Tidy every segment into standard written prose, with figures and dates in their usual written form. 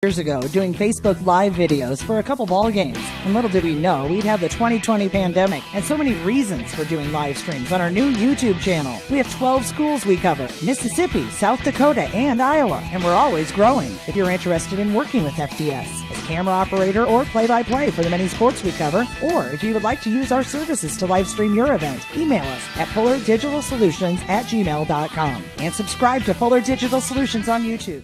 Years ago doing Facebook Live videos for a couple ball games. And little did we know we'd have the 2020 pandemic and so many reasons for doing live streams on our new YouTube channel. We have 12 schools we cover: Mississippi, South Dakota, and Iowa, and we're always growing. If you're interested in working with FDS as camera operator or play-by-play for the many sports we cover, or if you would like to use our services to live stream your event, email us at fullerdigitalsolutions@gmail.com and subscribe to Fuller Digital Solutions on YouTube.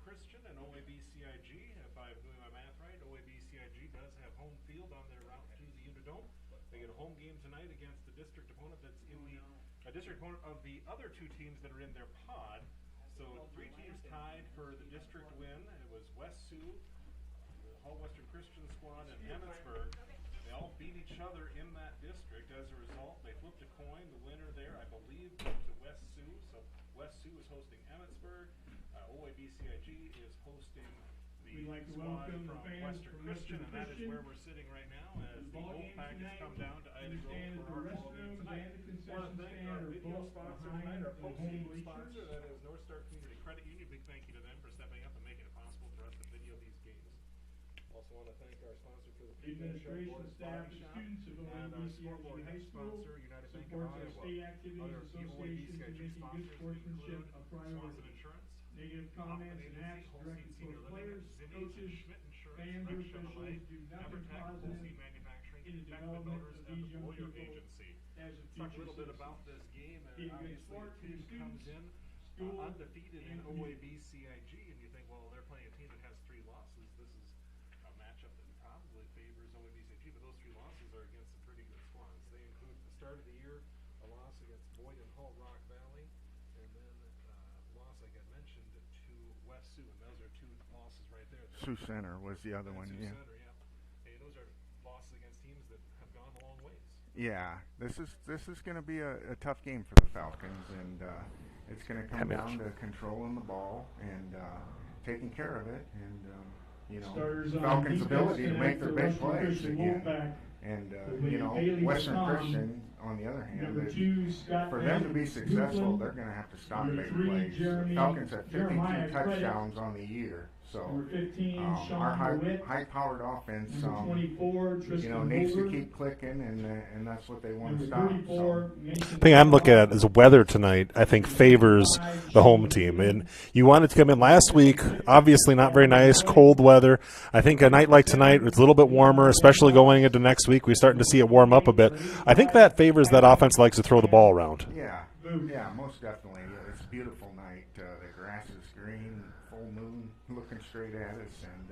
Christian and OABCIG. If I'm doing my math right, OABCIG does have home field on their route to the Unidome. They get a home game tonight against the district opponent that's in the district opponent of the other two teams that are in their pod. So 3 teams tied for the district win. It was West Sioux, the Hull Western Christian squad, and Emmitsburg. They all beat each other in that district. As a result, they flipped a coin. The winner there, I believe, went to West Sioux. So West Sioux is hosting Emmitsburg. OABCIG is hosting the squad from Western Christian, and that is where we're sitting right now as the Wolfpack has come down to Ida Grove for our ball game tonight. I want to thank our video sponsor tonight, our Postseason sponsor, that is North Star Community Credit Union. Big thank you to them for stepping up and making it possible for us to video these games. Also want to thank our sponsor for the administration, staff, and students of and our scoreboard head sponsor, United Bank of Iowa. State activities associations and making good sportsmanship a priority. Negative comments and acts directed toward players, coaches, fans, or officials do nothing positive in the development of these young people as a Talk a future little bit citizen. about this game, and Be a good obviously sport the for your team comes in school, undefeated in OABCIG, and you think, well, they're playing a team that has 3 losses. This is a matchup that probably favors OABCIG, but those 3 losses are against some pretty good squads. They include the start of the year, a loss against Boyd and Hull Rock Valley, and then loss, like I mentioned, to West Sioux, and those are 2 losses right there. Sioux Center was the other one, Sioux yeah. Center, yeah. Hey, those are losses against teams that have gone a long ways. Yeah, this is going to be a tough game for the Falcons, and it's going to come down to controlling the ball and taking care of it, and Falcons' ability to make their big plays again. And Western Christian, on the other hand, for them to be successful, they're going to have to stop big plays. The Falcons have 52 touchdowns on the year, so our high-powered offense, needs to keep clicking, and that's what they want to stop. So. The thing I'm looking at is weather tonight, I think, favors the home team. And you wanted to come in last week, obviously not very nice, cold weather. I think a night like tonight, it's a little bit warmer, especially going into next week. We're starting to see it warm up a bit. I think that favors that offense likes to throw the ball around. Yeah, most definitely. It's a beautiful night. The grass is green, full moon looking straight at us, and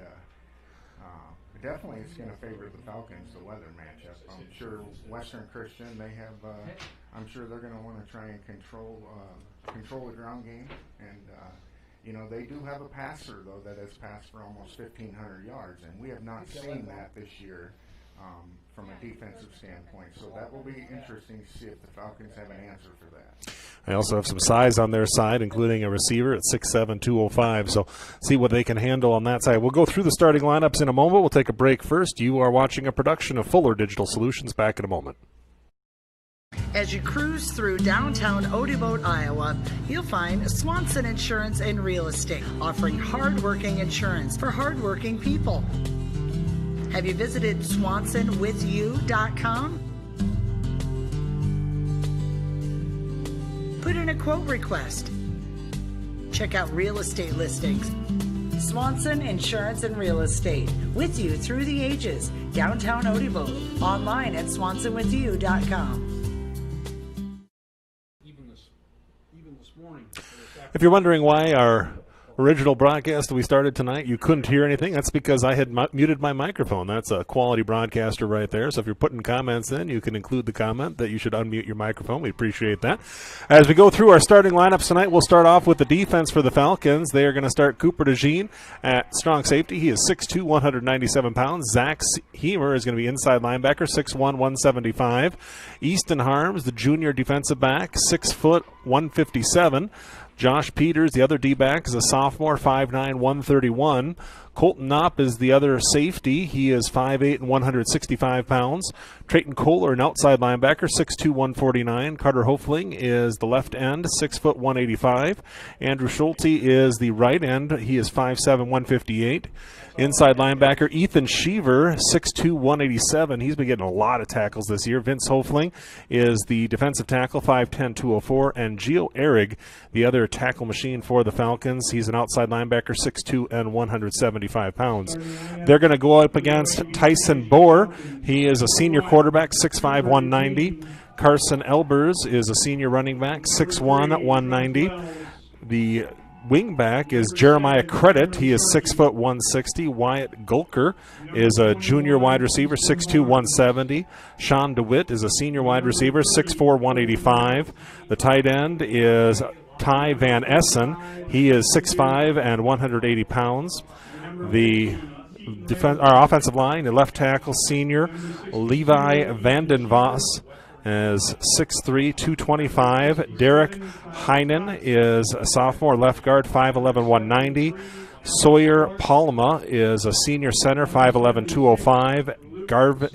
definitely it's going to favor the Falcons, the weather matchup. I'm sure Western Christian, they have, I'm sure they're going to want to try and control the ground game, and they do have a passer, though, that has passed for almost 1,500 yards, and we have not seen that this year from a defensive standpoint. So that will be interesting to see if the Falcons have an answer for that. I also have some size on their side, including a receiver at 6'7", 205. So see what they can handle on that side. We'll go through the starting lineups in a moment. We'll take a break first. You are watching a production of Fuller Digital Solutions. Back in a moment. As you cruise through downtown Odeboat, Iowa, you'll find Swanson Insurance and Real Estate, offering hardworking insurance for hardworking people. Have you visited SwansonWithYou.com? Put in a quote request. Check out real estate listings. Swanson Insurance and Real Estate, with you through the ages. Downtown Odeboat, online at SwansonWithYou.com. Even this morning. If you're wondering why our original broadcast that we started tonight, you couldn't hear anything, that's because I had muted my microphone. That's a quality broadcaster right there. So if you're putting comments in, you can include the comment that you should unmute your microphone. We appreciate that. As we go through our starting lineups tonight, we'll start off with the defense for the Falcons. They are going to start Cooper DeJean at strong safety. He is 6'2", 197 pounds. Zach Heemer is going to be inside linebacker, 6'1", 175. Easton Harms, the junior defensive back, 6 foot, 157. Josh Peters, the other D-back, is a sophomore, 5'9", 131. Colton Knopp is the other safety. He is 5'8" and 165 pounds. Trayton Kohler, an outside linebacker, 6'2", 149. Carter Hofling is the left end, 6 foot 185. Andrew Schulte is the right end. He is 5'7", 158. Inside linebacker Ethan Sheaver, 6'2", 187. He's been getting a lot of tackles this year. Vince Hofling is the defensive tackle, 5'10", 204. And Gio Ehrig, the other tackle machine for the Falcons. He's an outside linebacker, 6'2", and 175 pounds. They're going to go up against Tyson Bohr. He is a senior quarterback, 6'5", 190. Carson Elbers is a senior running back, 6'1", 190. The wingback is Jeremiah Credit. He is 6 foot 160. Wyatt Gulker is a junior wide receiver, 6'2", 170. Sean DeWitt is a senior wide receiver, 6'4", 185. The tight end is Ty Van Essen. He is 6'5" and 180 pounds. Our offensive line, the left tackle senior Levi Vandenvoss is 6'3", 225. Derek Heinen is a sophomore left guard, 5'11", 190. Sawyer Palma is a senior center, 5'11", 205.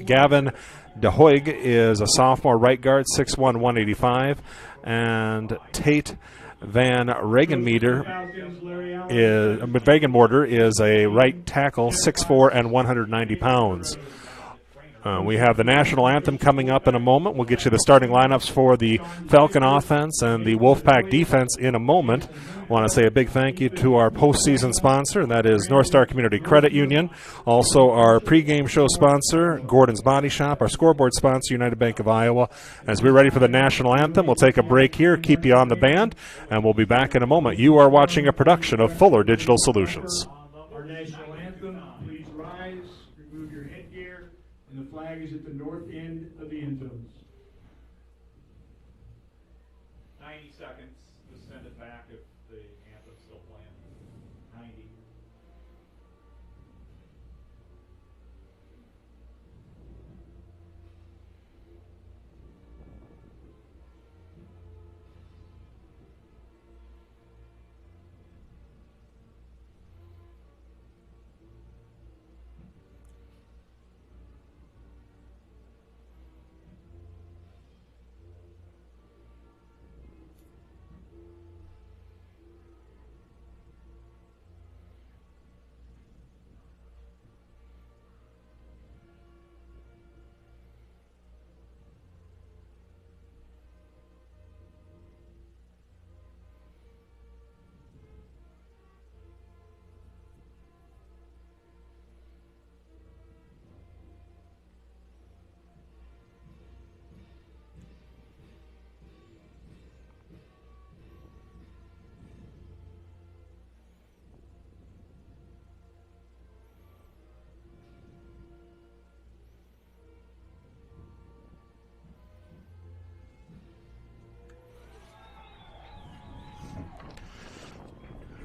Gavin DeHoig is a sophomore right guard, 6'1", 185. And Tate Van Regenmorter is a right tackle, 6'4", and 190 pounds. We have the national anthem coming up in a moment. We'll get you the starting lineups for the Falcon offense and the Wolfpack defense in a moment. I want to say a big thank you to our postseason sponsor, and that is North Star Community Credit Union. Also our pregame show sponsor, Gordon's Body Shop. Our scoreboard sponsor, United Bank of Iowa. As we're ready for the national anthem, we'll take a break here, keep you on the band, and we'll be back in a moment. You are watching a production of Fuller Digital Solutions. Our national anthem, please rise, remove your headgear, and the flag is at the north end of the end zones. 90 seconds to send it back if the anthem's still playing. 90.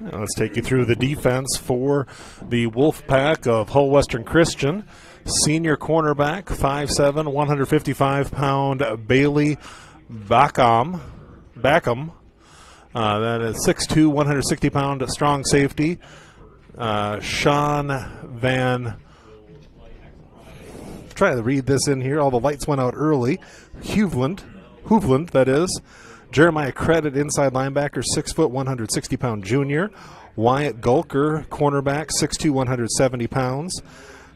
Let's take you through the defense for the Wolfpack of Hull Western Christian. Senior cornerback, 5'7", 155-pound Bailey Backham. That is 6'2", 160-pound strong safety. Sean Van... Try to read this in here. All the lights went out early. Hoovland, that is. Jeremiah Credit, inside linebacker, 6 foot, 160-pound junior. Wyatt Gulker, cornerback, 6'2", 170 pounds.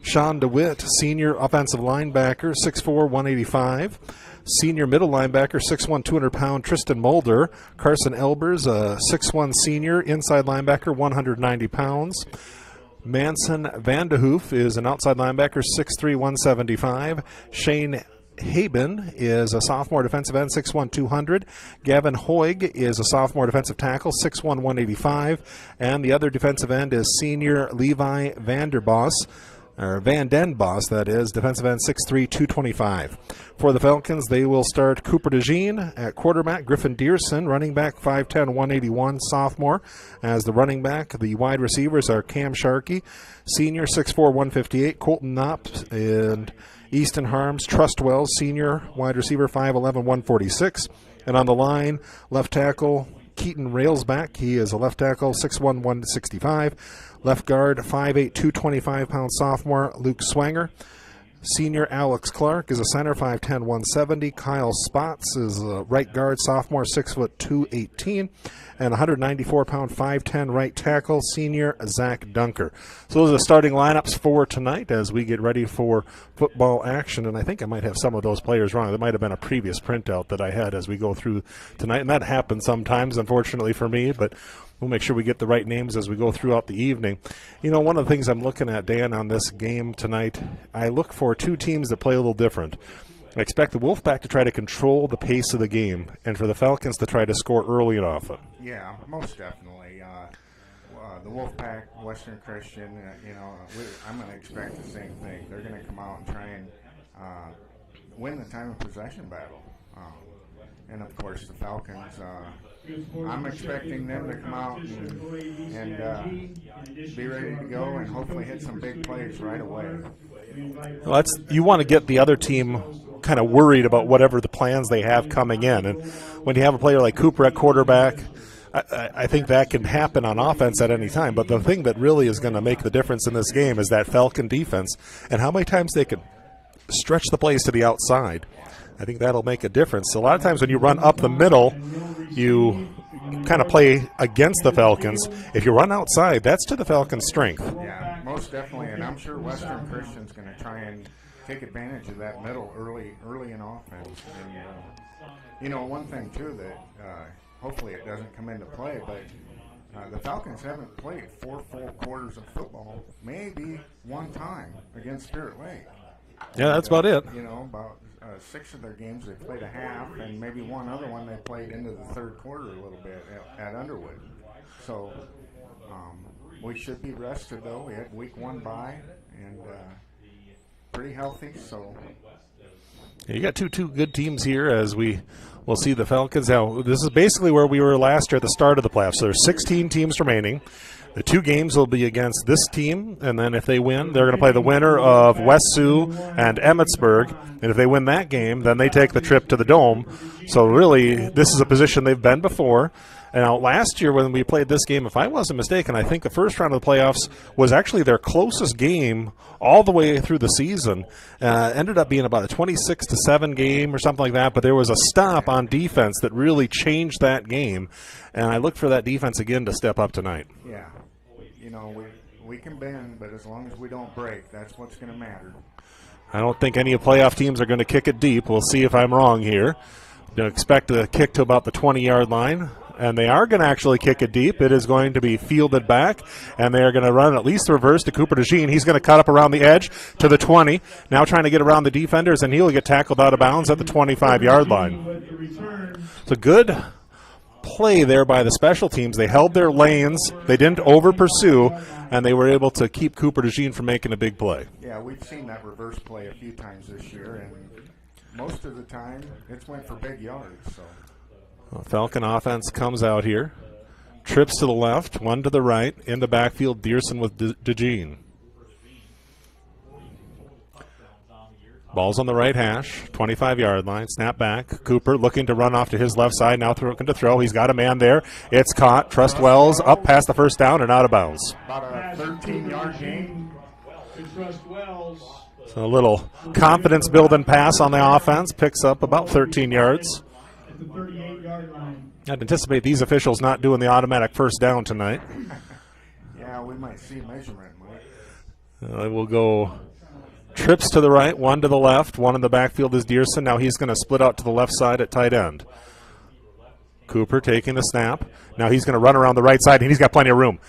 Sean DeWitt, senior offensive linebacker, 6'4", 185. Senior middle linebacker, 6'1", 200-pound Tristan Mulder. Carson Elbers, a 6'1" senior, inside linebacker, 190 pounds. Manson Vandehoof is an outside linebacker, 6'3", 175. Shane Haben is a sophomore defensive end, 6'1", 200. Gavin Hoig is a sophomore defensive tackle, 6'1", 185. And the other defensive end is senior Levi Vandenboss, that is, defensive end, 6'3", 225. For the Falcons, they will start Cooper DeJean at quarterback, Griffin Dearson, running back, 5'10", 181, sophomore. As the running back, the wide receivers are Cam Sharkey, senior, 6'4", 158, Colton Knopp, and Easton Harms, Trustwell, senior wide receiver, 5'11", 146. And on the line, left tackle Keaton Railsback. He is a left tackle, 6'1", 165. Left guard, 5'8", 225-pound sophomore Luke Swanger. Senior Alex Clark is a center, 5'10", 170. Kyle Spots is a right guard, sophomore, 6 foot 218. And 194-pound, 5'10" right tackle, senior Zach Dunker. So those are the starting lineups for tonight as we get ready for football action. And I think I might have some of those players wrong. That might have been a previous printout that I had as we go through tonight. And that happens sometimes, unfortunately for me, but we'll make sure we get the right names as we go throughout the evening. You know, one of the things I'm looking at, Dan, on this game tonight, I look for two teams that play a little different. I expect the Wolfpack to try to control the pace of the game and for the Falcons to try to score early and often. Yeah, most definitely. The Wolfpack, Western Christian, I'm going to expect the same thing. They're going to come out and try and win the time of possession battle. And, of course, the Falcons, I'm expecting them to come out and be ready to go and hopefully hit some big plays right away. Well, you want to get the other team kind of worried about whatever the plans they have coming in. And when you have a player like Cooper at quarterback, I think that can happen on offense at any time. But the thing that really is going to make the difference in this game is that Falcon defense and how many times they can stretch the plays to the outside. I think that'll make a difference. A lot of times when you run up the middle, you kind of play against the Falcons. If you run outside, that's to the Falcons' strength. Yeah, most definitely. And I'm sure Western Christian's going to try and take advantage of that middle early in offense. And, one thing, too, that hopefully it doesn't come into play, but the Falcons haven't played 4 full quarters of football, maybe one time against Spirit Lake. Yeah, that's about it. About 6 of their games they played a half, and maybe one other one they played into the third quarter a little bit at Underwood. So we should be rested, though. We had week 1 bye, and pretty healthy. So you got two good teams here as we'll see the Falcons. Now, this is basically where we were last year at the start of the playoffs. So there's 16 teams remaining. The 2 games will be against this team, and then if they win, they're going to play the winner of West Sioux and Emmetsburg. And if they win that game, then they take the trip to the Dome. So really, this is a position they've been before. And now last year when we played this game, if I wasn't mistaken, I think the first round of the playoffs was actually their closest game all the way through the season. Ended up being about a 26-7 game or something like that, but there was a stop on defense that really changed that game. And I look for that defense again to step up tonight. Yeah. We can bend, but as long as we don't break, that's what's going to matter. I don't think any playoff teams are going to kick it deep. We'll see if I'm wrong here. Don't expect to kick to about the 20-yard line. And they are going to actually kick it deep. It is going to be fielded back, and they are going to run at least reverse to Cooper DeJean. He's going to cut up around the edge to the 20, now trying to get around the defenders, and he'll get tackled out of bounds at the 25-yard line. It's a good play there by the special teams. They held their lanes. They didn't over-pursue, and they were able to keep Cooper DeJean from making a big play. Yeah, we've seen that reverse play a few times this year, and most of the time it's went for big yards. So Falcon offense comes out here. Trips to the left, one to the right. In the backfield, Dearson with DeJean. Ball's on the right hash, 25-yard line. Snap back. Cooper looking to run off to his left side. Now looking to throw. He's got a man there. It's caught. Trustwell's up past the first down and out of bounds. About a 13-yard gain. So a little confidence-building pass on the offense. Picks up about 13 yards. I'd anticipate these officials not doing the automatic first down tonight. Yeah, we might see measurement, Mike. We'll go trips to the right, one to the left. One in the backfield is Dearson. Now he's going to split out to the left side at tight end. Cooper taking the snap. Now he's going to run around the right side, and he's got plenty of room.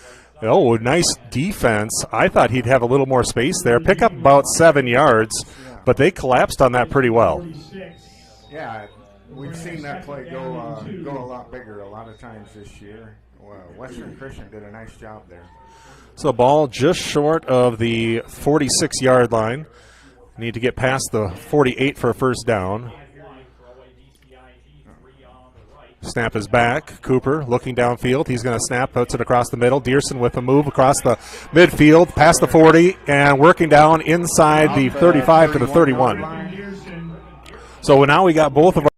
Oh, nice defense. I thought he'd have a little more space there. Pick up about 7 yards, but they collapsed on that pretty well. Yeah, we've seen that play go a lot bigger a lot of times this year. Well, Western Christian did a nice job there. So ball just short of the 46-yard line. Need to get past the 48 for a first down. Snap is back. Cooper looking downfield. He's going to snap, puts it across the middle. Dearson with a move across the midfield, past the 40, and working down inside the 35 to the 31. So now we got both of our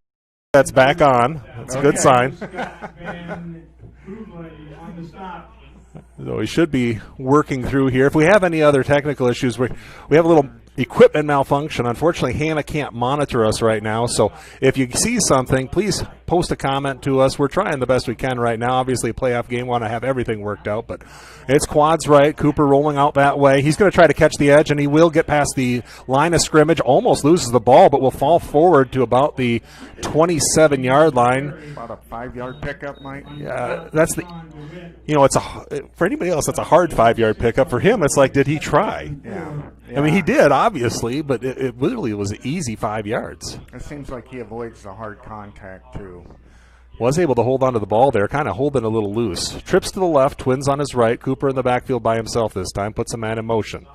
sets back on. That's a good sign. Van Hoovley on the stop. So he should be working through here. If we have any other technical issues, we have a little equipment malfunction. Unfortunately, Hannah can't monitor us right now, so if you see something, please post a comment to us. We're trying the best we can right now. Obviously, a playoff game, want to have everything worked out, but it's quads right. Cooper rolling out that way. He's going to try to catch the edge, and he will get past the line of scrimmage, almost loses the ball, but will fall forward to about the 27-yard line. About a 5-yard pickup, Mike. Yeah, that's the, it's for anybody else, that's a hard 5-yard pickup. For him, it's like, did he try? Yeah. I mean, he did, obviously, but it literally was an easy 5 yards. It seems like he avoids the hard contact, too. Was able to hold on to the ball there, kind of holding a little loose. Trips to the left, Twins on his right. Cooper in the backfield by himself this time, puts a man in motion.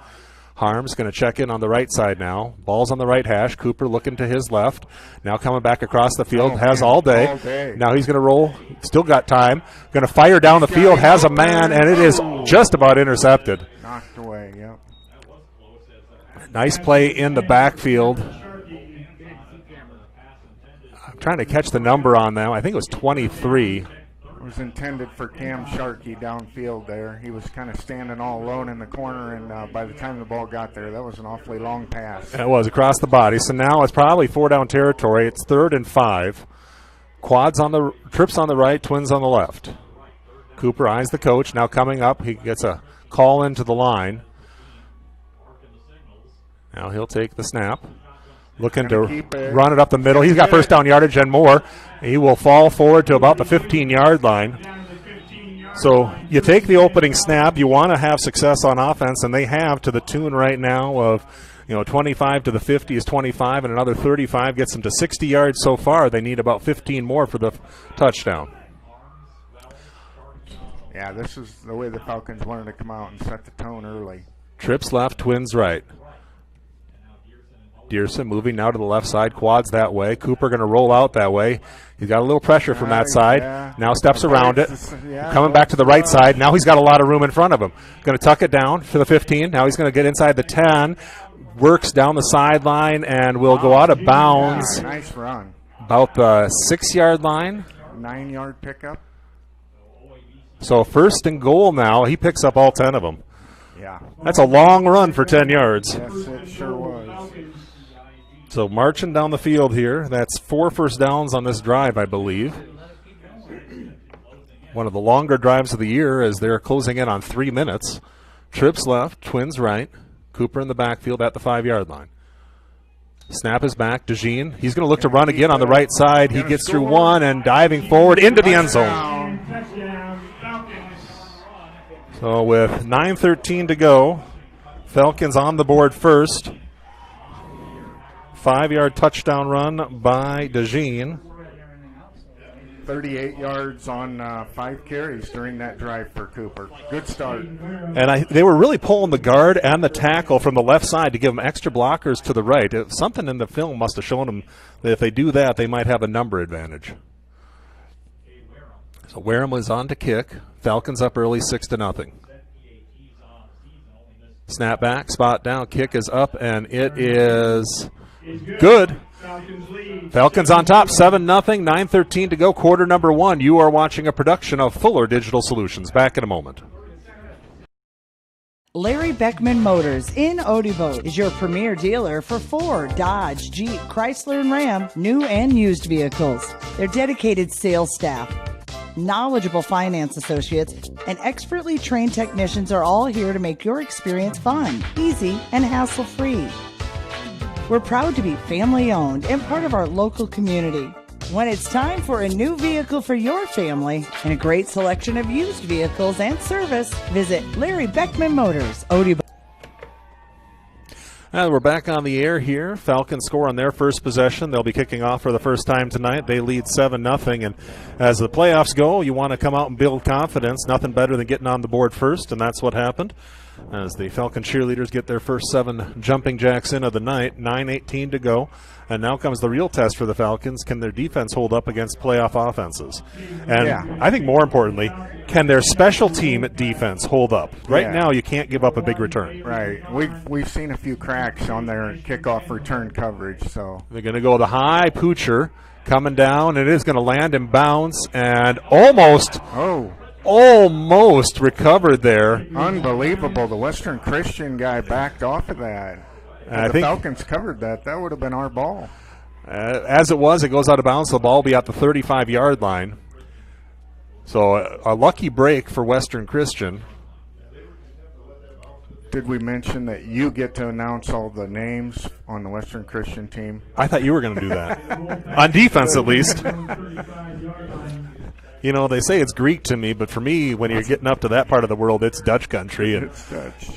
Harm's going to check in on the right side now. Ball's on the right hash. Cooper looking to his left. Now coming back across the field. Has all day. Now he's going to roll. Still got time. Going to fire down the field. Has a man, and it is just about intercepted. Knocked away, yep. Nice play in the backfield. I'm trying to catch the number on them. I think it was 23. It was intended for Cam Sharkey downfield there. He was kind of standing all alone in the corner, and by the time the ball got there, that was an awfully long pass. It was across the body. So now it's probably 4-down territory. It's 3rd and 5. Quads on the trips on the right, Twins on the left. Cooper eyes the coach. Now coming up, he gets a call into the line. Now he'll take the snap. Looking to run it up the middle. He's got first down yardage and more. He will fall forward to about the 15-yard line. So you take the opening snap. You want to have success on offense, and they have to the tune right now of 25 to the 50 is 25, and another 35 gets them to 60 yards so far. They need about 15 more for the touchdown. Yeah, this is the way the Falcons wanted to come out and set the tone early. Trips left, Twins right. Dearson moving now to the left side, quads that way. Cooper going to roll out that way. He's got a little pressure from that side. Yeah. Now steps around it. Coming back to the right side. Now he's got a lot of room in front of him. Going to tuck it down for the 15. Now he's going to get inside the 10. Works down the sideline and will go out of bounds. Yeah, nice run. About the 6-yard line. 9-yard pickup. So 1st and goal now. He picks up all 10 of them. Yeah. That's a long run for 10 yards. Yes, it sure was. So marching down the field here. That's 4 first downs on this drive, I believe. One of the longer drives of the year as they're closing in on 3 minutes. Trips left, Twins right. Cooper in the backfield at the 5-yard line. Snap is back. DeJean, he's going to look to run again on the right side. He gets through one and diving forward into the end zone. So with 9:13 to go, Falcons on the board first. 5-yard touchdown run by DeJean. 38 yards on 5 carries during that drive for Cooper. Good start. And they were really pulling the guard and the tackle from the left side to give them extra blockers to the right. Something in the film must have shown them that if they do that, they might have a number advantage. So Wareham was on to kick. Falcons up early 6-0. Snap back, spot down, kick is up, and it is good. Falcons on top, 7-0, 9:13 to go, quarter number 1. You are watching a production of Fuller Digital Solutions. Back in a moment. Larry Beckman Motors in Odebo is your premier dealer for Ford, Dodge, Jeep, Chrysler, and Ram, new and used vehicles. Their dedicated sales staff, knowledgeable finance associates, and expertly trained technicians are all here to make your experience fun, easy, and hassle-free. We're proud to be family-owned and part of our local community. When it's time for a new vehicle for your family and a great selection of used vehicles and service, visit Larry Beckman Motors, Odebo. We're back on the air here. Falcons score on their first possession. They'll be kicking off for the first time tonight. They lead 7-0. And as the playoffs go, you want to come out and build confidence. Nothing better than getting on the board first, and that's what happened. As the Falcon cheerleaders get their first 7 jumping jacks in of the night, 9:18 to go. And now comes the real test for the Falcons. Can their defense hold up against playoff offenses? And I think more importantly, can their special team defense hold up? Right now, you can't give up a big return. Right. We've seen a few cracks on their kickoff return coverage. So they're going to go the high poocher. coming down, and it is going to land and bounce, and almost recovered there. Unbelievable. The Western Christian guy backed off of that. I the think Falcons covered that. That would have been our ball. As it was, it goes out of bounds. The ball will be at the 35-yard line. So a lucky break for Western Christian. Did we mention that you get to announce all the names on the Western Christian team? I thought you were going to do that. On defense, at least. You know, they say it's Greek to me, but for me, when you're getting up to that part of the world, it's Dutch country. And it's Dutch.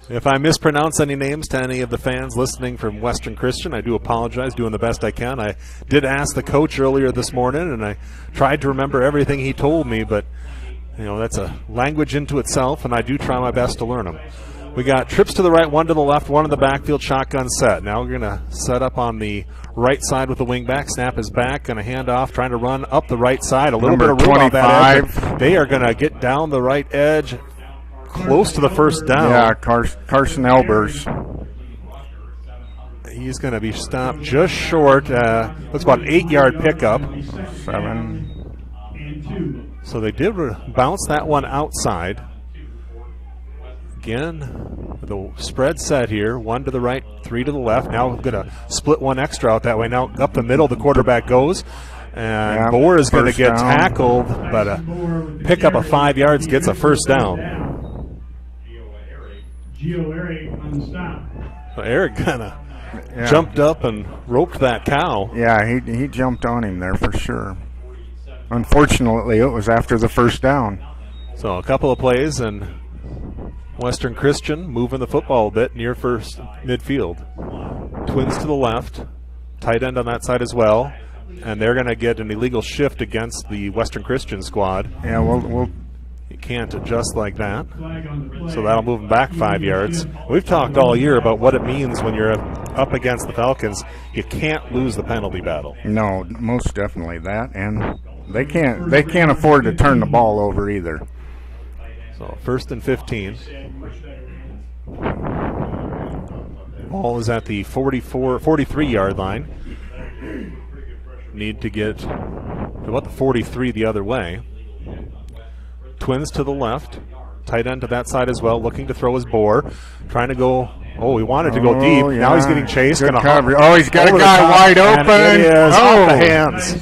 If I mispronounce any names to any of the fans listening from Western Christian, I do apologize, doing the best I can. I did ask the coach earlier this morning, and I tried to remember everything he told me, but you know, that's a language into itself, and I do try my best to learn them. We got trips to the right, one to the left, one in the backfield, shotgun set. Now we're going to set up on the right side with the wing back. Snap is back, going to hand off, trying to run up the right side. A little bit of room on that edge. They are going to get down the right edge, close to the first down. Yeah, Carson Elbers. He's going to be stopped just short. Looks about an 8-yard pickup. 7. So they did bounce that one outside. Again, the spread set here. 1 to the right, 3 to the left. Now we're going to split one extra out that way. Now up the middle, the quarterback goes. And Bohr is going to get tackled, but pick up a 5 yards, gets a first down. Eric on the stop. So Eric kind of jumped up and roped that cow. Yeah, he jumped on him there for sure. Unfortunately, it was after the first down. So a couple of plays, and Western Christian moving the football a bit near first midfield. Twins to the left, tight end on that side as well, and they're going to get an illegal shift against the Western Christian squad. Yeah, we'll you can't adjust like that, so that'll move them back 5 yards. We've talked all year about what it means when you're up against the Falcons. You can't lose the penalty battle. No, most definitely that, and they can't afford to turn the ball over either. So 1st and 15. Ball is at the 43-yard line. Need to get to about the 43 the other way. Twins to the left. Tight end to that side as well, looking to throw his Bohr. Trying to go. Oh, he wanted to go deep. Yeah. Now he's getting chased. He's got a guy wide open. And it is off the hands.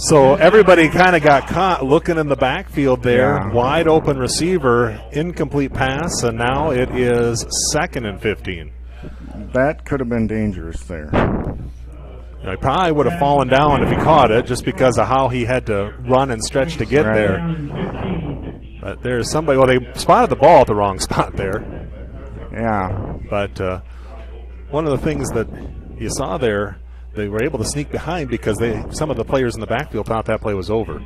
So everybody kind of got caught looking in the backfield there. Yeah. Wide open receiver, incomplete pass, and now it is 2nd and 15. That could have been dangerous there. He probably would have fallen down if he caught it, just because of how he had to run and stretch to get there. But there's somebody, well, they spotted the ball at the wrong spot there. Yeah. But one of the things that you saw there, they were able to sneak behind because some of the players in the backfield thought that play was over.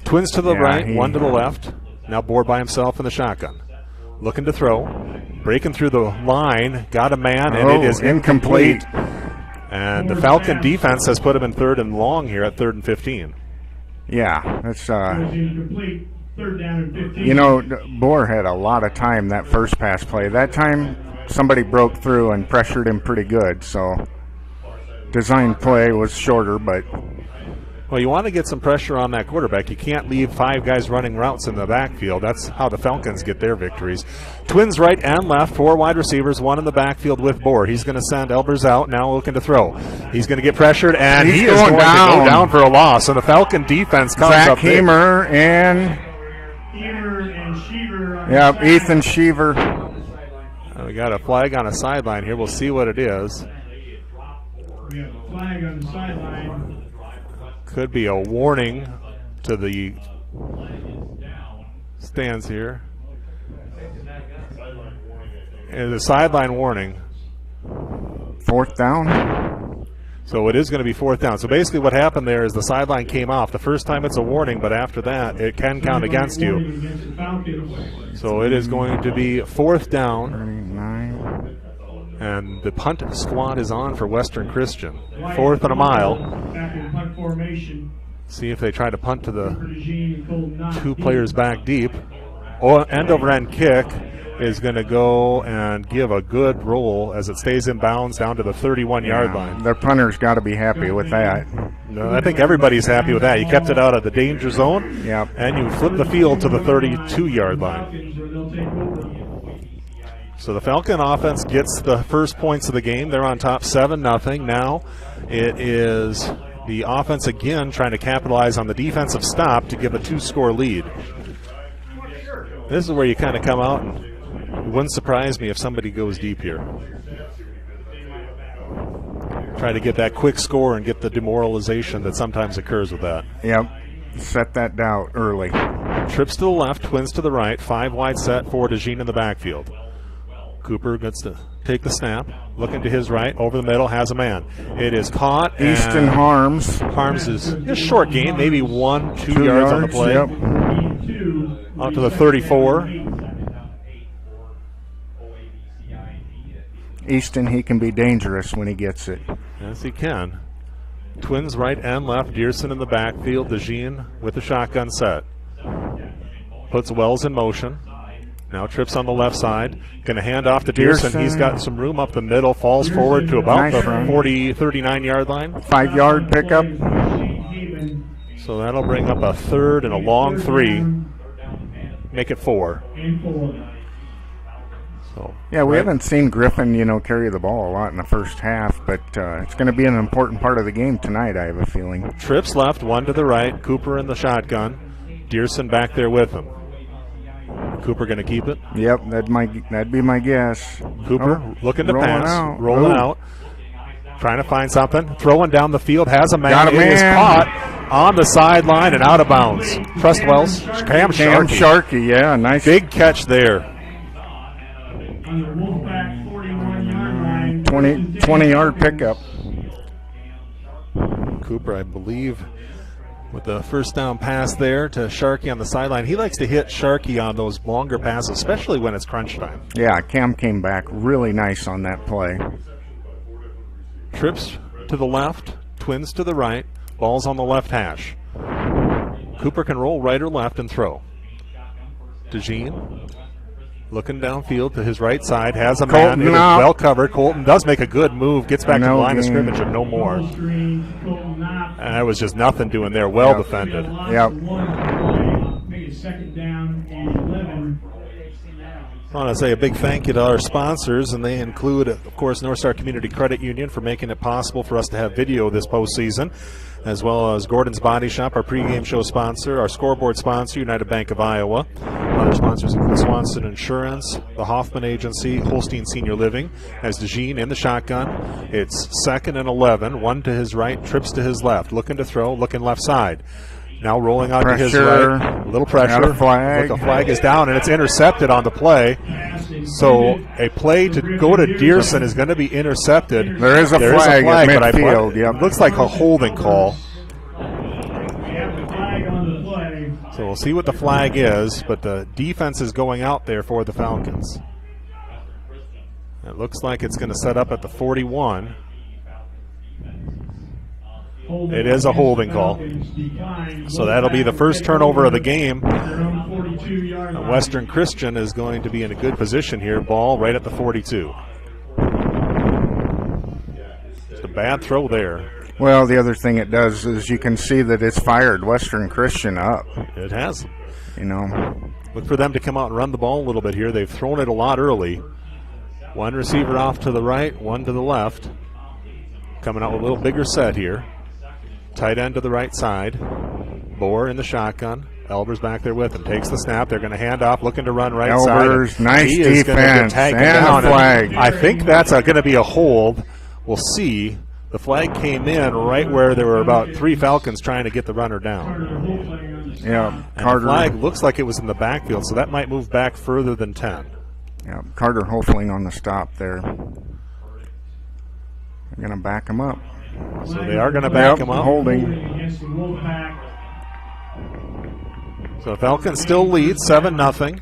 Twins to the right, 1 to the left. Now Bohr by himself in the shotgun. Looking to throw. Breaking through the line. Got a man, and it is incomplete. And the Falcon defense has put him in 3rd and long here at 3rd and 15. Yeah, that's you know, Bohr had a lot of time that first pass play. That time somebody broke through and pressured him pretty good, so design play was shorter, but well, you want to get some pressure on that quarterback. You can't leave 5 guys running routes in the backfield. That's how the Falcons get their victories. Twins right and left, 4 wide receivers, 1 in the backfield with Bohr. He's going to send Elbers out, now looking to throw. He's going to get pressured, and he is going to go down for a loss. And the Falcon defense comes Zach up Hemer and Sheaver. Yeah, Ethan Sheaver. We got a flag on a sideline here. We'll see what it is. We have a flag on the sideline. Could be a warning to the stands here. And the sideline warning. 4th down. So it is going to be 4th down. So basically what happened there is the sideline came off. The first time it's a warning, but after that it can count against you. So it is going to be 4th down. 39. And the punt squad is on for Western Christian. 4th and a mile. See if they try to punt to the 2 players back deep. End over end kick. is going to go and give a good roll as it stays in bounds down to the 31-yard line. Their punter's got to be happy with that. No, I think everybody's happy with that. You kept it out of the danger zone, and you flipped the field to the 32-yard line. So the Falcon offense gets the first points of the game. They're on top 7-0. Now it is the offense again trying to capitalize on the defensive stop to give a 2-score lead. This is where you kind of come out, and it wouldn't surprise me if somebody goes deep here. Try to get that quick score and get the demoralization that sometimes occurs with that. Yep. Set that doubt early. Trips to the left, twins to the right, 5 wide set for DeJean in the backfield. Cooper gets to take the snap, looking to his right, over the middle, has a man. It is caught. Easton Harms. Harms is a short gain, maybe 1-2 yards on the play. Yep. Out to the 34. Easton, he can be dangerous when he gets it. Yes, he can. Twins right and left. Dearson in the backfield. DeJean with the shotgun set. Puts Wells in motion. Now trips on the left side. Going to hand off to Dearson. He's got some room up the middle. Falls forward to about the 39-yard line. 5-yard pickup. So that'll bring up a third and a long 3. Make it 4. So, yeah, we haven't seen Griffin, carry the ball a lot in the first half, but it's going to be an important part of the game tonight, I have a feeling. Trips left, 1 to the right. Cooper in the shotgun. Dearson back there with him. Cooper going to keep it? Yep, that'd be my guess. Cooper looking to pass. Rolling out. Trying to find something. Throwing down the field. Has a man. Got a man. It is caught on the sideline and out of bounds. Trust Wells. Cam Sharkey, yeah, nice. Big catch there. 20-yard pickup. Cooper, I believe, with the first down pass there to Sharkey on the sideline. He likes to hit Sharkey on those longer passes, especially when it's crunch time. Yeah, Cam came back really nice on that play. Trips to the left, twins to the right, ball's on the left hash. Cooper can roll right or left and throw. DeJean looking downfield to his right side, has a man. It is well covered. Colton does make a good move, gets back to the line of scrimmage and no more. And there was just nothing doing there. Well defended. Yep. Second down and 11. I want to say a big thank you to our sponsors, and they include, of course, North Star Community Credit Union for making it possible for us to have video this postseason, as well as Gordon's Body Shop, our pregame show sponsor, our scoreboard sponsor, United Bank of Iowa. Other sponsors include Swanson Insurance, the Hoffman Agency, Holstein Senior Living, as DeJean in the shotgun. It's 2nd and 11, 1 to his right, trips to his left, looking to throw, looking left side. Now rolling out to his right, a little pressure. A flag. The flag is down, and it's intercepted on the play. So a play to go to Dearson is going to be intercepted. There is a flag at midfield. It looks like a holding call. So we'll see what the flag is, but the defense is going out there for the Falcons. It looks like it's going to set up at the 41. It is a holding call. So that'll be the first turnover of the game. Western Christian is going to be in a good position here. Ball right at the 42. It's a bad throw there. Well, the other thing it does is you can see that it's fired Western Christian up. It has. Look for them to come out and run the ball a little bit here. They've thrown it a lot early. One receiver off to the right, one to the left. Coming out with a little bigger set here. Tight end to the right side. Bohr in the shotgun. Elber's back there with him. Takes the snap. They're going to hand off, looking to run right Elber's, side. Nice defense. And a flag. I think that's going to be a hold. We'll see. The flag came in right where there were about 3 Falcons trying to get the runner down. Yeah, Carter. The flag looks like it was in the backfield, so that might move back further than 10. Yeah, Carter Hofling on the stop there. They're going to back him up. So they are going to back him up. Holding. So Falcons still lead 7-0.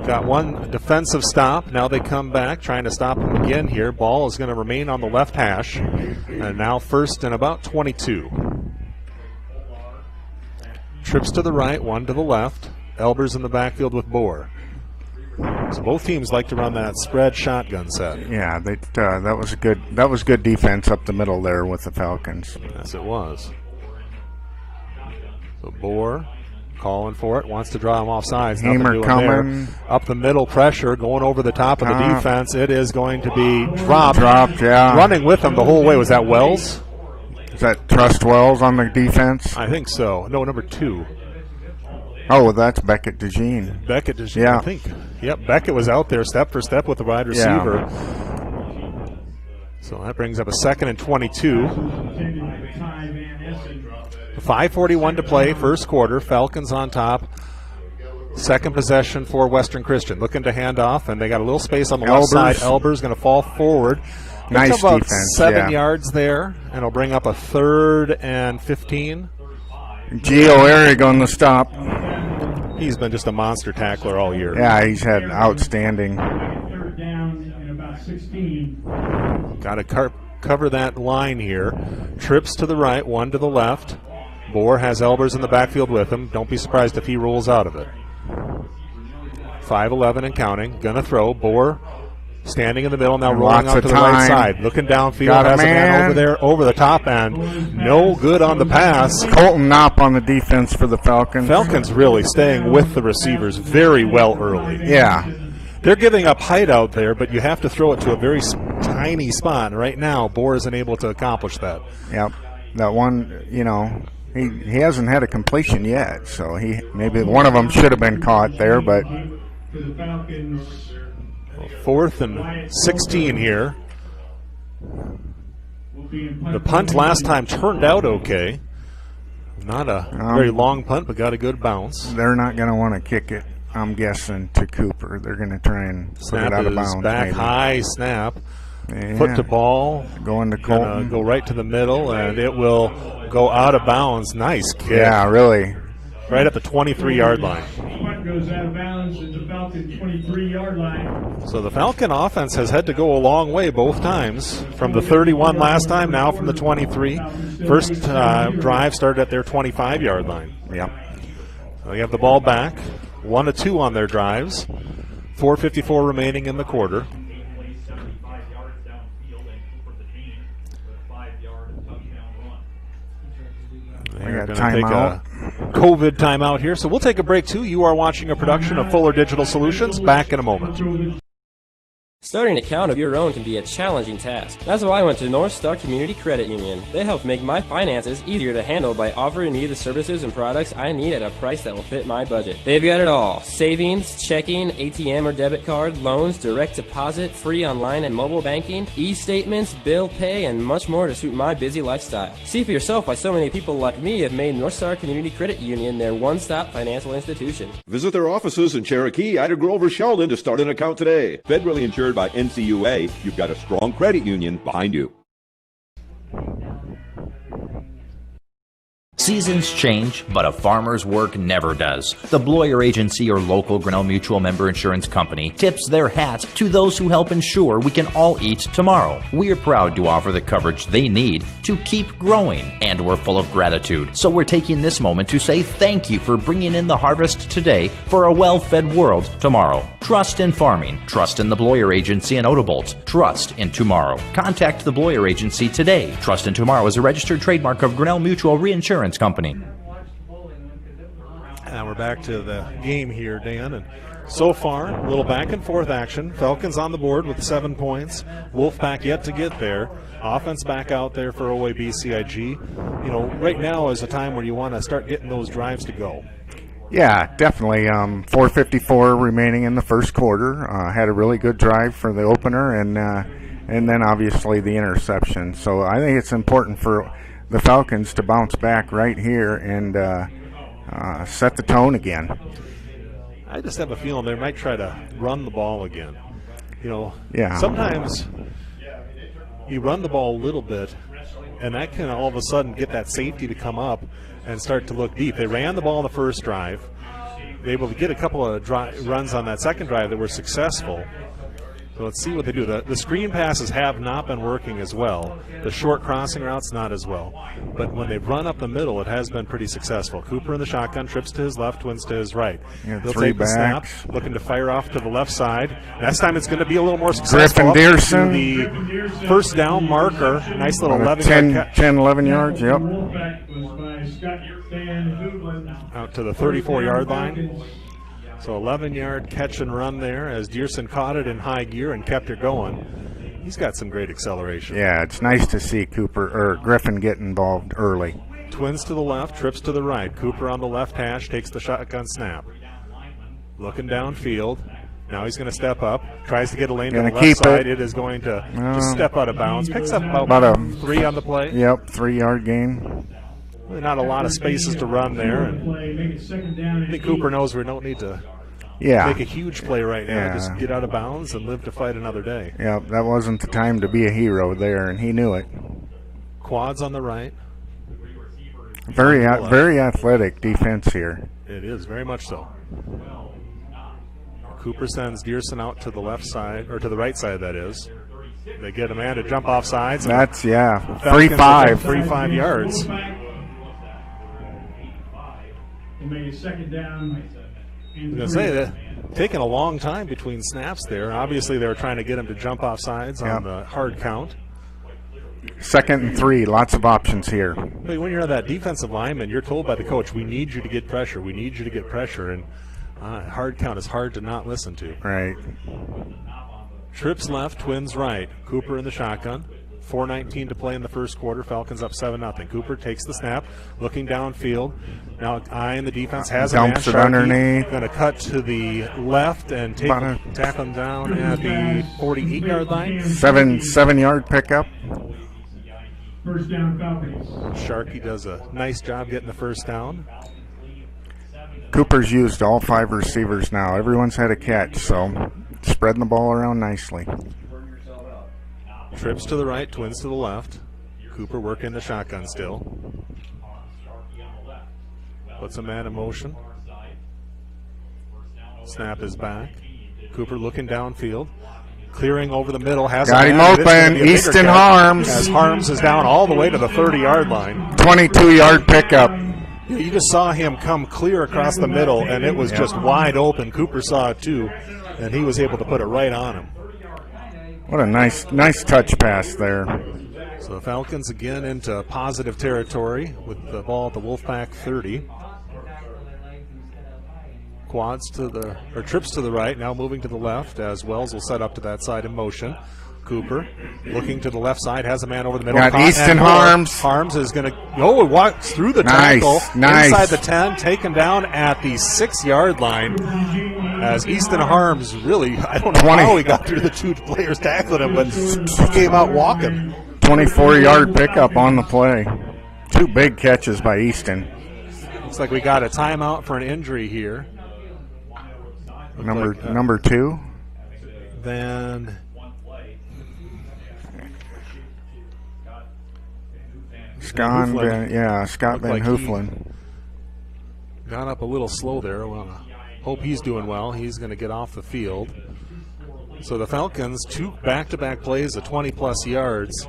Got one defensive stop. Now they come back trying to stop him again here. Ball is going to remain on the left hash. And now first and about 22. Trips to the right, one to the left. Elber's in the backfield with Bohr. So both teams like to run that spread shotgun set. Yeah, that was good defense up the middle there with the Falcons. Yes, it was. So Bohr calling for it, wants to draw him off sides. Hamer coming. Up the middle pressure, going over the top of the defense. It is going to be dropped. Yeah. Running with him the whole way. Was that Wells? Is that Trust Wells on the defense? I think so. No, number 2. Oh, that's Beckett DeJean. Beckett DeJean, yeah. I think. Yep, Beckett was out there step for step with the wide receiver. Yeah. So that brings up a 2nd and 22. 5:41 to play, first quarter. Falcons on top. Second possession for Western Christian. Looking to hand off, and they got a little space on the left side. Elber's going to fall forward. Nice about defense. 7 yards there, and it'll bring up a 3rd and 15. Gio Ehrig on the stop. He's been just a monster tackler all year. Yeah, he's had outstanding. 3rd down and about 16. Got to cover that line here. Trips to the right, 1 to the left. Bohr has Elbers in the backfield with him. Don't be surprised if he rolls out of it. 5-11 and counting. Gonna throw. Bohr standing in the middle, now rolling out to the right side. Looking downfield, has a man over there, over the top end. No good on the pass. Colton Knopp on the defense for the Falcons. Falcons really staying with the receivers very well early. Yeah. They're giving up height out there, but you have to throw it to a very tiny spot. Right now, Bohr isn't able to accomplish that. Yep. That one, he hasn't had a completion yet, so maybe one of them should have been caught there, but 4th and 16 here. The punt last time turned out okay. Not a very long punt, but got a good bounce. They're not going to want to kick it, I'm guessing, to Cooper. They're going to try and put it out of bounds. Back maybe. high snap. Yeah. Foot to ball. Going to Colton. Go right to the middle, and it will go out of bounds. Nice kick. Yeah, really. Right at the 23-yard line. Punt goes out of bounds at the Falcon 23-yard line. So the Falcon offense has had to go a long way both times. From the 31 last time, now from the 23. First drive started at their 25-yard line. Yep. So they have the ball back. 1 of 2 on their drives. 4:54 remaining in the quarter. They're going to take a COVID timeout here, so we'll take a break too. You are watching a production of Fuller Digital Solutions. Back in a moment. Starting an account of your own can be a challenging task. That's why I went to North Star Community Credit Union. They help make my finances easier to handle by offering me the services and products I need at a price that will fit my budget. They've got it all. Savings, checking, ATM or debit card, loans, direct deposit, free online and mobile banking, e-statements, bill pay, and much more to suit my busy lifestyle. See for yourself why so many people like me have made North Star Community Credit Union their one-stop financial institution. Visit their offices in Cherokee, Ida Grove, or Sheldon to start an account today. Federally insured by NCUA, you've got a strong credit union behind you. Seasons change, but a farmer's work never does. The Bloyer Agency, or local Grinnell Mutual member insurance company, tips their hat to those who help ensure we can all eat tomorrow. We are proud to offer the coverage they need to keep growing, and we're full of gratitude. So we're taking this moment to say thank you for bringing in the harvest today for a well-fed world tomorrow. Trust in farming. Trust in the Bloyer Agency in Odobolt. Trust in tomorrow. Contact the Bloyer Agency today. Trust in Tomorrow is a registered trademark of Grinnell Mutual Reinsurance Company. And we're back to the game here, Dan. And so far, a little back and forth action. Falcons on the board with 7 points. Wolfpack yet to get there. Offense back out there for OABCIG. Right now is a time where you want to start getting those drives to go. Yeah, definitely. 4:54 remaining in the first quarter. Had a really good drive for the opener, and then obviously the interception. So I think it's important for the Falcons to bounce back right here and set the tone again. I just have a feeling they might try to run the ball again. Yeah. Sometimes you run the ball a little bit, and that can all of a sudden get that safety to come up and start to look deep. They ran the ball on the first drive. They were able to get a couple of runs on that second drive that were successful. So let's see what they do. The screen passes have not been working as well. The short crossing routes, not as well. But when they've run up the middle, it has been pretty successful. Cooper in the shotgun, trips to his left, twins to his right. Yeah, They'll three take the snap, backs. looking to fire off to the left side. This time it's going to be a little more successful. Griffin Dearson. The first down marker. Nice little 11-yard catch. 10, 11 yards, yep. Out to the 34-yard line. So 11-yard catch and run there as Dearson caught it in high gear and kept it going. He's got some great acceleration. Yeah, it's nice to see Griffin get involved early. Twins to the left, trips to the right. Cooper on the left hash, takes the shotgun snap. Looking downfield. Now he's going to step up, tries to get a lane to the left side. It is going to just step out of bounds. Picks up about a 3 on the play. Yep, 3-yard gain. Really not a lot of spaces to run there. And I think Cooper knows we don't need to make a huge play right now. Just get out of bounds and live to fight another day. Yeah, that wasn't the time to be a hero there, and he knew it. Quads on the right. Very athletic defense here. It is, very much so. Cooper sends Dearson out to the left side, or to the right side, that is. They get a man to jump off sides. That's, free 5. Free 5 yards. Make a second down. I was going to say that taking a long time between snaps there. Obviously, they were trying to get him to jump off sides on the hard count. 2nd and 3, lots of options here. But when you're that defensive lineman, you're told by the coach, we need you to get pressure. We need you to get pressure. And hard count is hard to not listen to. Right. Trips left, twins right. Cooper in the shotgun. 4:19 to play in the first quarter. Falcons up 7-0. Cooper takes the snap, looking downfield. Now eyeing the defense, has dumps a it underneath. Going to cut to the left and tackle him down at the 48-yard line. 7-yard pickup. First down, Falcons. Sharkey does a nice job getting the first down. Cooper's used all 5 receivers now. Everyone's had a catch, so spreading the ball around nicely. Trips to the right, twins to the left. Cooper working the shotgun still. Puts a man in motion. Snap is back. Cooper looking downfield. Clearing over the middle. Got him open. Easton Harms. As Harms is down all the way to the 30-yard line. 22-yard pickup. You just saw him come clear across the middle, and it was just wide open. Cooper saw it too, and he was able to put it right on him. What a nice touch pass there. So the Falcons again into positive territory with the ball at the Wolfpack 30. Trips to the right, now moving to the left as Wells will set up to that side in motion. Cooper looking to the left side, has a man over the middle. Got Easton Harms. Harms is going to go and walks through the tackle inside the 10, taken down at the 6-yard line. As Easton Harms really, I don't know how he got through the 2 players tackling him, but he came out walking. 24-yard pickup on the play. 2 big catches by Easton. Looks like we got a timeout for an injury here. Number 2. Then Scott Van Hoeflin. Got up a little slow there. Well, hope he's doing well. He's going to get off the field. So the Falcons, 2 back-to-back plays of 20-plus yards.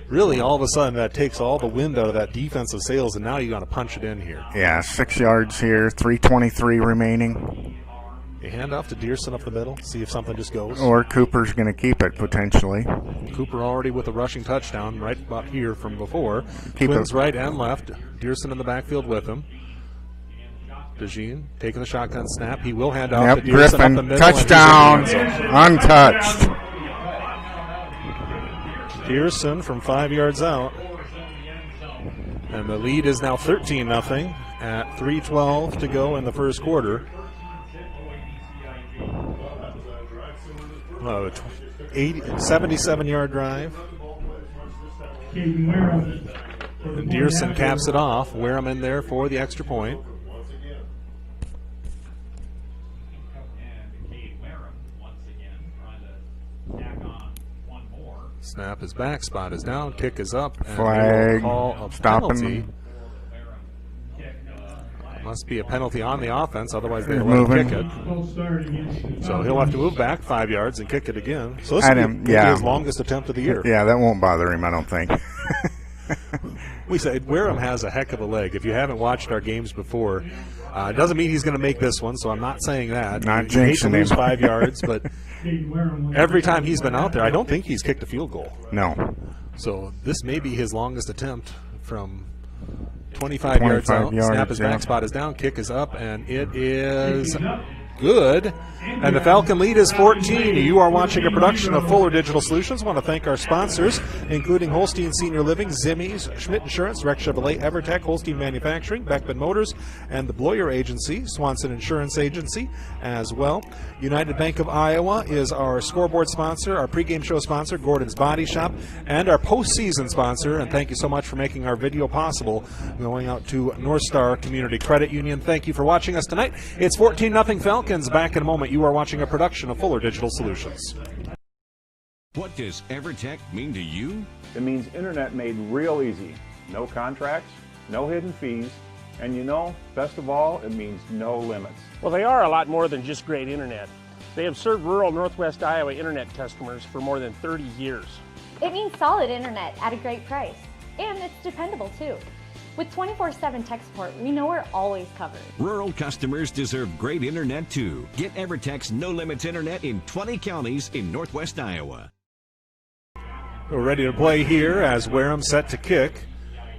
Really, all of a sudden, that takes all the wind out of that defensive sails, and now you got to punch it in here. Yeah, 6 yards here, 3:23 remaining. You hand off to Dearson up the middle, see if something just goes. Or Cooper's going to keep it, potentially. Cooper already with a rushing touchdown right about here from before. Keep Twins it. right and left. Dearson in the backfield with him. DeJean taking the shotgun snap. He will hand off to Dearson Griffin, up the middle. touchdown, untouched. Dearson from 5 yards out. And the lead is now 13-0 at 3:12 to go in the first quarter. 77-yard drive. And Dearson caps it off. Wareham in there for the extra point. Snap is back, spot is down, kick is up. And flag, call a stopping. penalty. Must be a penalty on the offense, otherwise they let him kick it. So he'll have to move back 5 yards and kick it again. So this will be his longest attempt of the year. Yeah, that won't bother him, I don't think. We said Wareham has a heck of a leg. If you haven't watched our games before, it doesn't mean he's going to make this one, so I'm not saying that. Not you hate to jinxing lose him. 5 yards, but every time he's been out there, I don't think he's kicked a field goal. No. So this may be his longest attempt from 25 yards out. Snap his back spot is down, kick is up, and it is good. And the Falcon lead is 14. You are watching a production of Fuller Digital Solutions. I want to thank our sponsors, including Holstein Senior Living, Zimmy's, Schmidt Insurance, Rex Chevrolet, Evertech, Holstein Manufacturing, Beckman Motors, and the Bloyer Agency, Swanson Insurance Agency as well. United Bank of Iowa is our scoreboard sponsor, our pregame show sponsor, Gordon's Body Shop, and our postseason sponsor. And thank you so much for making our video possible, going out to North Star Community Credit Union. Thank you for watching us tonight. It's 14-0 Falcons. Back in a moment. You are watching a production of Fuller Digital Solutions. What does Evertech mean to you? It means internet made real easy. No contracts, no hidden fees, and you know, best of all, it means no limits. Well, they are a lot more than just great internet. They have served rural Northwest Iowa internet customers for more than 30 years. It means solid internet at a great price, and it's dependable too. With 24/7 tech support, we know we're always covered. Rural customers deserve great internet too. Get Evertech's no limits internet in 20 counties in Northwest Iowa. We're ready to play here as Wareham set to kick.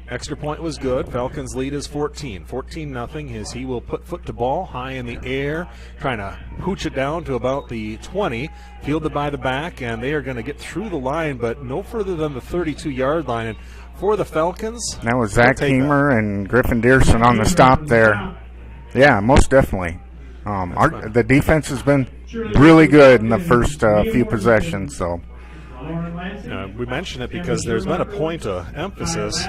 Extra point was good. Falcons lead is 14. 14-0 as he will put foot to ball high in the air, trying to hooch it down to about the 20. Fielded by the back, and they are going to get through the line, but no further than the 32-yard line. And for the Falcons, that was Zach Keemer and Griffin Dearson on the stop there. Yeah, most definitely. The defense has been really good in the first few possessions. So we mention it because there's been a point of emphasis.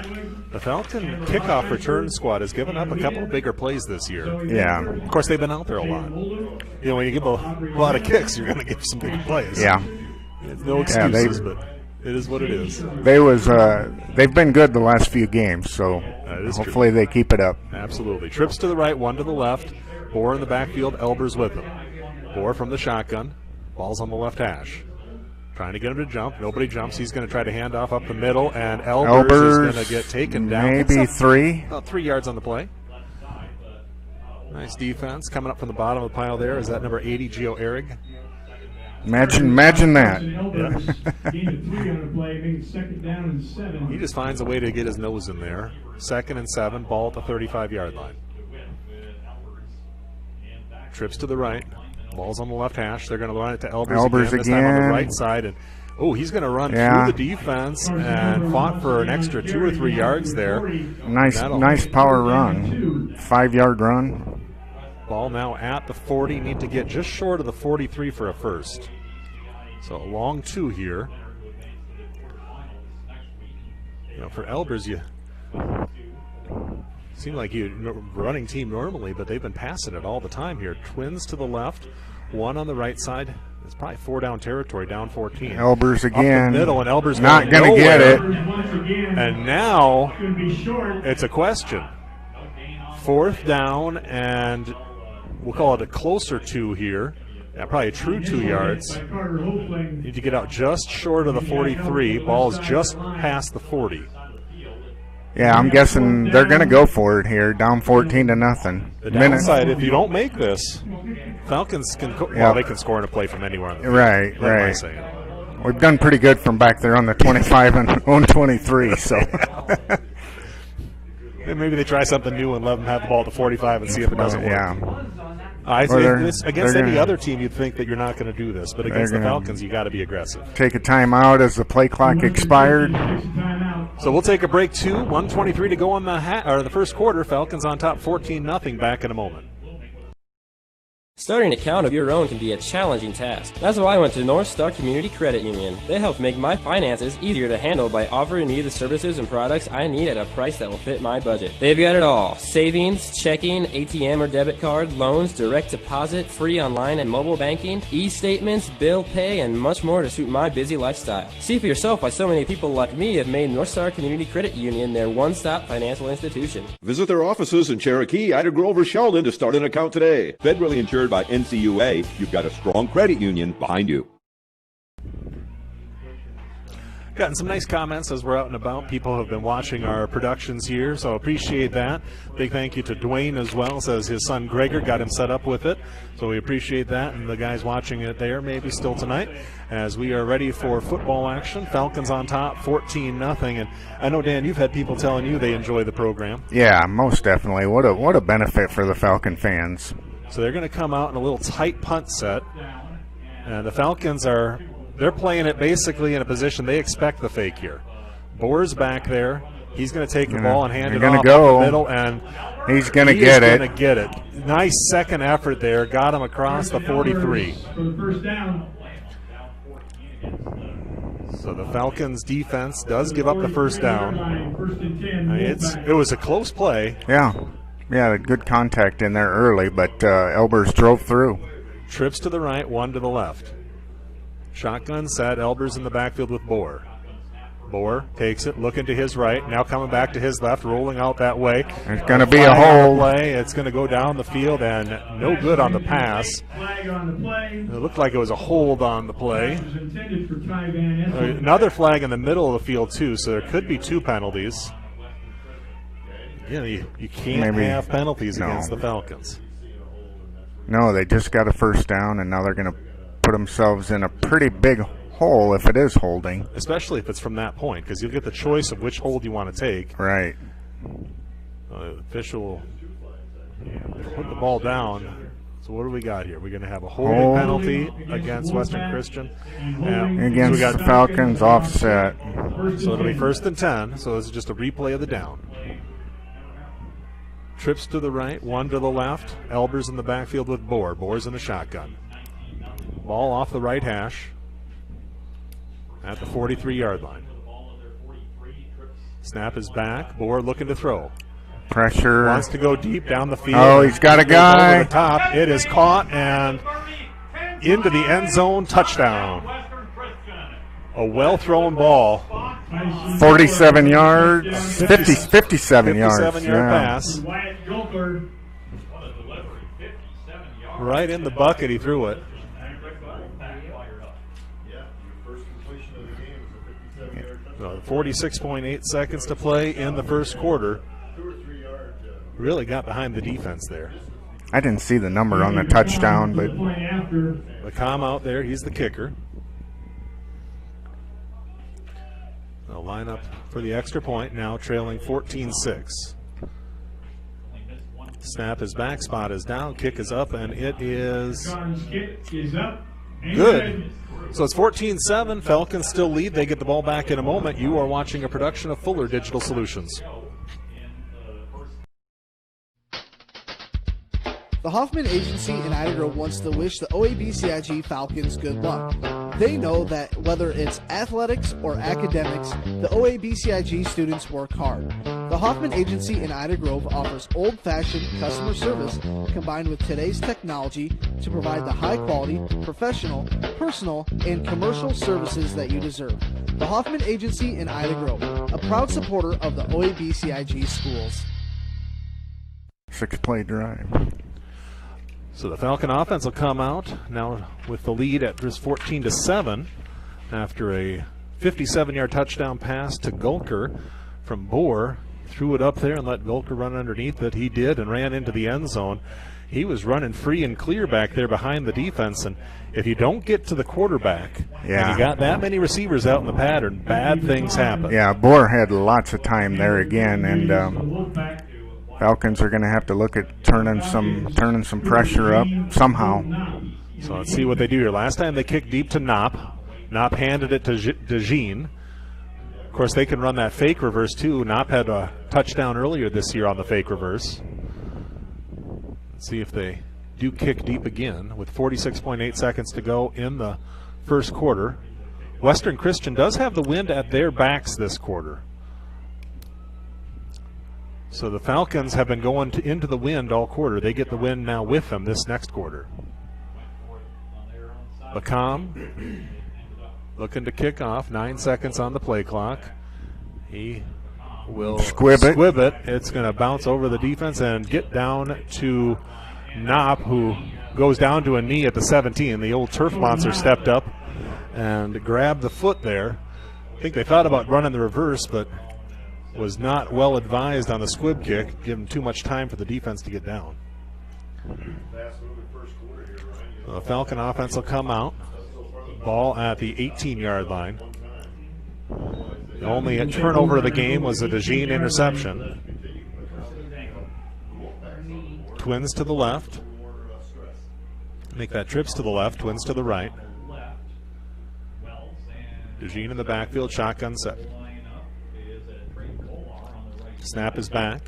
The Falcon kickoff return squad has given up a couple of bigger plays this year. Yeah. Of course, they've been out there a lot. You know, when you give a lot of kicks, you're going to give some big plays. Yeah. No excuses, but it is what it is. They've been good the last few games, so hopefully they keep it up. Absolutely. Trips to the right, one to the left. Bohr in the backfield, Elbers with him. Bohr from the shotgun. Ball's on the left hash. Trying to get him to jump. Nobody jumps. He's going to try to hand off up the middle, and Elbers is going to get taken down. Maybe three. About 3 yards on the play. Nice defense. Coming up from the bottom of the pile there is that number 80, Gio Ehrig. Imagine that. Yeah. He just finds a way to get his nose in there. 2nd and 7, ball at the 35-yard line. Trips to the right. Ball's on the left hash. They're going to run it to Elbers again. This time on the right side. And he's going to run through the defense and fought for an extra 2 or 3 yards there. Nice power run. 5-yard run. Ball now at the 40. Need to get just short of the 43 for a first. So a long 2 here. You know, for Elbers, you seem like you running team normally, but they've been passing it all the time here. Twins to the left, 1 on the right side. It's probably 4 down territory, down 14. Elbers again. Up the middle, and Elbers not going to get it. And now it's a question. 4th down, and we'll call it a closer 2 here. Yeah, probably a true 2 yards. Need to get out just short of the 43. Ball's just past the 40. Yeah, I'm guessing they're going to go for it here, down 14-0. The downside, if you don't make this, Falcons can they can score in a play from anywhere on the field. Right. What am I saying? We've done pretty good from back there on the 25 and on 23. So maybe they try something new and let them have the ball at the 45 and see if it doesn't work. Yeah. Against any other team, you'd think that you're not going to do this, but against the Falcons, you got to be aggressive. Take a timeout as the play clock expired. So we'll take a break too. 1:23 to go on the first quarter. Falcons on top, 14-0. Back in a moment. Starting an account of your own can be a challenging task. That's why I went to North Star Community Credit Union. They help make my finances easier to handle by offering me the services and products I need at a price that will fit my budget. They've got it all: savings, checking, ATM or debit card, loans, direct deposit, free online and mobile banking, e-statements, bill pay, and much more to suit my busy lifestyle. See for yourself why so many people like me have made North Star Community Credit Union their one-stop financial institution. Visit their offices in Cherokee, Ida Grove, or Sheldon to start an account today. Federally insured by NCUA, you've got a strong credit union behind you. Gotten some nice comments as we're out and about. People have been watching our productions here, so appreciate that. Big thank you to Dwayne as well. Says his son Gregor got him set up with it, so we appreciate that. And the guys watching it there maybe still tonight as we are ready for football action. Falcons on top, 14-0. And I know, Dan, you've had people telling you they enjoy the program. Yeah, most definitely. What a benefit for the Falcon fans. So they're going to come out in a little tight punt set. And the Falcons they're playing it basically in a position they expect the fake here. Boer's back there. He's going to take the ball and hand it off the middle, and he's going to get it. He's going to get it. Nice second effort there. Got him across the 43. So the Falcons defense does give up the first down. It was a close play. Yeah, good contact in there early, but Elbers drove through. Trips to the right, one to the left. Shotgun set, Elbers in the backfield with Boer. Boer takes it, looking to his right, now coming back to his left, rolling out that way. It's going to be a hold. It's going to go down the field, and no good on the pass. It looked like it was a hold on the play. Another flag in the middle of the field, too, so there could be two penalties. You can't have penalties against the Falcons. No, they just got a first down, and now they're going to put themselves in a pretty big hole if it is holding. Especially if it's from that point, because you'll get the choice of which hold you want to take. Right. The official put the ball down. So what do we got here? We're going to have a holding penalty against Western Christian. Against the Falcons offset. So it'll be 1st and 10. So this is just a replay of the down. Trips to the right, one to the left. Elbers in the backfield with Boer. Boer's in the shotgun. Ball off the right hash at the 43-yard line. Snap is back. Boer looking to throw. Pressure. Wants to go deep down the field. Oh, he's got a guy. Over the top. It is caught and into the end zone. Touchdown. A well-thrown ball. 47 yards. 57 yards. 57-yard pass. Right in the bucket, he threw it. 46.8 seconds to play in the first quarter. Really got behind the defense there. I didn't see the number on the touchdown, but McCom out there, he's the kicker. They'll line up for the extra point, now trailing 14-6. Snap is back, spot is down, kick is up, and it is good. So it's 14-7. Falcons still lead. They get the ball back in a moment. You are watching a production of Fuller Digital Solutions. The Hoffman Agency in Ida Grove wants to wish the OABCIG Falcons good luck. They know that whether it's athletics or academics, the OABCIG students work hard. The Hoffman Agency in Ida Grove offers old-fashioned customer service combined with today's technology to provide the high-quality, professional, personal, and commercial services that you deserve. The Hoffman Agency in Ida Grove, a proud supporter of the OABCIG schools. 6-play drive. So the Falcon offense will come out now with the lead at just 14-7 after a 57-yard touchdown pass to Gulker from Boer. Threw it up there and let Gulker run underneath it. He did and ran into the end zone. He was running free and clear back there behind the defense, and if you don't get to the quarterback and you got that many receivers out in the pattern, bad things happen. Yeah, Boer had lots of time there again, and Falcons are going to have to look at turning some pressure up somehow. So let's see what they do here. Last time they kicked deep to Knopp. Knopp handed it to Jean. Of course, they can run that fake reverse too. Knopp had a touchdown earlier this year on the fake reverse. Let's see if they do kick deep again with 46.8 seconds to go in the first quarter. Western Christian does have the wind at their backs this quarter. So the Falcons have been going into the wind all quarter. They get the wind now with them this next quarter. Bacam looking to kick off. 9 seconds on the play clock. He will squib it. It's going to bounce over the defense and get down to Knopp, who goes down to a knee at the 17. The old turf monster stepped up and grabbed the foot there. I think they thought about running the reverse, but was not well advised on the squib kick, giving too much time for the defense to get down. The Falcon offense will come out. Ball at the 18-yard line. The only turnover of the game was a DeJean interception. Twins to the left. Make that trips to the left, twins to the right. DeJean in the backfield, shotgun set. Snap is back.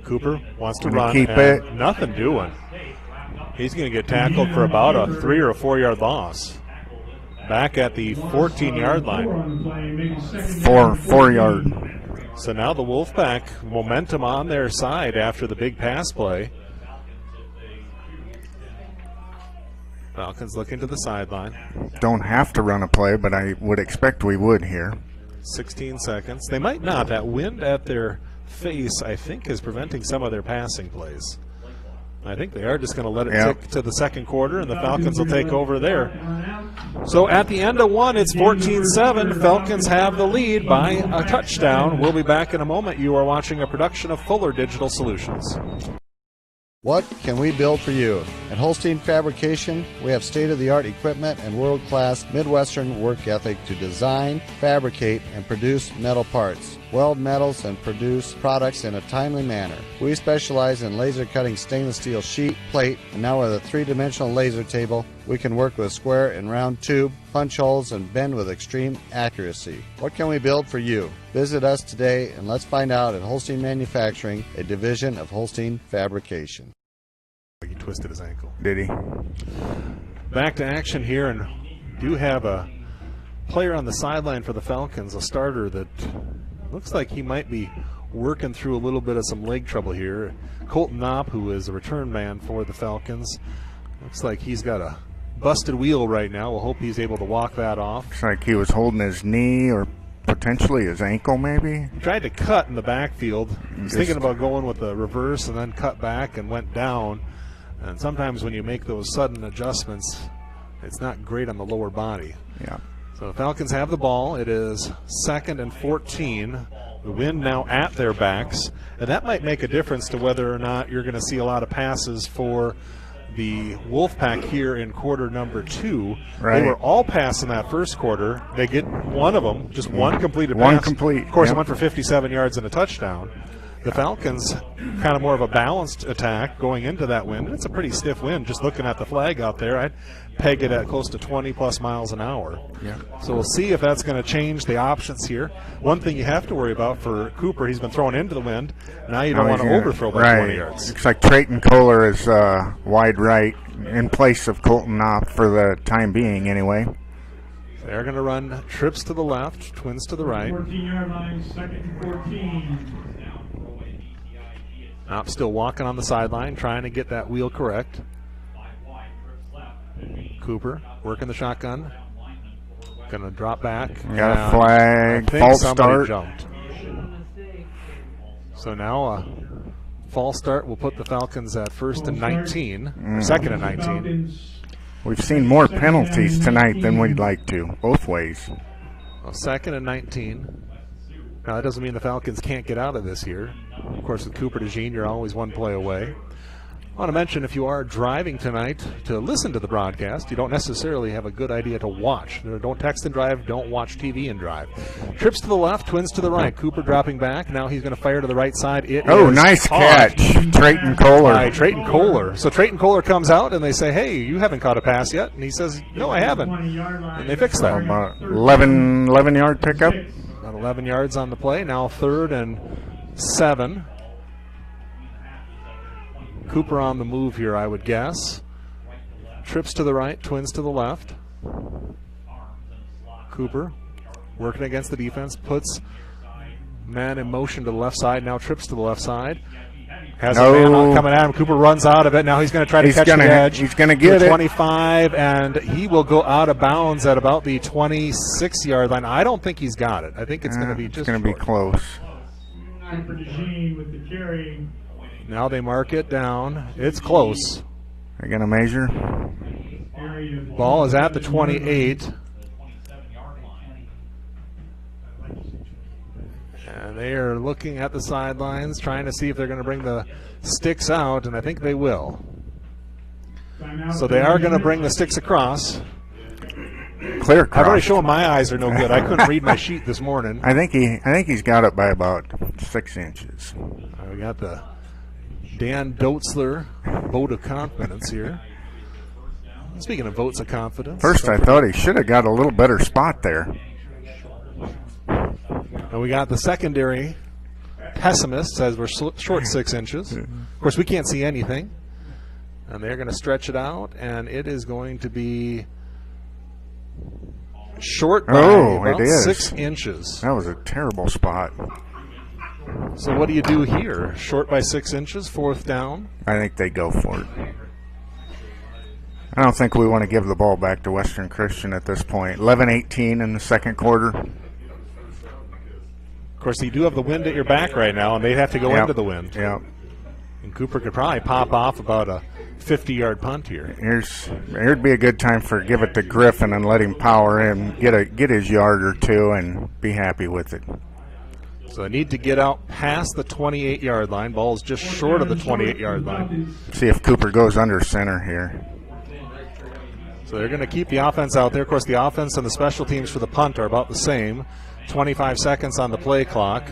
Cooper wants to run. Keep it. Nothing doing. He's going to get tackled for about a 3 or a 4 yard loss. Back at the 14-yard line. 4 yard. So now the Wolfpack momentum on their side after the big pass play. Falcons looking to the sideline. Don't have to run a play, but I would expect we would here. 16 seconds. They might not. That wind at their face, I think, is preventing some of their passing plays. I think they are just going to let it tick to the second quarter, and the Falcons will take over there. So at the end of one, it's 14-7. Falcons have the lead by a touchdown. We'll be back in a moment. You are watching a production of Fuller Digital Solutions. What can we build for you? At Holstein Fabrication, we have state-of-the-art equipment and world-class Midwestern work ethic to design, fabricate, and produce metal parts, weld metals, and produce products in a timely manner. We specialize in laser cutting stainless steel sheet, plate, and now with a three-dimensional laser table, we can work with square and round tube, punch holes, and bend with extreme accuracy. What can we build for you? Visit us today and let's find out at Holstein Manufacturing, a division of Holstein Fabrication. He twisted his ankle. Did he? Back to action here, and do have a player on the sideline for the Falcons, a starter that looks like he might be working through a little bit of some leg trouble here. Colton Knopp, who is a return man for the Falcons, looks like he's got a busted wheel right now. We'll hope he's able to walk that off. Looks like he was holding his knee or potentially his ankle, maybe. He tried to cut in the backfield. He was thinking about going with the reverse and then cut back and went down. And sometimes when you make those sudden adjustments, it's not great on the lower body. Yeah. So the Falcons have the ball. It is 2nd and 14. The wind now at their backs. And that might make a difference to whether or not you're going to see a lot of passes for the Wolfpack here in quarter number 2. Right. They were all passing that first quarter. They get one of them, just one completed one pass. Complete. Of course, it went for 57 yards and a touchdown. The Falcons kind of more of a balanced attack going into that wind. It's a pretty stiff wind. Just looking at the flag out there, I'd peg it at close to 20-plus miles an hour. Yeah. So we'll see if that's going to change the options here. One thing you have to worry about for Cooper, he's been thrown into the wind. Now you don't want to overthrow by 20 yards. Looks like Trayton Kohler is wide right in place of Colton Knopp for the time being anyway. They're going to run trips to the left, twins to the right. 14-yard line, 2nd and 14. Knopp still walking on the sideline, trying to get that wheel correct. Cooper working the shotgun. Going to drop back. Got a flag, false start. Jumped. So now a false start will put the Falcons at 1st and 19, or 2nd and 19. We've seen more penalties tonight than we'd like to, both ways. Well, 2nd and 19. Now, that doesn't mean the Falcons can't get out of this here. Of course, with Cooper DeJean, you're always one play away. I want to mention, if you are driving tonight to listen to the broadcast, you don't necessarily have a good idea to watch. Don't text and drive, don't watch TV and drive. Trips to the left, twins to the right. Cooper dropping back. Now he's going to fire to the right side. Nice catch. Trayton Kohler. Trayton Kohler. So Trayton Kohler comes out and they say, hey, you haven't caught a pass yet. And he says, no, I haven't. And they fix that. 11-yard pickup. About 11 yards on the play. Now 3rd and 7. Cooper on the move here, I would guess. Trips to the right, twins to the left. Cooper working against the defense, puts man in motion to the left side, now trips to the left side. Has a man coming at him. Cooper runs out of it. Now he's going to try to catch the edge. He's going to get it. 25, and he will go out of bounds at about the 26-yard line. I don't think he's got it. I think it's going to be just going to be close. Now they mark it down. It's close. They're going to measure. Ball is at the 28. And they are looking at the sidelines, trying to see if they're going to bring the sticks out, and I think they will. So they are going to bring the sticks across. Clear across. I've already shown my eyes are no good. I couldn't read my sheet this morning. I think he's got it by about 6 inches. We got the Dan Doetzler vote of confidence here. Speaking of votes of confidence. First, I thought he should have got a little better spot there. And we got the secondary pessimists as we're short 6 inches. Of course, we can't see anything. And they're going to stretch it out, and it is going to be short by about 6 inches. That was a terrible spot. So what do you do here? Short by 6 inches, 4th down? I think they go for it. I don't think we want to give the ball back to Western Christian at this point. 11-18 in the second quarter. Of course, you do have the wind at your back right now, and they'd have to go into the wind. Yeah. And Cooper could probably pop off about a 50-yard punt here. Here'd be a good time for give it to Griffin and let him power in, get his yard or two, and be happy with it. So they need to get out past the 28-yard line. Ball's just short of the 28-yard line. See if Cooper goes under center here. So they're going to keep the offense out there. Of course, the offense and the special teams for the punt are about the same. 25 seconds on the play clock.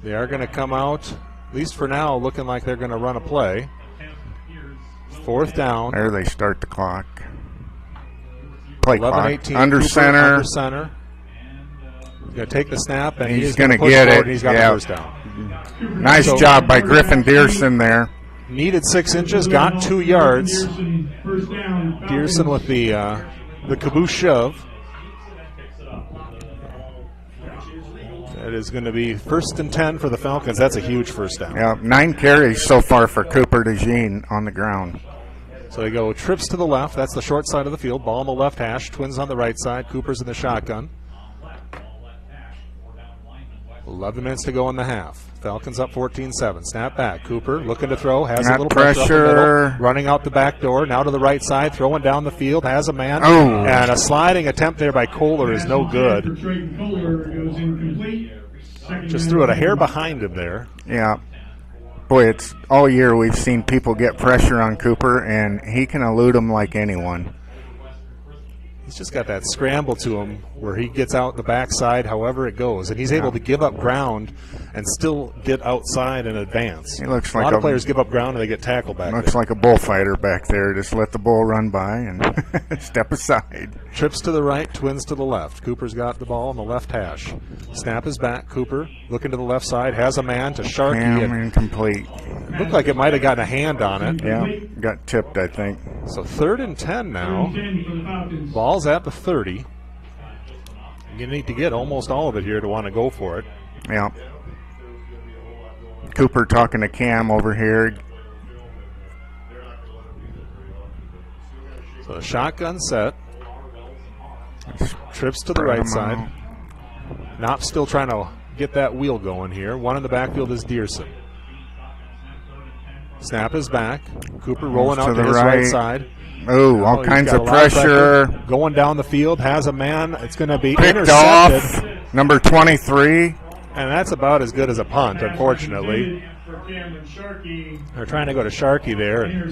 They are going to come out, at least for now, looking like they're going to run a play. 4th down. There they start the clock. Play 11-18. clock. Under center. Under center. He's going to take the snap, and he's going to get it. He's got the first down. Nice job by Griffin Dearson there. Needed 6 inches, got 2 yards. Dearson with the caboose shove. That is going to be 1st and 10 for the Falcons. That's a huge first down. Yeah, 9 carries so far for Cooper DeJean on the ground. So they go trips to the left. That's the short side of the field. Ball on the left hash. Twins on the right side. Cooper's in the shotgun. 11 minutes to go in the half. Falcons up 14-7. Snap back. Cooper looking to throw. Has a little pressure. Up the middle, running out the back door. Now to the right side. Throwing down the field. Has a man. Oh. And a sliding attempt there by Kohler is no good. Just threw it a hair behind him there. Yeah. Boy, it's all year we've seen people get pressure on Cooper, and he can elude them like anyone. He's just got that scramble to him where he gets out the backside however it goes, and he's able to give up ground and still get outside and advance. He looks like a lot of players give up ground and they get tackled back Looks there. like a bullfighter back there. Just let the bull run by and step aside. Trips to the right, twins to the left. Cooper's got the ball on the left hash. Snap is back. Cooper looking to the left side. Has a man to Sharkey. Incomplete. Looked like it might have gotten a hand on it. Yeah, got tipped, I think. So 3rd and 10 now. Ball's at the 30. You need to get almost all of it here to want to go for it. Yeah. Cooper talking to Cam over here. So the shotgun set. Trips to the right side. Knopp still trying to get that wheel going here. One in the backfield is Dearson. Snap is back. Cooper rolling out to his right side. Oh, all kinds of pressure. Going down the field. Has a man. It's going to be picked intercepted. Off. Number 23. And that's about as good as a punt, unfortunately. They're trying to go to Sharkey there.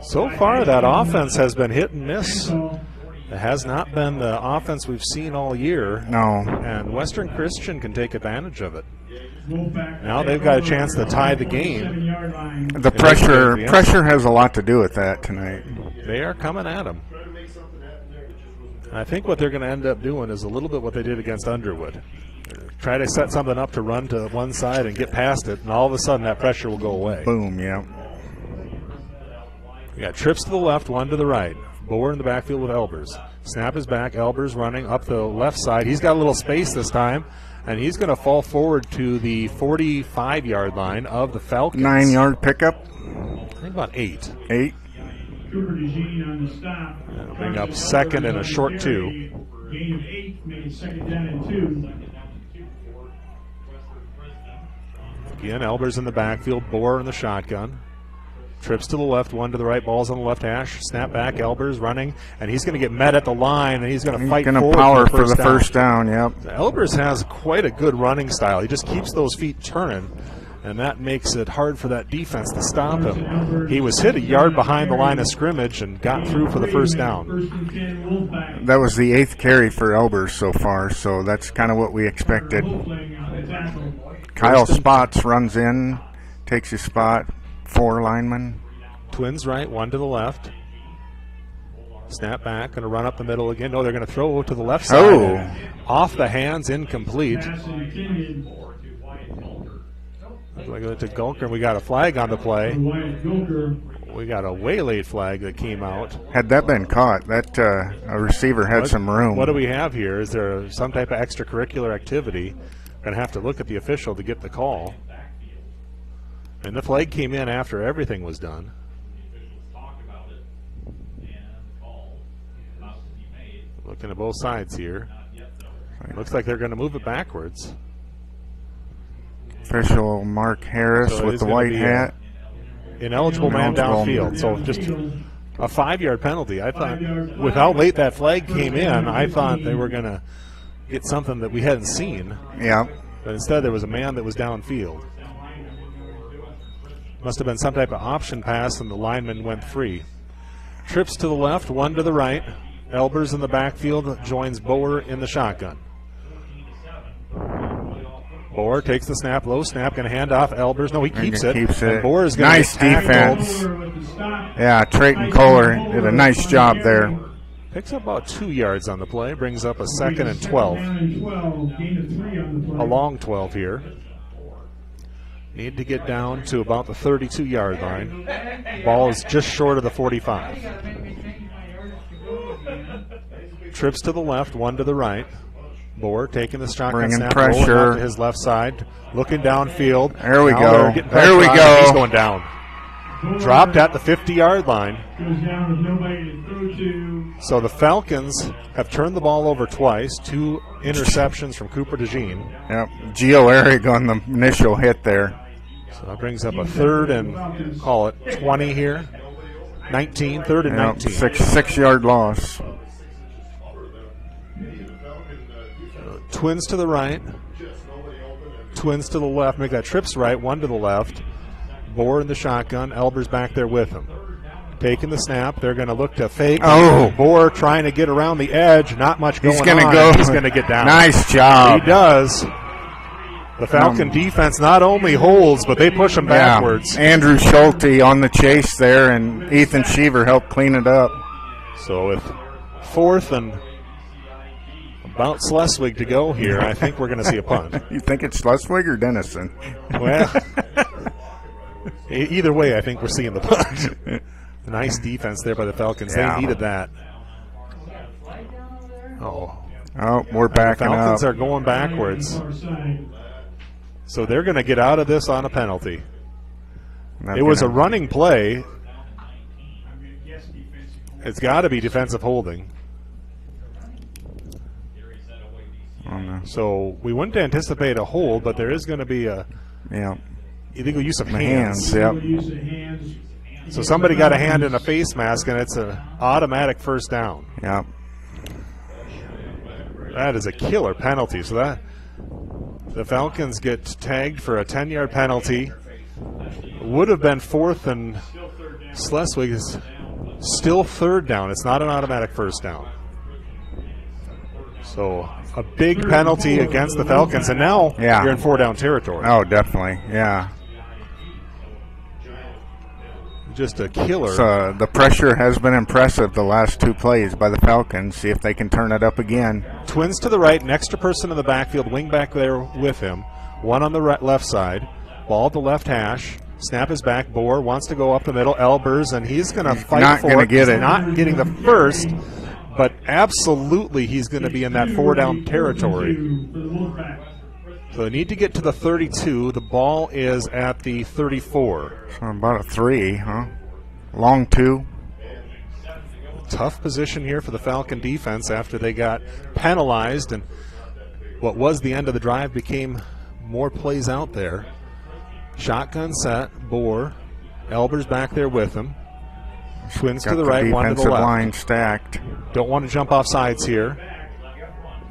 So far, that offense has been hit and miss. It has not been the offense we've seen all year. No. And Western Christian can take advantage of it. Now they've got a chance to tie the game. The pressure has a lot to do with that tonight. They are coming at them. I think what they're going to end up doing is a little bit what they did against Underwood. Try to set something up to run to one side and get past it, and all of a sudden that pressure will go away. Boom, yeah. We got trips to the left, one to the right. Boer in the backfield with Elbers. Snap is back. Elbers running up the left side. He's got a little space this time, and he's going to fall forward to the 45-yard line of the Falcons. 9-yard pickup? I think about 8. 8. Cooper DeJean on the stop. That'll bring up second and a short 2. Gain of 8, make it second down and 2. Again, Elbers in the backfield, Boer in the shotgun. Trips to the left, one to the right, ball's on the left hash. Snap back, Elbers running, and he's going to get met at the line, and he's going to fight forward. He's going to power for the first down, yep. Elbers has quite a good running style. He just keeps those feet turning, and that makes it hard for that defense to stop him. He was hit a yard behind the line of scrimmage and got through for the first down. That was the 8th carry for Elbers so far, so that's kind of what we expected. Kyle Spots runs in, takes his spot. 4 linemen. Twins right, one to the left. Snap back, going to run up the middle again. No, they're going to throw to the left side. Oh. Off the hands, incomplete. Like to Gulker, we got a flag on the play. We got a way late flag that came out. Had that been caught, that a receiver had some room. What do we have here? Is there some type of extracurricular activity? We're going to have to look at the official to get the call. And the flag came in after everything was done. Looking at both sides here. Looks like they're going to move it backwards. Official Mark Harris with the white hat. Ineligible man downfield. So just a 5-yard penalty. I thought with how late that flag came in, I thought they were going to get something that we hadn't seen. Yeah. But instead there was a man that was downfield. Must have been some type of option pass, and the lineman went free. Trips to the left, one to the right. Elbers in the backfield joins Boer in the shotgun. Boer takes the snap, low snap, going to hand off Elbers. No, he keeps it. And Boer is going to nice defense. Yeah, Trayton Kohler did a nice job there. Picks up about 2 yards on the play, brings up a second and 12. A long 12 here. Need to get down to about the 32-yard line. Ball is just short of the 45. Trips to the left, one to the right. Boer taking the shotgun snap, rolling out to his left side, looking downfield. There we go. There we go. He's going down. Dropped at the 50-yard line. So the Falcons have turned the ball over twice. 2 interceptions from Cooper DeJean. Yep. Gio Eric on the initial hit there. So that brings up a 3rd and call it 20 here. 19, 3rd and 19. 6-yard loss. Twins to the right. Twins to the left. Make that trips right, one to the left. Boer in the shotgun. Elbers back there with him. Taking the snap. They're going to look to fake. Oh. Boer trying to get around the edge. Not much going on. He's going to get down. Nice job. He does. The Falcon defense not only holds, but they push him backwards. Andrew Schulte on the chase there, and Ethan Sheaver helped clean it up. So with 4th and about Schleswig to go here, I think we're going to see a punt. You think it's Schleswig or Dennison? Well, either way, I think we're seeing the punt. Nice defense there by the Falcons. Yeah. They needed that. Oh, we're backing up. The Falcons are going backwards. So they're going to get out of this on a penalty. It was a running play. It's got to be defensive holding. So we wouldn't anticipate a hold, but there is going to be a illegal use of hands. So somebody got a hand in a face mask, and it's an automatic first down. Yeah. That is a killer penalty. So that the Falcons get tagged for a 10-yard penalty. Would have been 4th, and Schleswig is still 3rd down. It's not an automatic first down. So a big penalty against the Falcons, and now you're in 4-down territory. Oh, definitely, yeah. Just a killer. So the pressure has been impressive the last 2 plays by the Falcons. See if they can turn it up again. Twins to the right, an extra person in the backfield, wing back there with him. One on the left side. Ball at the left hash. Snap is back. Bohr wants to go up the middle. Elbers, and he's going to fight not for gonna it. Get he's it. not getting the first, but absolutely he's going to be in that 4-down territory. So they need to get to the 32. The ball is at the 34. So about a 3, huh? Long 2. Tough position here for the Falcon defense after they got penalized, and what was the end of the drive became more plays out there. Shotgun set, Bohr. Elbers back there with him. Twins to the right, one to the left. Line stacked. Don't want to jump off sides here.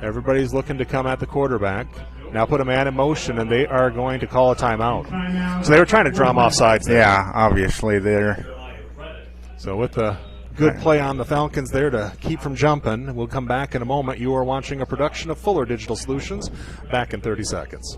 Everybody's looking to come at the quarterback. Now put a man in motion, and they are going to call a timeout. So they were trying to drum off sides there. Yeah, obviously there. So with the good play on the Falcons there to keep from jumping, we'll come back in a moment. You are watching a production of Fuller Digital Solutions. Back in 30 seconds.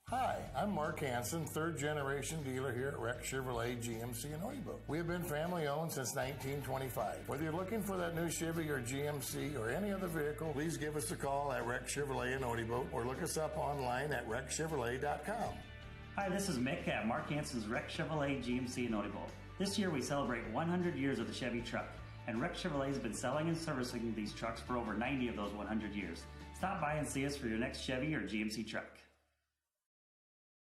Hi, I'm Mark Hansen, third-generation dealer here at Rex Chevrolet GMC in Oybo. We have been family-owned since 1925. Whether you're looking for that new Chevy or GMC or any other vehicle, please give us a call at Rex Chevrolet in Oybo or look us up online at rexchevrolet.com. Hi, this is Mick at Mark Hansen's Rex Chevrolet GMC in Oybo. This year we celebrate 100 years of the Chevy truck, and Rex Chevrolet has been selling and servicing these trucks for over 90 of those 100 years. Stop by and see us for your next Chevy or GMC truck.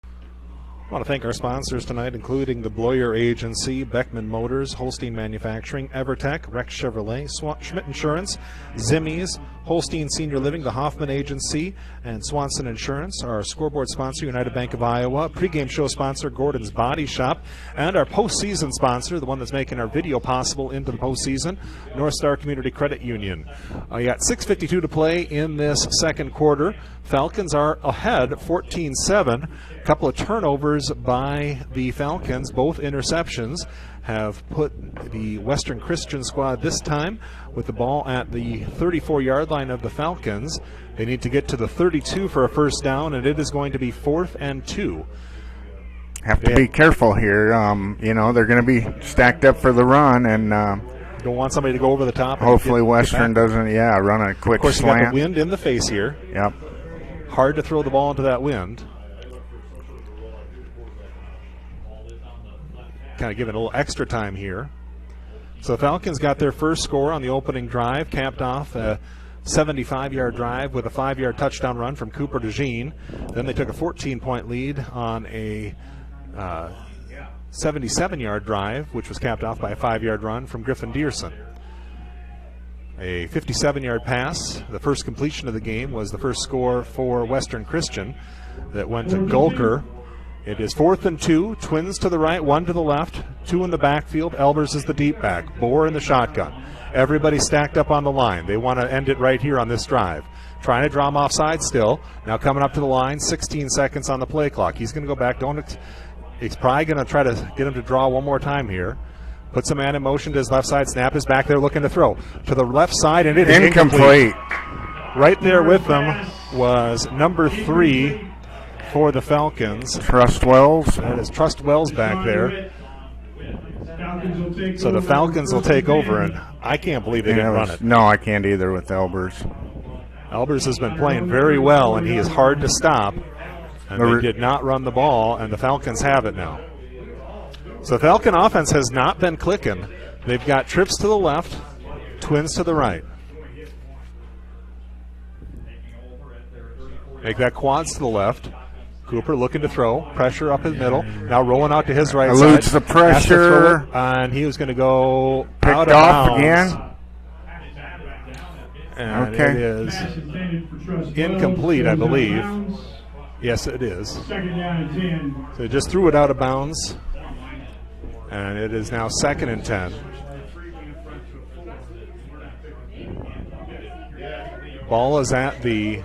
I want to thank our sponsors tonight, including the Bloyer Agency, Beckman Motors, Holstein Manufacturing, Evertech, Rex Chevrolet, Schmidt Insurance, Zimmies, Holstein Senior Living, the Hoffman Agency, and Swanson Insurance. Our scoreboard sponsor, United Bank of Iowa, pregame show sponsor, Gordon's Body Shop, and our postseason sponsor, the one that's making our video possible into the postseason, North Star Community Credit Union. You got 6:52 to play in this second quarter. Falcons are ahead 14-7. A couple of turnovers by the Falcons, both interceptions, have put the Western Christian squad this time with the ball at the 34-yard line of the Falcons. They need to get to the 32 for a first down, and it is going to be 4th and 2. Have to be careful here. You know, they're going to be stacked up for the run, and don't want somebody to go over the top. Hopefully Western doesn't, run a quick Of course, slant. you got the wind in the face here. Yep. Hard to throw the ball into that wind. Kind of giving a little extra time here. So the Falcons got their first score on the opening drive, capped off a 75-yard drive with a 5-yard touchdown run from Cooper DeJean. Then they took a 14-point lead on a 77-yard drive, which was capped off by a 5-yard run from Griffin Dearson. A 57-yard pass. The first completion of the game was the first score for Western Christian that went to Gulker. It is 4th and 2. Twins to the right, 1 to the left, 2 in the backfield. Elbers is the deep back. Bohr in the shotgun. Everybody stacked up on the line. They want to end it right here on this drive. Trying to draw him offside still. Now coming up to the line, 16 seconds on the play clock. He's going to go back. He's probably going to try to get him to draw one more time here. Puts a man in motion to his left side. Snap is back there looking to throw. To the left side, and it is incomplete. Right there with them was number 3 for the Falcons. Trust Wells. That is Trust Wells back there. So the Falcons will take over, and I can't believe they didn't run it. No, I can't either with Elbers. Elbers has been playing very well, and he is hard to stop. And they did not run the ball, and the Falcons have it now. So the Falcon offense has not been clicking. They've got trips to the left, twins to the right. Make that quads to the left. Cooper looking to throw. Pressure up his middle. Now rolling out to his right side. Eludes the pressure. And he was going to go picked out of off bounds. Again. And it is incomplete, I believe. Yes, it is. So they just threw it out of bounds. And it is now 2nd and 10. Ball is at the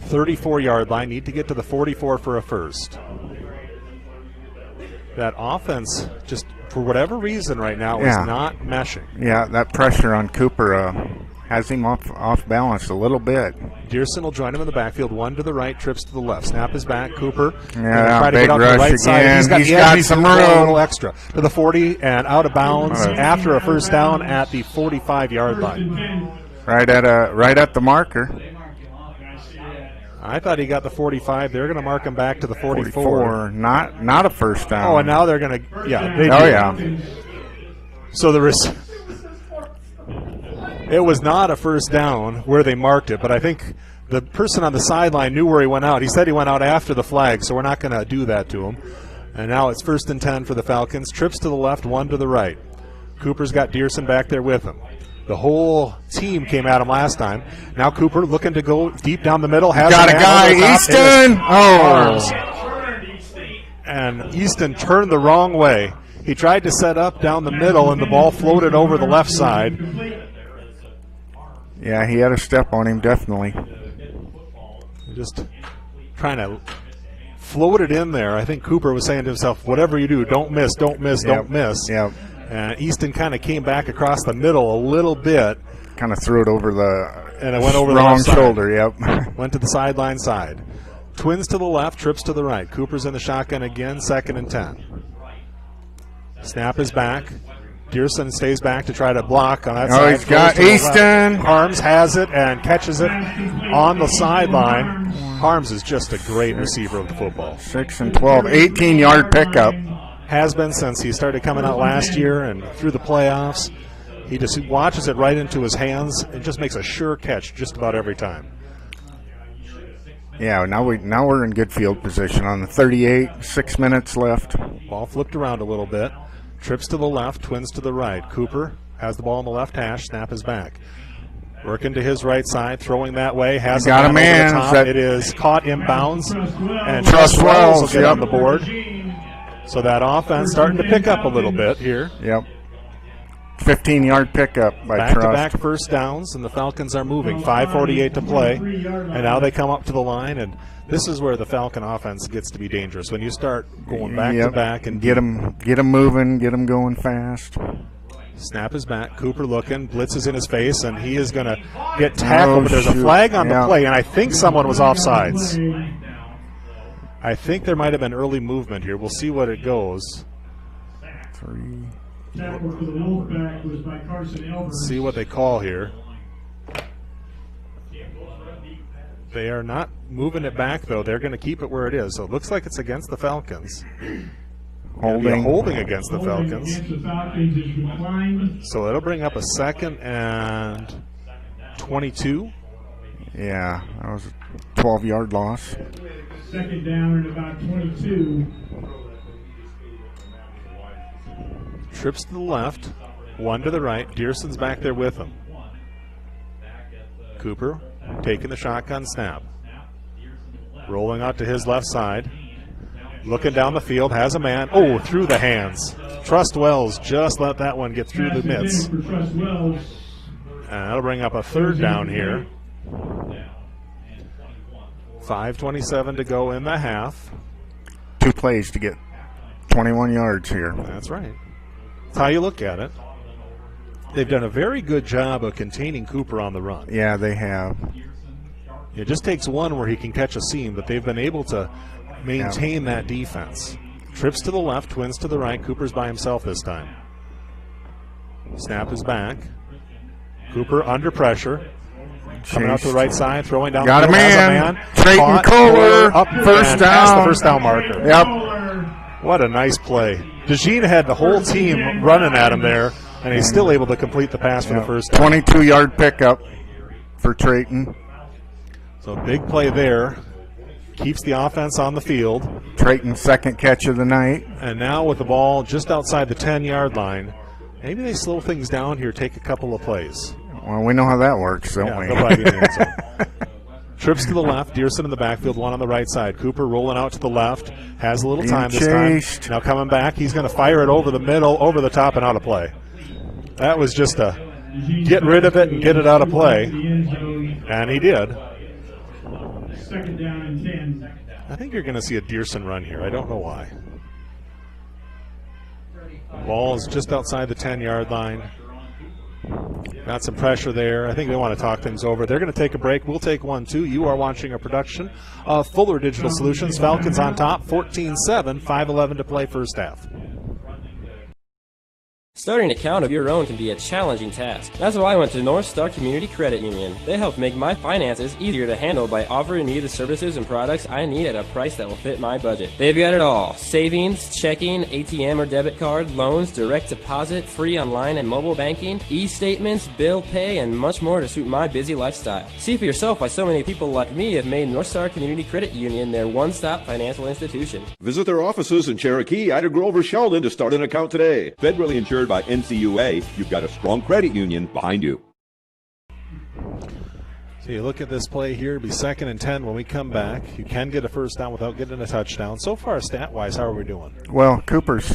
34-yard line. Need to get to the 44 for a first. That offense, just for whatever reason right now, is not meshing. Yeah, that pressure on Cooper has him off balance a little bit. Dearson will join him in the backfield. 1 to the right, trips to the left. Snap is back. Cooper try to big get up rush the right again. side. He's got some room. A little extra to the 40 and out of bounds after a first down at the 45-yard line. Right at the marker. I thought he got the 45. They're going to mark him back to the 44. Not a first down. Oh, and now they're going to, yeah. They oh, do. yeah. So it was not a first down where they marked it, but I think the person on the sideline knew where he went out. He said he went out after the flag, so we're not going to do that to him. And now it's 1st and 10 for the Falcons. Trips to the left, 1 to the right. Cooper's got Dearson back there with him. The whole team came at him last time. Now Cooper looking to go deep down the middle. Has got a guy, Easton. And Easton turned the wrong way. He tried to set up down the middle, and the ball floated over the left side. Yeah, he had a step on him, definitely. Just trying to float it in there. I think Cooper was saying to himself, whatever you do, don't miss, don't miss, don't miss. Yep. And Easton kind of came back across the middle a little bit. Kind of threw it over and it went over the wrong left shoulder, yep. Went to the sideline side. Twins to the left, trips to the right. Cooper's in the shotgun again, 2nd and 10. Snap is back. Dearson stays back to try to block on that side. Oh, he's got Easton. Harms has it and catches it on the sideline. Harms is just a great receiver of the football. 6 and 12, 18-yard pickup. Has been since he started coming out last year and through the playoffs. He just watches it right into his hands and just makes a sure catch just about every time. Yeah, now we're in good field position on the 38, 6 minutes left. Ball flipped around a little bit. Trips to the left, Twins to the right. Cooper has the ball on the left hash, snap is back. Working to his right side, throwing that way. Has got a man. Over the top. It is caught inbounds. And Trust Wells will get on the board. So that offense starting to pick up a little bit here. Yep. 15-yard pickup by Trust. Back-to-back first downs, and the Falcons are moving. 5:48 to play. And now they come up to the line, and this is where the Falcon offense gets to be dangerous. When you start going back-to-back. And get them moving, get them going fast. Snap is back. Cooper looking. Blitz is in his face, and he is going to get tackled. But there's a flag on the play, and I think someone was offsides. I think there might have been early movement here. We'll see what it goes. See what they call here. They are not moving it back, though. They're going to keep it where it is. So it looks like it's against the Falcons. Holding against the Falcons. So it'll bring up a 2nd and 22. Yeah, that was a 12-yard loss. 2nd down and about 22. Trips to the left, 1 to the right. Dearson's back there with him. Cooper taking the shotgun snap. Rolling out to his left side. Looking down the field, has a man. Oh, through the hands. Trust Wells just let that one get through the mitts. And that'll bring up a 3rd down here. 5:27 to go in the half. 2 plays to get 21 yards here. That's right. That's how you look at it. They've done a very good job of containing Cooper on the run. Yeah, they have. It just takes one where he can catch a seam, but they've been able to maintain that defense. Trips to the left, Twins to the right. Cooper's by himself this time. Snap is back. Cooper under pressure. Coming out to the right side, throwing down the field. Got a man. Trayton Kohler, first down. Past the first down marker. Yep. What a nice play. DeJean had the whole team running at him there, and he's still able to complete the pass for the first down. 22-yard pickup for Trayton. So big play there. Keeps the offense on the field. Trayton's 2nd catch of the night. And now with the ball just outside the 10-yard line, maybe they slow things down here, take a couple of plays. Well, we know how that works, don't we? Trips to the left, Dearson in the backfield, 1 on the right side. Cooper rolling out to the left, has a little time this time. Now coming back, he's going to fire it over the middle, over the top, and out of play. That was just a get rid of it and get it out of play. And he did. 2nd down and 10. I think you're going to see a Dearson run here. I don't know why. Ball is just outside the 10-yard line. Got some pressure there. I think they want to talk things over. They're going to take a break. We'll take one, too. You are watching a production of Fuller Digital Solutions. Falcons on top, 14-7, 5:11 to play first half. Starting an account of your own can be a challenging task. That's why I went to North Star Community Credit Union. They help make my finances easier to handle by offering me the services and products I need at a price that will fit my budget. They've got it all: savings, checking, ATM or debit card, loans, direct deposit, free online and mobile banking, e-statements, bill pay, and much more to suit my busy lifestyle. See for yourself why so many people like me have made North Star Community Credit Union their one-stop financial institution. Visit their offices in Cherokee, Ida Grove, or Sheldon to start an account today. Federally insured by NCUA, you've got a strong credit union behind you. So you look at this play here, it'll be 2nd and 10 when we come back. You can get a first down without getting a touchdown. So far, stat-wise, how are we doing? Well, Cooper's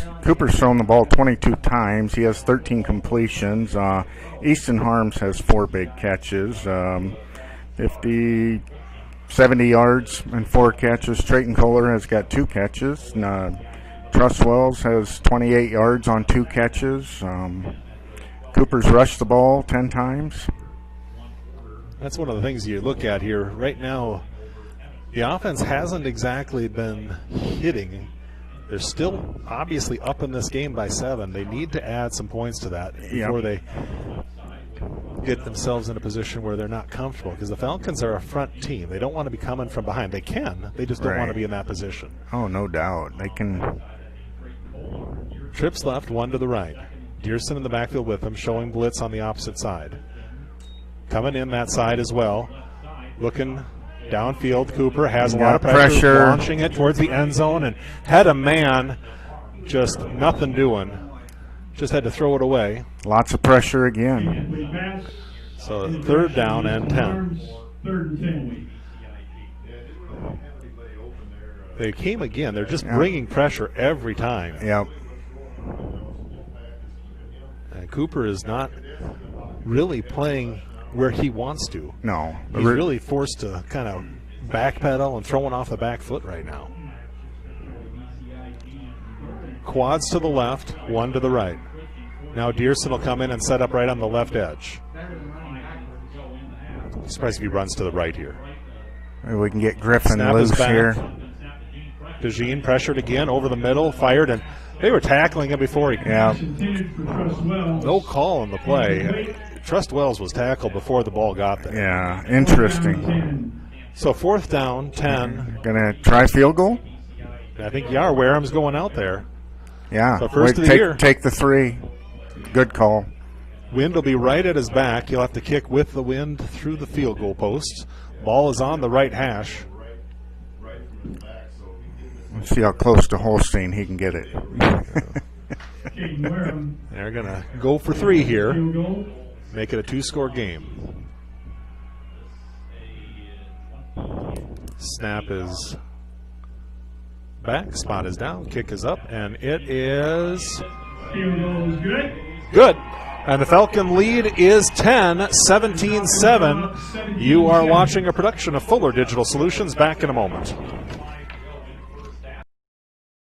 thrown the ball 22 times. He has 13 completions. Easton Harms has 4 big catches, 50, 70 yards and 4 catches. Trayton Kohler has got 2 catches. Trustwells has 28 yards on 2 catches. Cooper's rushed the ball 10 times. That's one of the things you look at here. Right now, the offense hasn't exactly been hitting. They're still obviously up in this game by 7. They need to add some points to that before they get themselves in a position where they're not comfortable, because the Falcons are a front team. They don't want to be coming from behind. They can. They just don't want to be in that position. Oh, no doubt. They can. Trips left, 1 to the right. Dearson in the backfield with him, showing blitz on the opposite side. Coming in that side as well. Looking downfield. Cooper has a lot of pressure. Launching it towards the end zone and had a man, just nothing doing. Just had to throw it away. Lots of pressure again. So 3rd down and 10. 3rd and 10. They came again. They're just bringing pressure every time. Yep. And Cooper is not really playing where he wants to. No. He's really forced to kind of backpedal and throwing off the back foot right now. Quads to the left, 1 to the right. Now Dearson will come in and set up right on the left edge. I'm surprised if he runs to the right here. Maybe we can get Griffin Snap loose is back. here. DeJean pressured again over the middle, fired, and they were tackling him before he. Yeah. No call on the play. Trustwells was tackled before the ball got there. Yeah, interesting. So 4th down, 10. Gonna try field goal? I think Wareham's going out there. Yeah. So first of the year. Take the 3. Good call. Wind will be right at his back. He'll have to kick with the wind through the field goal posts. Ball is on the right hash. Let's see how close to Holstein he can get it. They're going to go for 3 here. Make it a 2-score game. Snap is back. Spot is down. Kick is up. And it is good. And the Falcon lead is 10, 17-7. You are watching a production of Fuller Digital Solutions. Back in a moment.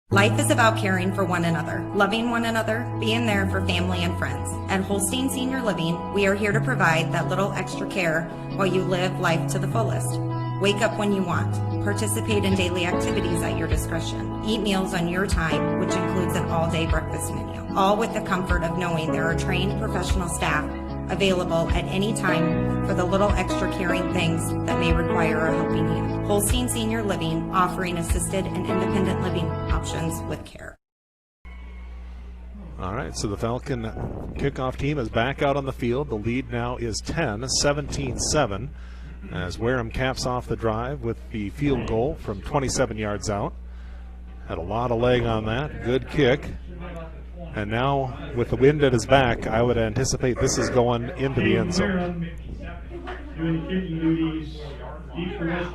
Life is about caring for one another, loving one another, being there for family and friends. At Holstein Senior Living, we are here to provide that little extra care while you live life to the fullest. Wake up when you want. Participate in daily activities at your discretion. Eat meals on your time, which includes an all-day breakfast menu. All with the comfort of knowing there are trained professional staff available at any time for the little extra caring things that may require a helping hand. Holstein Senior Living, offering assisted and independent living options with care. All right, so the Falcon kickoff team is back out on the field. The lead now is 10, 17-7, as Wareham caps off the drive with the field goal from 27 yards out. Had a lot of leg on that. Good kick. And now, with the wind at his back, I would anticipate this is going into the end zone.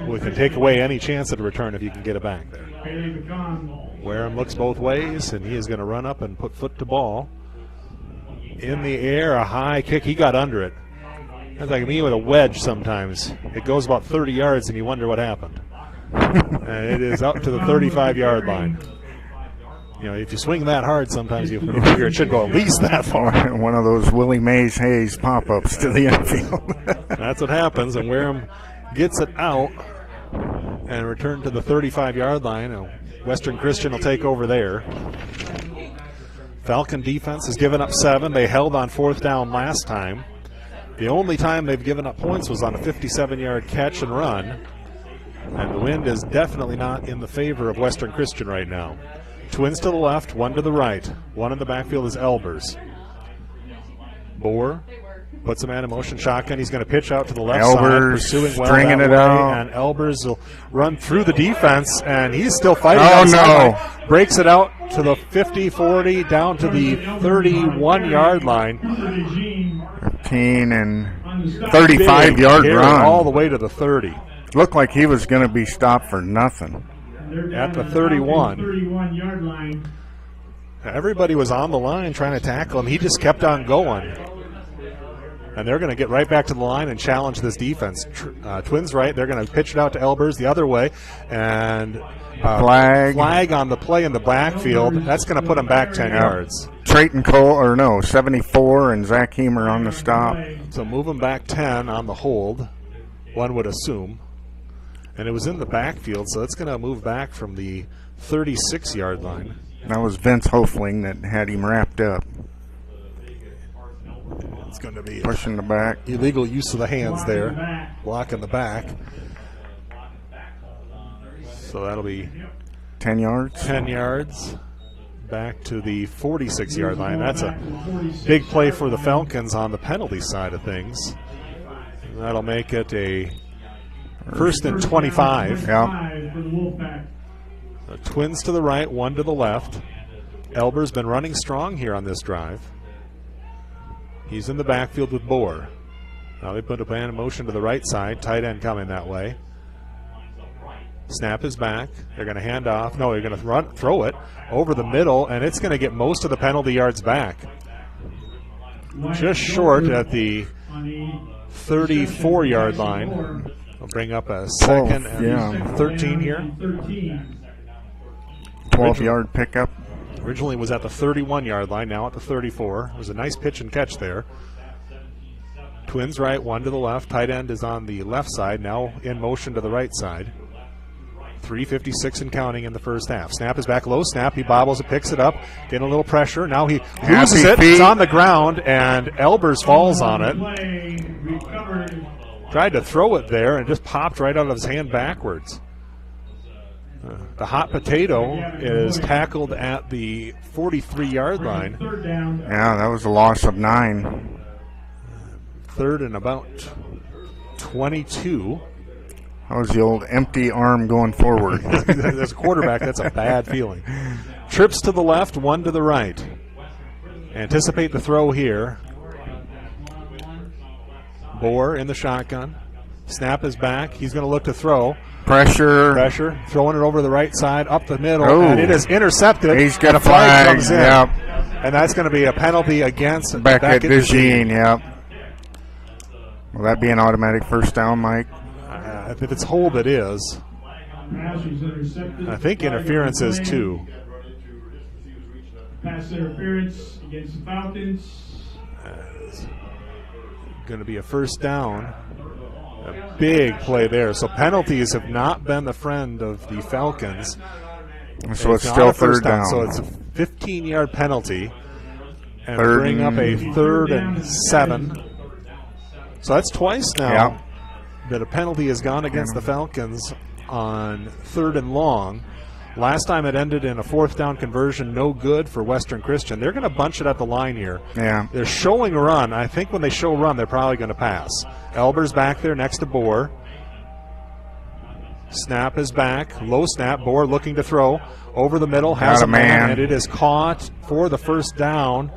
We can take away any chance at a return if you can get it back there. Wareham looks both ways, and he is going to run up and put foot to ball. In the air, a high kick. He got under it. That's like me with a wedge sometimes. It goes about 30 yards, and you wonder what happened. And it is up to the 35-yard line. You know, if you swing that hard, sometimes you figure it should go at least that far. One of those Willie Mays Hayes pop-ups to the infield. That's what happens, and Wareham gets it out and returned to the 35-yard line. Western Christian will take over there. Falcon defense has given up 7. They held on 4th down last time. The only time they've given up points was on a 57-yard catch and run. And the wind is definitely not in the favor of Western Christian right now. Twins to the left, one to the right. One in the backfield is Elbers. Bohr puts a man in motion, shotgun. He's going to pitch out to the left side, pursuing well stringing that it way, out. and Elbers will run through the defense, and he's still fighting. Oh, outside. Breaks it out to the 50, 40, down to the 31-yard line. 15 and 35-yard run. All the way to the 30. Looked like he was going to be stopped for nothing. At the 31. 31-yard line. Everybody was on the line trying to tackle him. He just kept on going. And they're going to get right back to the line and challenge this defense. Twins right, they're going to pitch it out to Elbers the other way. And flag on the play in the backfield. That's going to put them back 10 yards. Trayton Cole, 74, and Zach Hemer on the stop. So move them back 10 on the hold, one would assume. And it was in the backfield, so it's going to move back from the 36-yard line. That was Vince Hofling that had him wrapped up. It's going to be pushing the back. Illegal use of the hands there. Blocking the back. So that'll be 10 yards. 10 yards. Back to the 46-yard line. That's a big play for the Falcons on the penalty side of things. That'll make it a first and 25. Yeah. Twins to the right, one to the left. Elber's been running strong here on this drive. He's in the backfield with Bohr. Now they put a man in motion to the right side. Tight end coming that way. Snap is back. They're going to hand off. No, they're going to throw it over the middle, and it's going to get most of the penalty yards back. Just short at the 34-yard line. We'll bring up a second and 13 here. 12-yard pickup. Originally was at the 31-yard line, now at the 34. It was a nice pitch and catch there. Twins right, one to the left. Tight end is on the left side, now in motion to the right side. 3:56 and counting in the first half. Snap is back low. Snap, he bobbles it, picks it up, getting a little pressure. Now he loses it. It's on the ground, and Elbers falls on it. Tried to throw it there and just popped right out of his hand backwards. The hot potato is tackled at the 43-yard line. Yeah, that was a loss of 9. Third and about 22. That was the old empty arm going forward. As a quarterback, that's a bad feeling. Trips to the left, one to the right. Anticipate the throw here. Bohr in the shotgun. Snap is back. He's going to look to throw. Pressure. Throwing it over the right side, up the middle, and it is intercepted. He's got a flag comes in. Yep. And that's going to be a penalty against Beckett DeJean, yep. Will that be an automatic first down, Mike? If it's hold, it is. I think interference is 2. Pass interference against the Falcons. Going to be a first down. A big play there. So penalties have not been the friend of the Falcons. So it's still third down. So it's a 15-yard penalty. And bring up a 3rd and 7. So that's twice now that a penalty has gone against the Falcons on 3rd and long. Last time it ended in a 4th down conversion, no good for Western Christian. They're going to bunch it at the line here. Yeah. They're showing run. I think when they show run, they're probably going to pass. Elber's back there next to Bohr. Snap is back. Low snap. Bohr looking to throw. Over the middle. Has a man. And it is caught for the first down.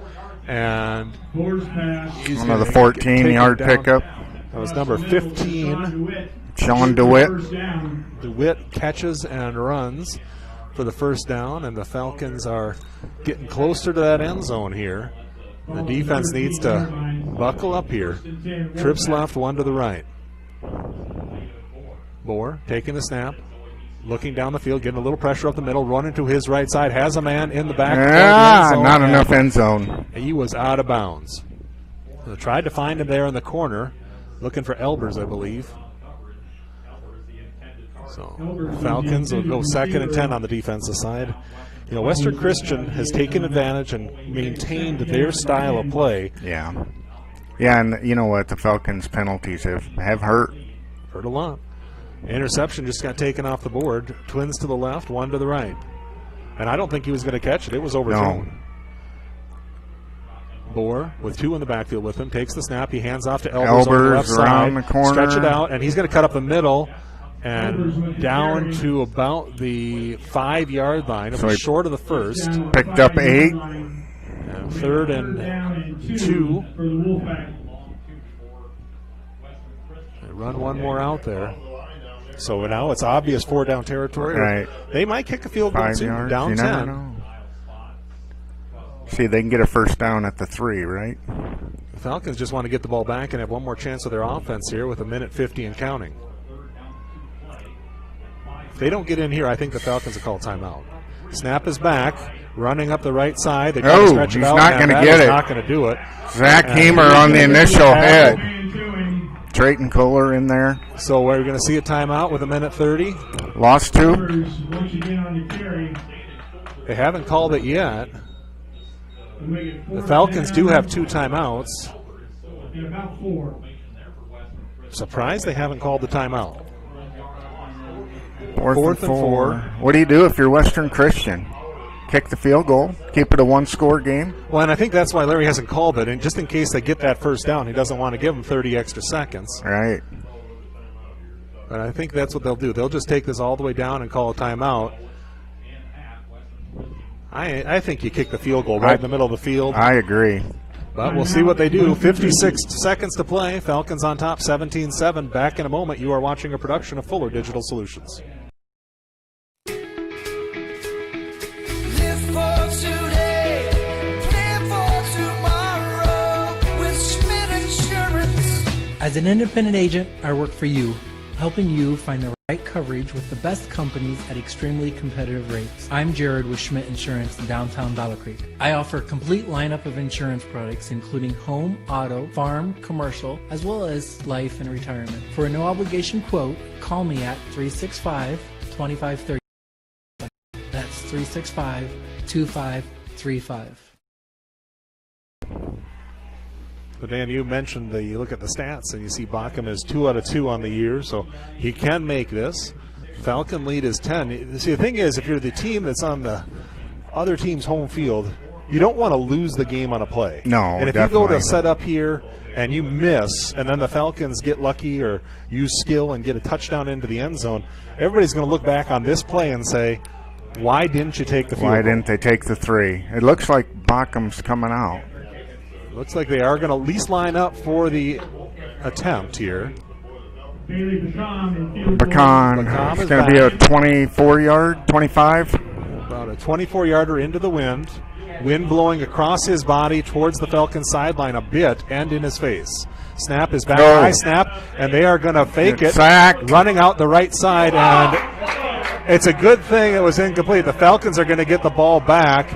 And he's another 14-yard pickup. That was number 15. Sean DeWitt. DeWitt catches and runs for the first down, and the Falcons are getting closer to that end zone here. The defense needs to buckle up here. Trips left, one to the right. Bohr taking the snap, looking down the field, getting a little pressure up the middle, running to his right side, has a man in the back. Not enough end zone. He was out of bounds. So tried to find him there in the corner, looking for Elbers, I believe. So Falcons will go 2nd and 10 on the defensive side You know, Western Christian has taken advantage and maintained their style of play. Yeah. Yeah, and you know what? The Falcons' penalties have hurt. Hurt a lot. Interception just got taken off the board. Twins to the left, one to the right. And I don't think he was going to catch it. It was overthrown. No. Bohr, with two in the backfield with him, takes the snap. He hands off to Elbers on the left around side. The corner. Stretch it out, and he's going to cut up the middle and down to about the 5-yard line. It was short of the first. Picked up 8. And 3rd and 2. They run one more out there. So now it's obvious 4-down territory. Right. They might kick a field goal too. Down 10. See, they can get a first down at the 3, right? The Falcons just want to get the ball back and have one more chance of their offense here with 1:50 and counting. If they don't get in here, I think the Falcons will call timeout. Snap is back, running up the right side. They try to stretch it out. He's not going to get it. Not going to do it. Zach Hamer on the initial hit. Trayton Kohler in there. So we're going to see a timeout with 1:30. Lost 2. They haven't called it yet. The Falcons do have 2 timeouts. Surprised they haven't called the timeout. 4th and 4. What do you do if you're Western Christian? Kick the field goal, keep it a 1-score game? Well, and I think that's why Larry hasn't called it. And just in case they get that first down, he doesn't want to give them 30 extra seconds. Right. But I think that's what they'll do. They'll just take this all the way down and call a timeout. I think you kick the field goal right in the middle of the field. I agree. But we'll see what they do. 56 seconds to play. Falcons on top, 17-7. Back in a moment. You are watching a production of Fuller Digital Solutions. As an independent agent, I work for you, helping you find the right coverage with the best companies at extremely competitive rates. I'm Jared with Schmidt Insurance in downtown Dollar Creek. I offer a complete lineup of insurance products including home, auto, farm, commercial, as well as life and retirement. For a no obligation quote, call me at 365-2530. That's 365-2535. So Dan, you mentioned you look at the stats and you see Bacham is 2 out of 2 on the year, so he can make this. Falcon lead is 10. See, the thing is, if you're the team that's on the other team's home field, you don't want to lose the game on a play. No, and if definitely. you go to set up here and you miss, and then the Falcons get lucky or use skill and get a touchdown into the end zone, everybody's going to look back on this play and say, why didn't you take the field goal? Why didn't they take the 3? It looks like Bachham's coming out. Looks like they are going to at least line up for the attempt here. Bacon. It's going to be a 24-yard, 25. About a 24-yarder into the wind. Wind blowing across his body towards the Falcon sideline a bit and in his face. Snap is back. High snap, and they are going to fake it. Sacked. Running out the right side, and it's a good thing it was incomplete. The Falcons are going to get the ball back,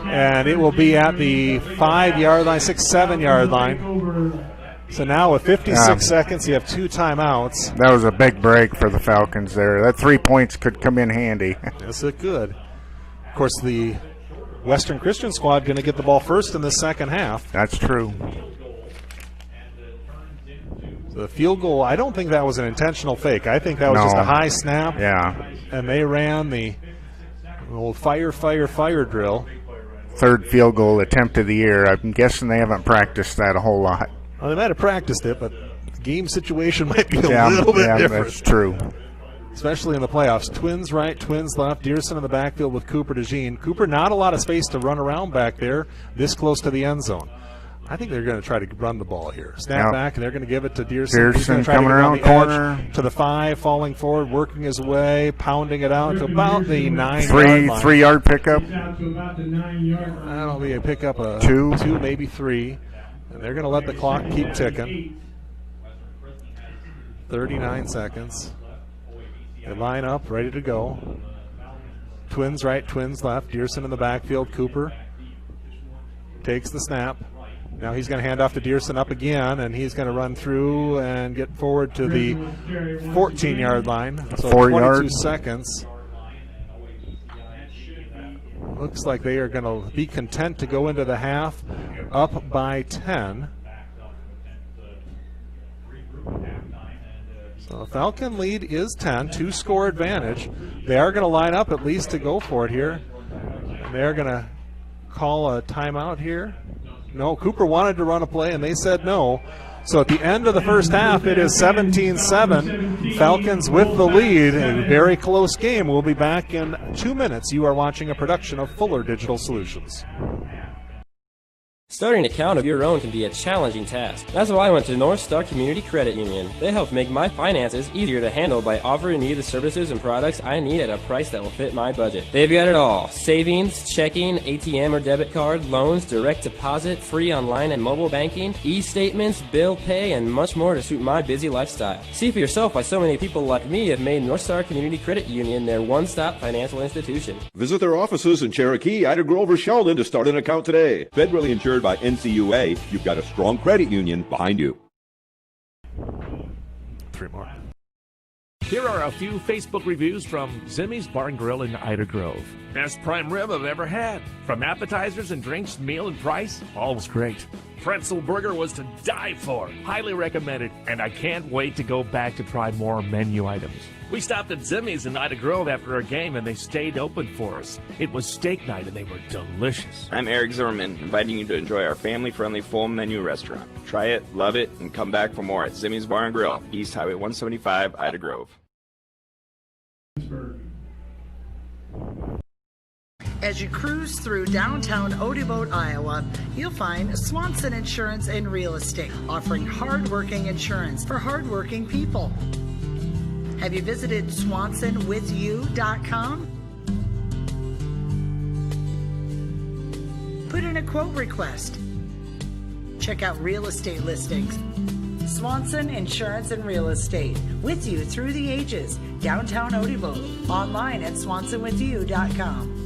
and it will be at the 5-yard line, 6-7-yard line. So now with 56 seconds, you have 2 timeouts. That was a big break for the Falcons there. That 3 points could come in handy. Yes, it could. Of course, the Western Christian squad going to get the ball first in the second half. That's true. So the field goal, I don't think that was an intentional fake. I think that was just a high snap. Yeah. And they ran the old fire drill. 3rd field goal attempt of the year. I'm guessing they haven't practiced that a whole lot. Well, they might have practiced it, but the game situation might be a little bit different. That's true. Especially in the playoffs. Twins right, twins left. Dearson in the backfield with Cooper DeJean. Cooper, not a lot of space to run around back there, this close to the end zone. I think they're going to try to run the ball here. Snap back, and they're going to give it to Dearson. He's going to try coming around corner. To the 5, falling forward, working his way, pounding it out to about the 9-yard line. 3-yard pickup. That'll be a pickup of 2, maybe 3. And they're going to let the clock keep ticking. 39 seconds. They line up, ready to go. Twins right, twins left. Dearson in the backfield. Cooper takes the snap. Now he's going to hand off to Dearson up again, and he's going to run through and get forward to the 14-yard line. So 4 22 yards. seconds. looks like they are going to be content to go into the half up by 10. So the Falcon lead is 10, 2-score advantage. They are going to line up at least to go for it here. And they're going to call a timeout here. No, Cooper wanted to run a play and they said no. So at the end of the first half, it is 17-7. Falcons with the lead. A very close game. We'll be back in 2 minutes. You are watching a production of Fuller Digital Solutions. Starting an account of your own can be a challenging task. That's why I went to North Star Community Credit Union. They help make my finances easier to handle by offering me the services and products I need at a price that will fit my budget. They've got it all. Savings, checking, ATM or debit card, loans, direct deposit, free online and mobile banking, e-statements, bill pay, and much more to suit my busy lifestyle. See for yourself why so many people like me have made North Star Community Credit Union their one-stop financial institution. Visit their offices in Cherokee, Ida Grove, or Sheldon to start an account today. Federally insured by NCUA, you've got a strong credit union behind you. 3 more. Here are a few Facebook reviews from Zimmy's Bar and Grill in Ida Grove. Best prime rib I've ever had. From appetizers and drinks, meal and price, all was great. Pretzel burger was to die for. Highly recommended, and I can't wait to go back to try more menu items. We stopped at Zimmy's in Ida Grove after our game, and they stayed open for us. It was steak night, and they were delicious. I'm Eric Zimmerman, inviting you to enjoy our family-friendly full menu restaurant. Try it, love it, and come back for more at Zimmy's Bar and Grill, East Highway 175, Ida Grove. As you cruise through downtown Odeboat, Iowa, you'll find Swanson Insurance and Real Estate, offering hardworking insurance for hardworking people. Have you visited SwansonWithYou.com? Put in a quote request. Check out real estate listings. Swanson Insurance and Real Estate, with you through the ages. Downtown Odeboat, online at SwansonWithYou.com.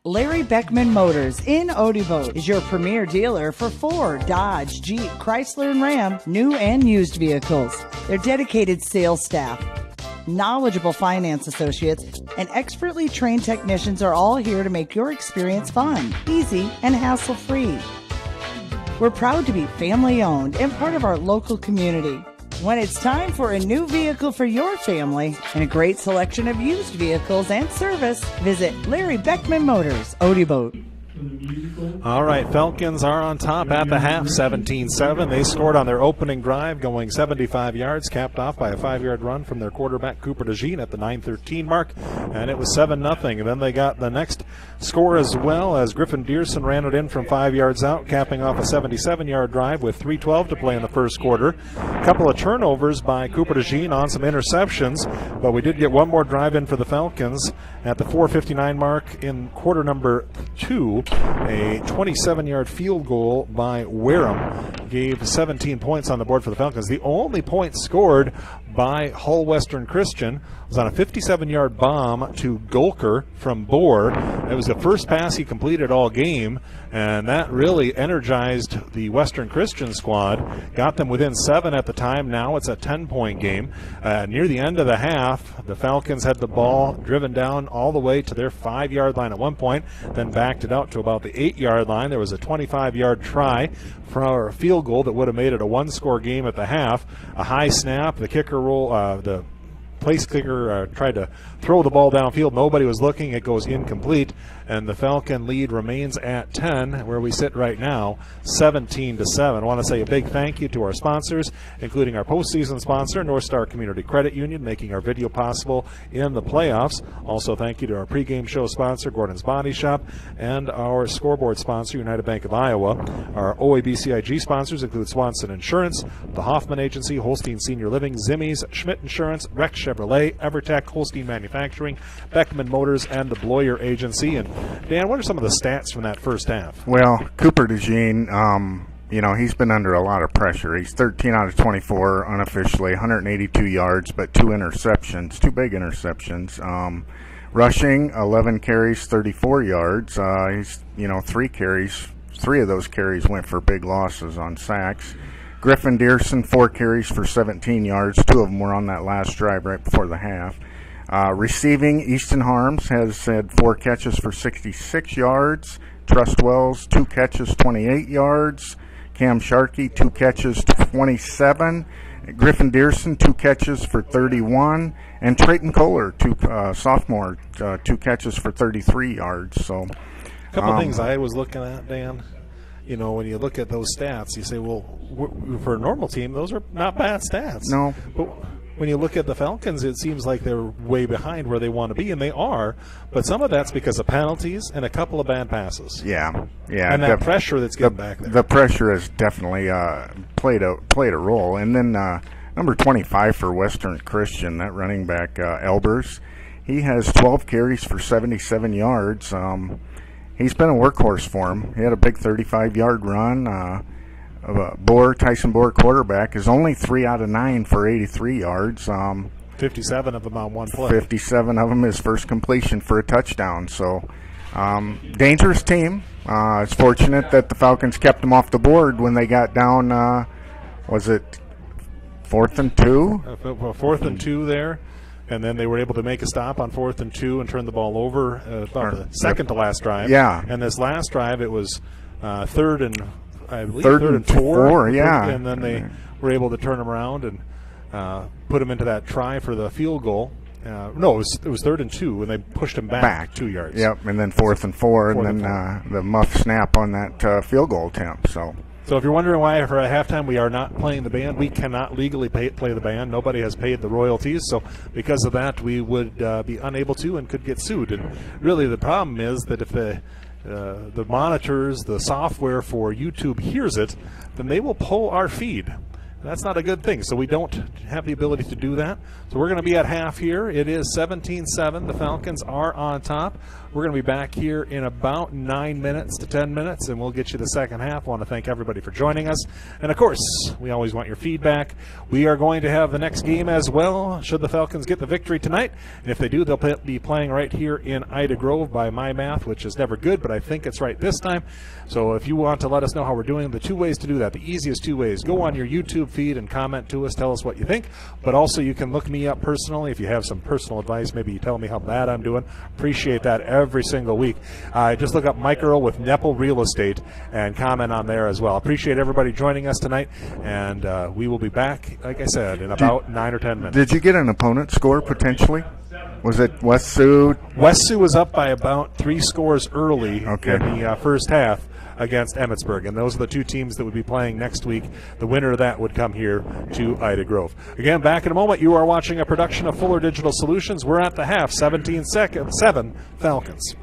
Larry Beckman Motors in Odeboat is your premier dealer for Ford, Dodge, Jeep, Chrysler, and Ram, new and used vehicles. Their dedicated sales staff, knowledgeable finance associates, and expertly trained technicians are all here to make your experience fun, easy, and hassle-free. We're proud to be family-owned and part of our local community. When it's time for a new vehicle for your family and a great selection of used vehicles and service, visit Larry Beckman Motors, Odeboat. All right, Falcons are on top at the half, 17-7. They scored on their opening drive, going 75 yards, capped off by a 5-yard run from their quarterback, Cooper DeJean, at the 9:13 mark, and it was 7-0. And then they got the next score as well, as Griffin Dearson ran it in from 5 yards out, capping off a 77-yard drive with 3:12 to play in the first quarter. A couple of turnovers by Cooper DeJean on some interceptions, but we did get one more drive in for the Falcons at the 4:59 mark in quarter number 2. A 27-yard field goal by Wareham gave 17 points on the board for the Falcons. The only point scored by Hull Western Christian was on a 57-yard bomb to Golker from Bohr. It was the first pass he completed all game, and that really energized the Western Christian squad, got them within 7 at the time. Now it's a 10-point game. Near the end of the half, the Falcons had the ball driven down all the way to their 5-yard line at one point, then backed it out to about the 8-yard line. There was a 25-yard try for a field goal that would have made it a one-score game at the half. A high snap, the kicker the place kicker tried to throw the ball downfield. Nobody was looking. It goes incomplete, and the Falcon lead remains at 10, where we sit right now, 17-7. I want to say a big thank you to our sponsors, including our postseason sponsor, North Star Community Credit Union, making our video possible in the playoffs. Also, thank you to our pregame show sponsor, Gordon's Body Shop, and our scoreboard sponsor, United Bank of Iowa. Our OABCIG sponsors include Swanson Insurance, the Hoffman Agency, Holstein Senior Living, Zimmy's, Schmidt Insurance, Rex Chevrolet, Evertech, Holstein Manufacturing, Beckman Motors, and the Bloyer Agency. And Dan, what are some of the stats from that first half? Well, Cooper DeJean, he's been under a lot of pressure. He's 13 out of 24 unofficially, 182 yards, but 2 interceptions, 2 big interceptions. Rushing, 11 carries, 34 yards. He's, 3 carries. 3 of those carries went for big losses on sacks. Griffin Dearson, 4 carries for 17 yards. 2 of them were on that last drive right before the half. Receiving, Easton Harms has had 4 catches for 66 yards. Trust Wells, 2 catches, 28 yards. Cam Sharkey, 2 catches, 27. Griffin Dearson, 2 catches for 31. And Trayton Kohler, sophomore, 2 catches for 33 yards. So, a couple things I was looking at, Dan. You know, when you look at those stats, you say, well, for a normal team, those are not bad stats. No. But when you look at the Falcons, it seems like they're way behind where they want to be, and they are. But some of that's because of penalties and a couple of bad passes. Yeah. And that pressure that's getting back there. The pressure has definitely played a role. And then number 25 for Western Christian, that running back, Elbers, he has 12 carries for 77 yards. He's been a workhorse for him. He had a big 35-yard run. Tyson Bohr, quarterback, is only 3 out of 9 for 83 yards. 57 of them on one play. 57 of them his first completion for a touchdown. So, dangerous team. It's fortunate that the Falcons kept them off the board when they got down, was it 4th and 2? 4th and 2 there. And then they were able to make a stop on 4th and 2 and turn the ball over about the second to last drive. Yeah. And this last drive, it was third and 4. Yeah. And then they were able to turn them around and put them into that try for the field goal. No, it was 3rd and 2, and they pushed him back 2 yards. Yep, and then 4th and 4, and then the muff snap on that field goal attempt. So if you're wondering why for a halftime we are not playing the band, we cannot legally play the band. Nobody has paid the royalties, so because of that we would be unable to and could get sued. And really the problem is that if the monitors, the software for YouTube hears it, then they will pull our feed. That's not a good thing, so we don't have the ability to do that. So we're going to be at half here. It is 17-7. The Falcons are on top. We're going to be back here in about 9 minutes to 10 minutes, and we'll get you the second half. I want to thank everybody for joining us. And, of course, we always want your feedback. We are going to have the next game as well, should the Falcons get the victory tonight. And if they do, they'll be playing right here in Ida Grove by my math, which is never good, but I think it's right this time. So if you want to let us know how we're doing, the 2 ways to do that, the easiest 2 ways, go on your YouTube feed and comment to us, tell us what you think. But also you can look me up personally if you have some personal advice. Maybe you tell me how bad I'm doing. Appreciate that every single week. Just look up Mike Earl with Nepal Real Estate and comment on there as well. Appreciate everybody joining us tonight, and we will be back, like I said, in about 9 or 10 minutes. Did you get an opponent score potentially? Was it West Sioux? West Sioux was up by about 3 scores early in the first half against Emmetsburg, and those are the 2 teams that would be playing next week. The winner of that would come here to Ida Grove. Again, back in a moment. You are watching a production of Fuller Digital Solutions. We're at the half, 17-7 Falcons.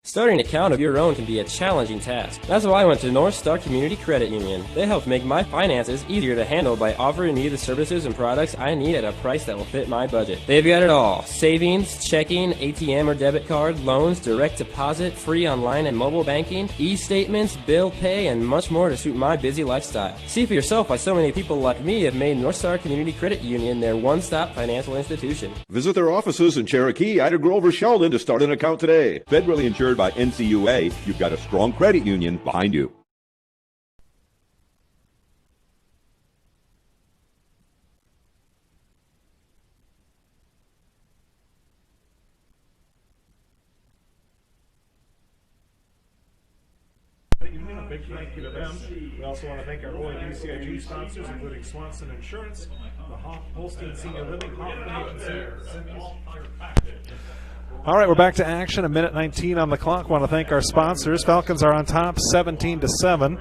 Starting an account of your own can be a challenging task. That's why I went to North Star Community Credit Union. They help make my finances easier to handle by offering me the services and products I need at a price that will fit my budget. They've got it all: savings, checking, ATM or debit card, loans, direct deposit, free online and mobile banking, e-statements, bill pay, and much more to suit my busy lifestyle. See for yourself why so many people like me have made North Star Community Credit Union their one-stop financial institution. Visit their offices in Cherokee, Ida Grove, or Sheldon to start an account today. Federally insured by NCUA, you've got a strong credit union behind you. A big thank you to them. We also want to thank our OABCIG sponsors, including Swanson Insurance, the Holstein Senior Living, Hoffman Agency. All right, we're back to action. A minute 19 on the clock. Want to thank our sponsors. Falcons are on top, 17-7.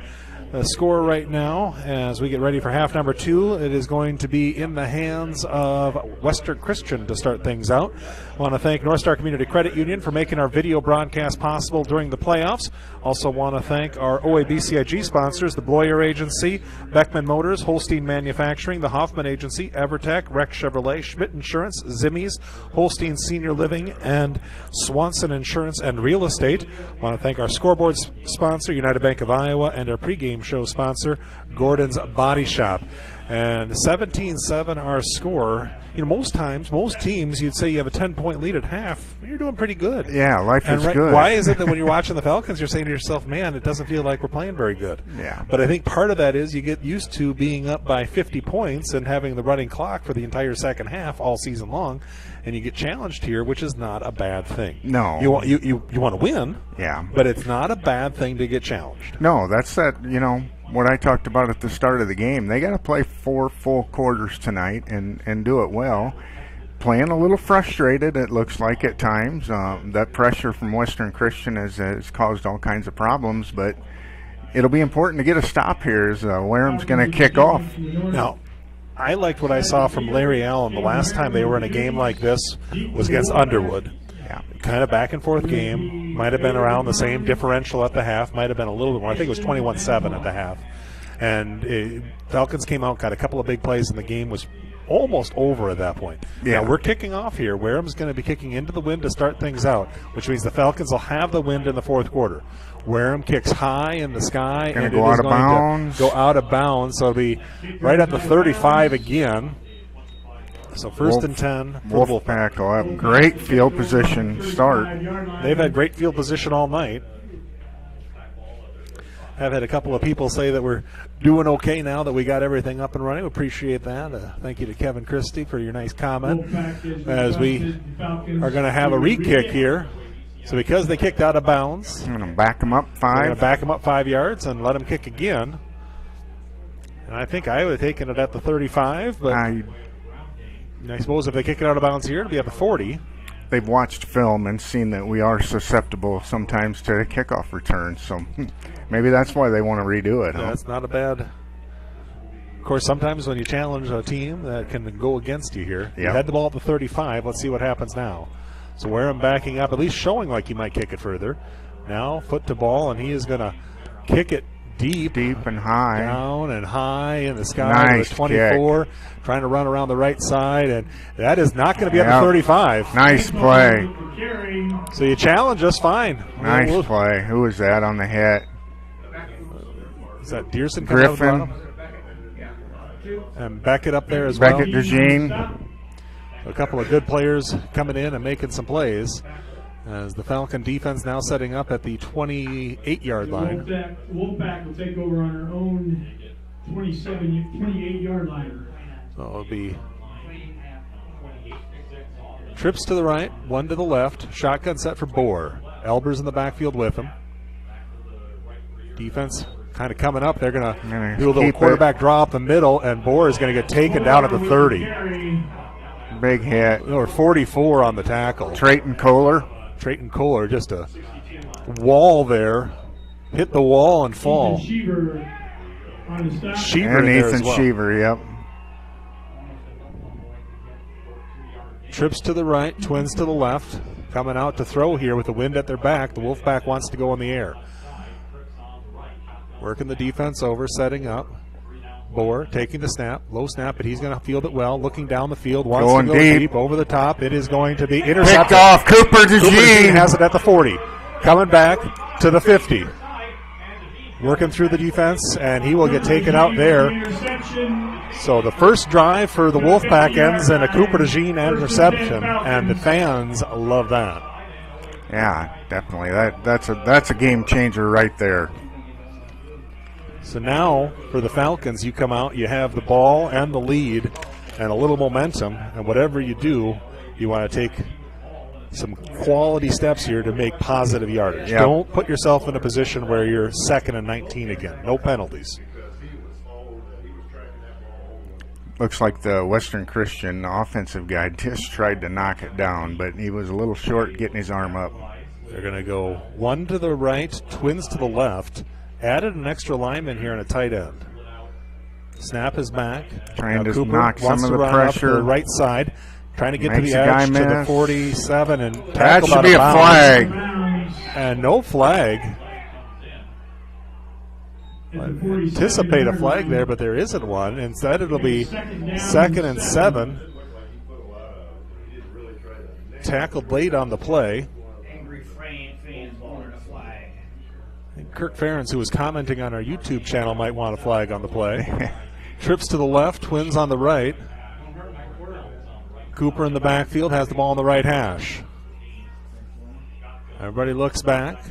The score right now, as we get ready for half number 2, it is going to be in the hands of Western Christian to start things out. I want to thank North Star Community Credit Union for making our video broadcast possible during the playoffs. Also want to thank our OABCIG sponsors, the Bloyer Agency, Beckman Motors, Holstein Manufacturing, the Hoffman Agency, Evertech, Rex Chevrolet, Schmidt Insurance, Zimmies, Holstein Senior Living, and Swanson Insurance and Real Estate. I want to thank our scoreboard sponsor, United Bank of Iowa, and our pregame show sponsor, Gordon's Body Shop. And 17-7 our score. You know, most times, most teams, you'd say you have a 10-point lead at half. You're doing pretty good. Yeah, life is good. Why is it that when you're watching the Falcons, you're saying to yourself, man, it doesn't feel like we're playing very good? Yeah. But I think part of that is you get used to being up by 50 points and having the running clock for the entire second half all season long, and you get challenged here, which is not a bad thing. No. You want to win. Yeah. But it's not a bad thing to get challenged. No, that's that, you know, what I talked about at the start of the game. They got to play 4 full quarters tonight and do it well. Playing a little frustrated, it looks like at times. That pressure from Western Christian has caused all kinds of problems, but it'll be important to get a stop here as Wareham's going to kick off. Now, I liked what I saw from Larry Allen the last time they were in a game like this was against Underwood. Yeah. Kind of back and forth game. Might have been around the same differential at the half. Might have been a little bit more. I think it was 21-7 at the half. And Falcons came out, got a couple of big plays, and the game was almost over at that point. Yeah. Now we're kicking off here. Wareham's going to be kicking into the wind to start things out, which means the Falcons will have the wind in the fourth quarter. Wareham kicks high in the sky, and go out of bounds. Go out of bounds, so it'll be right at the 35 again. So first and 10 for Wolfpack will have great field position start. They've had great field position all night. I've had a couple of people say that we're doing okay now that we got everything up and running. We appreciate that. Thank you to Kevin Christie for your nice comment. As we are going to have a re-kick here. So because they kicked out of bounds, I'm going to back them up 5. We're going to back them up 5 yards and let them kick again. And I think I would have taken it at the 35, but I suppose if they kick it out of bounds here, it'll be at the 40. They've watched film and seen that we are susceptible sometimes to kickoff returns, so maybe that's why they want to redo it. Yeah, that's not a bad. Of course, sometimes when you challenge a team that can go against you here, you had the ball at the 35. Let's see what happens now. So Wareham backing up, at least showing like he might kick it further. Now foot to ball, and he is going to kick it deep and high, down and high in the sky. Nice 24, kick. Trying to run around the right side, and that is not going to be at the 35. Nice play. So you challenge us, fine. Nice play. Who was that on the hit? Is that Dearson coming out of the Griffin? bottom? And Beckett up there as well. Beckett, DeJean. A couple of good players coming in and making some plays. As the Falcon defense now setting up at the 28-yard line. Wolfpack will take over on our own 28-yard line. So it'll be trips to the right, one to the left. Shotgun set for Bohr. Elber's in the backfield with him. Defense kind of coming up. They're going to do a little quarterback draw up the middle, and Bohr is going to get taken down at the 30. Big hit. Or 44 on the tackle. Trayton Kohler, just a wall there. Hit the wall and fall. Sheaver and Ethan Sheaver, yep. Trips to the right, twins to the left. coming out to throw here with the wind at their back. The Wolfpack wants to go in the air. Working the defense over, setting up. Bohr taking the snap, low snap, but he's going to field it well. Looking down the field, wants to go deep, over the top. It is going to be intercepted. Picked off. Cooper DeJean has it at the 40. Coming back to the 50. Working through the defense, and he will get taken out there. So the first drive for the Wolfpack ends in a Cooper DeJean interception, and the fans love that. Yeah, definitely. That's a game changer right there. So now for the Falcons, you come out, you have the ball and the lead and a little momentum, and whatever you do, you want to take some quality steps here to make positive yardage. Yep. Don't put yourself in a position where you're 2nd and 19 again. No penalties. Looks like the Western Christian offensive guy just tried to knock it down, but he was a little short getting his arm up. They're going to go one to the right, twins to the left. Added an extra lineman here and a tight end. Snap is back. Trying to Cooper knock some of the pressure. Up the right side. Trying to get to Makes the the guy edge to the miss. 47 and That tackle should out be of a bounds. flag. And no flag. I anticipate a flag there, but there isn't one. Instead, it'll be 2nd and 7. Tackled late on the play. Kirk Ferentz, who was commenting on our YouTube channel, might want a flag on the play. Trips to the left, twins on the right. Cooper in the backfield has the ball on the right hash. Everybody looks back.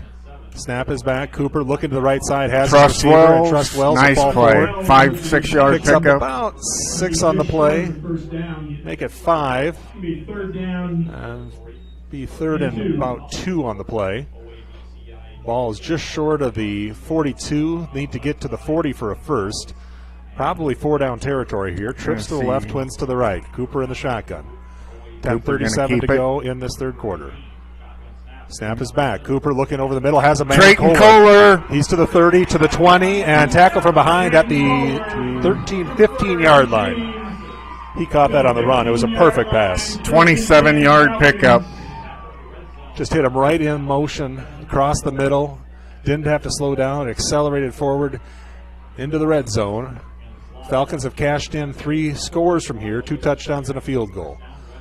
Snap is back. Cooper looking to the right side, has his receiver, and Trustwell's nice ball play. forward. 5-6 yard Picks up pickup. about 6 on the play. Make it 5. And be 3rd and about 2 on the play. Ball is just short of the 42. Need to get to the 40 for a first. Probably 4 down territory here. Trips to the left, twins to the right. Cooper in the shotgun. 10:37 to go in this third quarter. Snap is back. Cooper looking over the middle, has a man. Trayton Kohler. He's to the 30, to the 20, and tackle from behind at the 13, 15-yard line. He caught that on the run. It was a perfect pass. 27-yard pickup. Just hit him right in motion across the middle. Didn't have to slow down. Accelerated forward into the red zone. Falcons have cashed in 3 scores from here, 2 touchdowns and a field goal.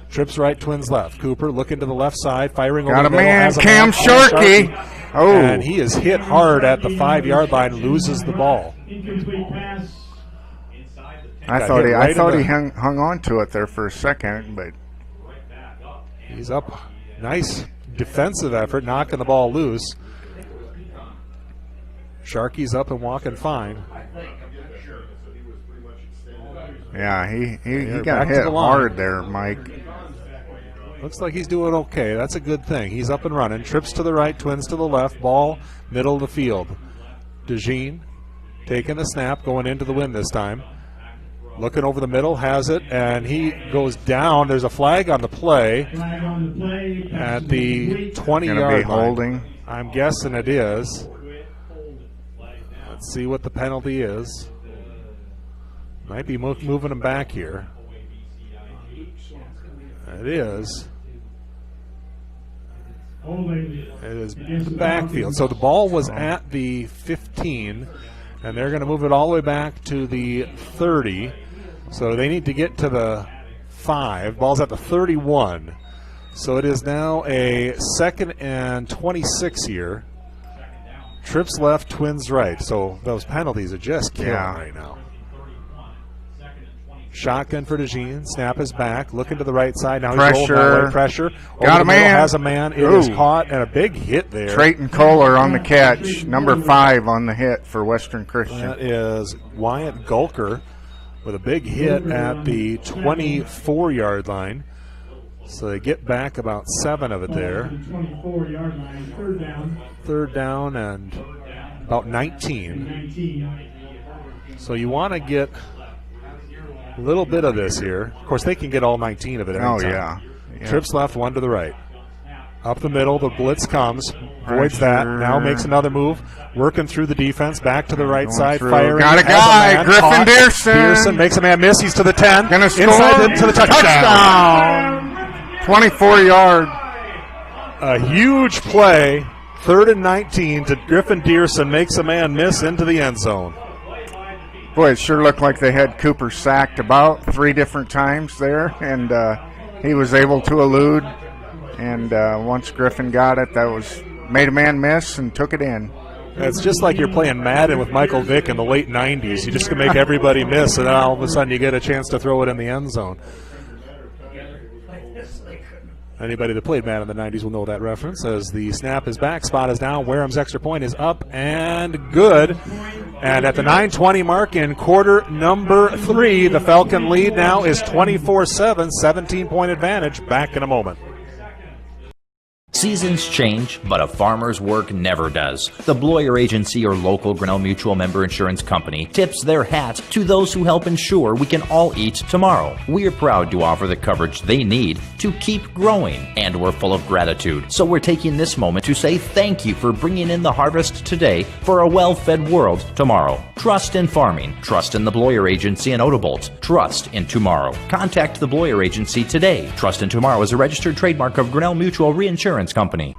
Trips right, twins left. Cooper looking to the left side, firing over Got the a middle. man, Has a Cam man, Sharkey. Oh. And he is hit hard at the 5-yard line, loses the ball. I thought he hung on to it there for a second, but he's up. Nice defensive effort, knocking the ball loose. Sharkey's up and walking fine. yeah, he got hit hard there, Mike. Looks like he's doing okay. That's a good thing. He's up and running. Trips to the right, twins to the left. Ball middle of the field. DeJean taking the snap, going into the wind this time. Looking over the middle, has it, and he goes down. There's a flag on the play at the 20-yard line. Holding. I'm guessing it is. Let's see what the penalty is. Might be moving him back here. It is. It is the backfield. So the ball was at the 15, and they're going to move it all the way back to the 30. So they need to get to the 5. Ball's at the 31. So it is now a 2nd and 26 here. Trips left, twins right. So those penalties are just killing right now. Shotgun for DeJean. Snap is back. Looking to the right side. Now he's rolling that way. Pressure. Got a man. Has a man. It is caught, and a big hit there. Trayton Kohler on the catch. Number 5 on the hit for Western Christian. That is Wyatt Gulker with a big hit at the 24-yard line. So they get back about 7 of it there. 24-yard line, 3rd down. 3rd down and about 19. So you want to get a little bit of this here. Of course, they can get all 19 of it anytime. Oh, yeah. Trips left, 1 to the right. Up the middle, the blitz comes. Voids that. Now makes another move. Working through the defense. Back to the right side. Firing. Got a guy. Griffin Dearson. Dearson makes a man miss. He's to the 10. Gonna score. Inside to the touchdown. 24-yard. A huge play, 3rd and 19 to Griffin Dearson, makes a man miss into the end zone. Boy, it sure looked like they had Cooper sacked about 3 different times there, and he was able to elude. And once Griffin got it, that was made a man miss and took it in. It's just like you're playing Madden with Michael Vick in the late 90s. You just can make everybody miss, and then all of a sudden you get a chance to throw it in the end zone. Anybody that played Madden in the 90s will know that reference. As the snap is back, spot is down, Warehams' extra point is up and good. And at the 9:20 mark in quarter number 3, the Falcon lead now is 24-7, 17-point advantage. Back in a moment. Seasons change, but a farmer's work never does. The Bloyer Agency, your local Grinnell Mutual member insurance company, tips their hat to those who help ensure we can all eat tomorrow. We are proud to offer the coverage they need to keep growing, and we're full of gratitude. So we're taking this moment to say thank you for bringing in the harvest today for a well-fed world tomorrow. Trust in farming. Trust in the Bloyer Agency in Odebolt. Trust in tomorrow. Contact the Bloyer Agency today. Trust in Tomorrow is a registered trademark of Grinnell Mutual Reinsurance Company.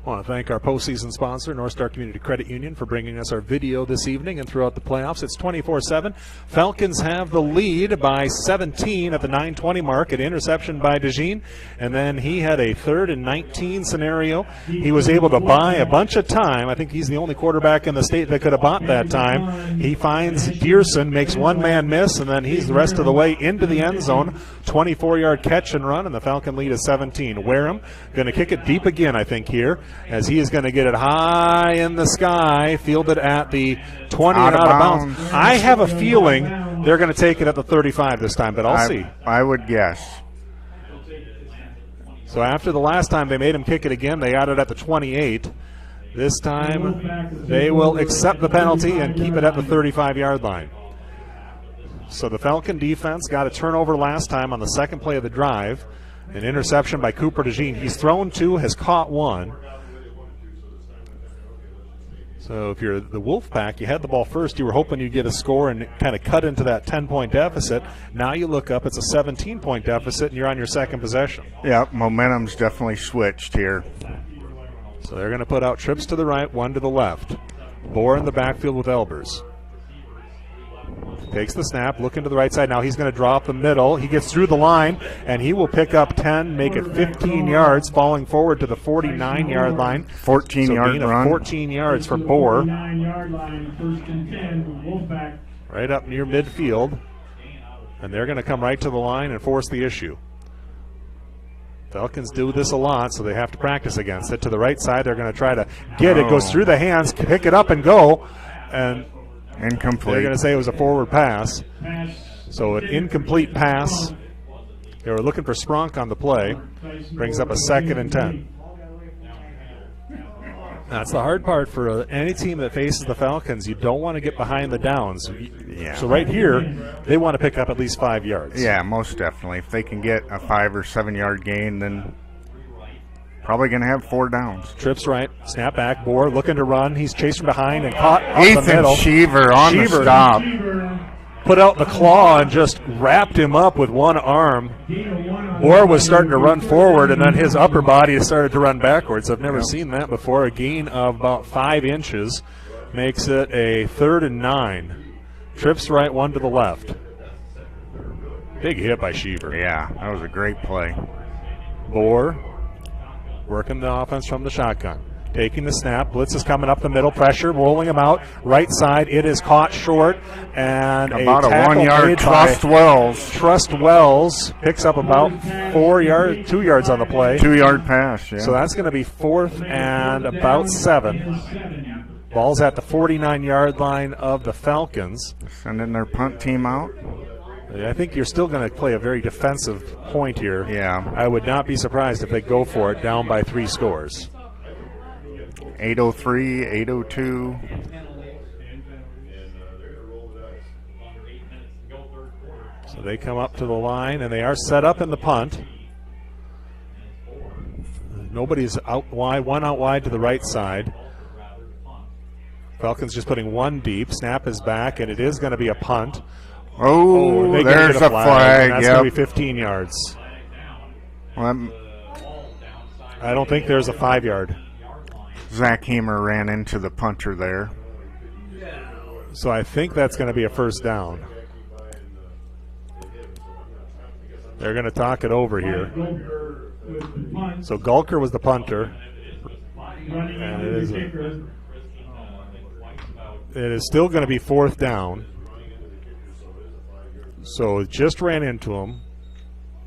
I want to thank our postseason sponsor, North Star Community Credit Union, for bringing us our video this evening and throughout the playoffs. It's 24-7. Falcons have the lead by 17 at the 9:20 mark. An interception by DeJean, and then he had a 3rd and 19 scenario. He was able to buy a bunch of time. I think he's the only quarterback in the state that could have bought that time. He finds Dearson, makes one man miss, and then he's the rest of the way into the end zone. 24-yard catch and run, and the Falcon lead is 17. Wareham going to kick it deep again, I think, here, as he is going to get it high in the sky, fielded at the 20 and out of bounds. I have a feeling they're going to take it at the 35 this time, but I'll see. I would guess. So after the last time they made him kick it again, they got it at the 28. This time they will accept the penalty and keep it at the 35-yard line. So the Falcon defense got a turnover last time on the second play of the drive. An interception by Cooper DeJean. He's thrown 2, has caught 1. So if you're the Wolfpack, you had the ball first. You were hoping you'd get a score and kind of cut into that 10-point deficit. Now you look up, it's a 17-point deficit, and you're on your second possession. Yeah, momentum's definitely switched here. So they're going to put out trips to the right, 1 to the left. Bohr in the backfield with Elbers. Takes the snap, looking to the right side. Now he's going to draw up the middle. He gets through the line, and he will pick up 10, make it 15 yards, falling forward to the 49-yard line. 14-yard run. 14 yards for Bohr. 49-yard line, 1st and 10, Wolfpack. Right up near midfield. And they're going to come right to the line and force the issue. Falcons do this a lot, so they have to practice against it. To the right side, they're going to try to get it. Goes through the hands, pick it up and go. And incomplete. They're going to say it was a forward pass. So an incomplete pass. They were looking for Spronk on the play. Brings up a 2nd and 10. That's the hard part for any team that faces the Falcons. You don't want to get behind the downs. Yeah. So right here, they want to pick up at least 5 yards. Yeah, most definitely. If they can get a 5 or 7 yard gain, then probably going to have 4 downs. Trips right, snap back, Bohr looking to run. He's chased from behind and caught up Ethan the middle. Cheever on the stop. Put out the claw and just wrapped him up with one arm. Bohr was starting to run forward, and then his upper body started to run backwards. I've never seen that before. A gain of about 5 inches makes it a 3rd and 9. Trips right, 1 to the left. Big hit by Cheever. Yeah, that was a great play. Bohr working the offense from the shotgun. Taking the snap. Blitz is coming up the middle. Pressure, rolling him out. Right side. It is caught short. And about a tackle 1 yard Trust Wells. Trust Wells picks up about 2 yards on the play. 2 yard pass, yeah. So that's going to be 4th and about 7. Ball's at the 49-yard line of the Falcons. Sending their punt team out. I think you're still going to play a very defensive point here. Yeah. I would not be surprised if they go for it down by 3 scores. 8:03, 8:02. So they come up to the line, and they are set up in the punt. Nobody's out wide, one out wide to the right side. Falcons just putting 1 deep. Snap is back, and it is going to be a punt. Oh, they there's a flag. That's going to be 15 yards. Well, I don't think there's a 5-yard. Zach Hamer ran into the punter there. So I think that's going to be a first down. They're going to talk it over here. So Gulker was the punter. And it is still going to be 4th down. So it just ran into him.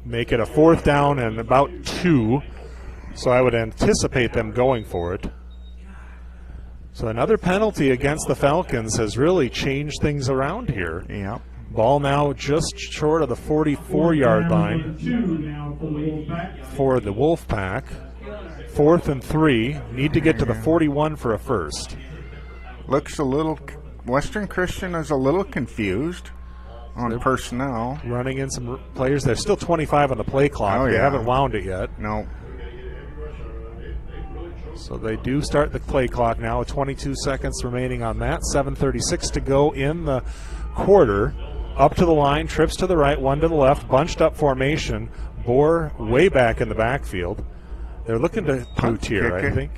Make it a 4th down and about 2. So I would anticipate them going for it. So another penalty against the Falcons has really changed things around here. Yeah. Ball now just short of the 44-yard line for the Wolfpack. 4th and 3. Need to get to the 41 for a first. Looks a little, Western Christian is a little confused on personnel. Running in some players. There's still 25 on the play clock. Oh, They yeah. haven't wound it yet. No. So they do start the play clock now with 22 seconds remaining on that. 7:36 to go in the quarter. Up to the line, trips to the right, one to the left, bunched up formation. Bohr way back in the backfield. They're looking to punt here, I think.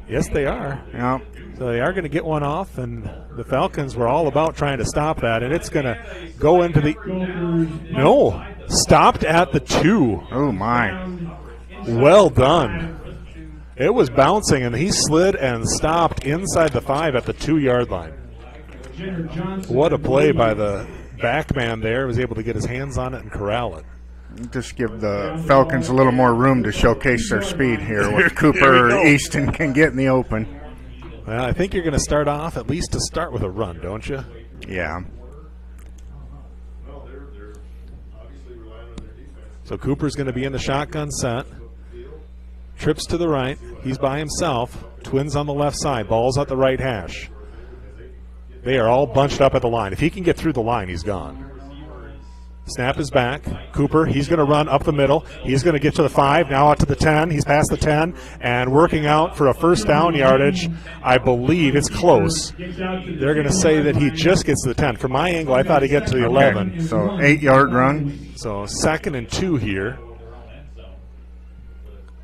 Yes, they are. Yeah. So they are going to get one off, and the Falcons were all about trying to stop that, and it's going to go into the... No, stopped at the 2. Oh, my. Well done. It was bouncing, and he slid and stopped inside the 5 at the 2-yard line. What a play by the back man there. Was able to get his hands on it and corral it. Just give the Falcons a little more room to showcase their speed here. With Cooper or Easton can get in the open. Well, I think you're going to start off, at least to start with a run, don't you? Yeah. So Cooper's going to be in the shotgun set. Trips to the right. He's by himself. Twins on the left side. Ball's at the right hash. They are all bunched up at the line. If he can get through the line, he's gone. Snap is back. Cooper, he's going to run up the middle. He's going to get to the 5, now out to the 10. He's past the 10 and working out for a first down yardage. I believe it's close. They're going to say that he just gets to the 10. From my angle, I thought he'd get to the 11. Okay. So 8-yard run. So 2nd and 2 here.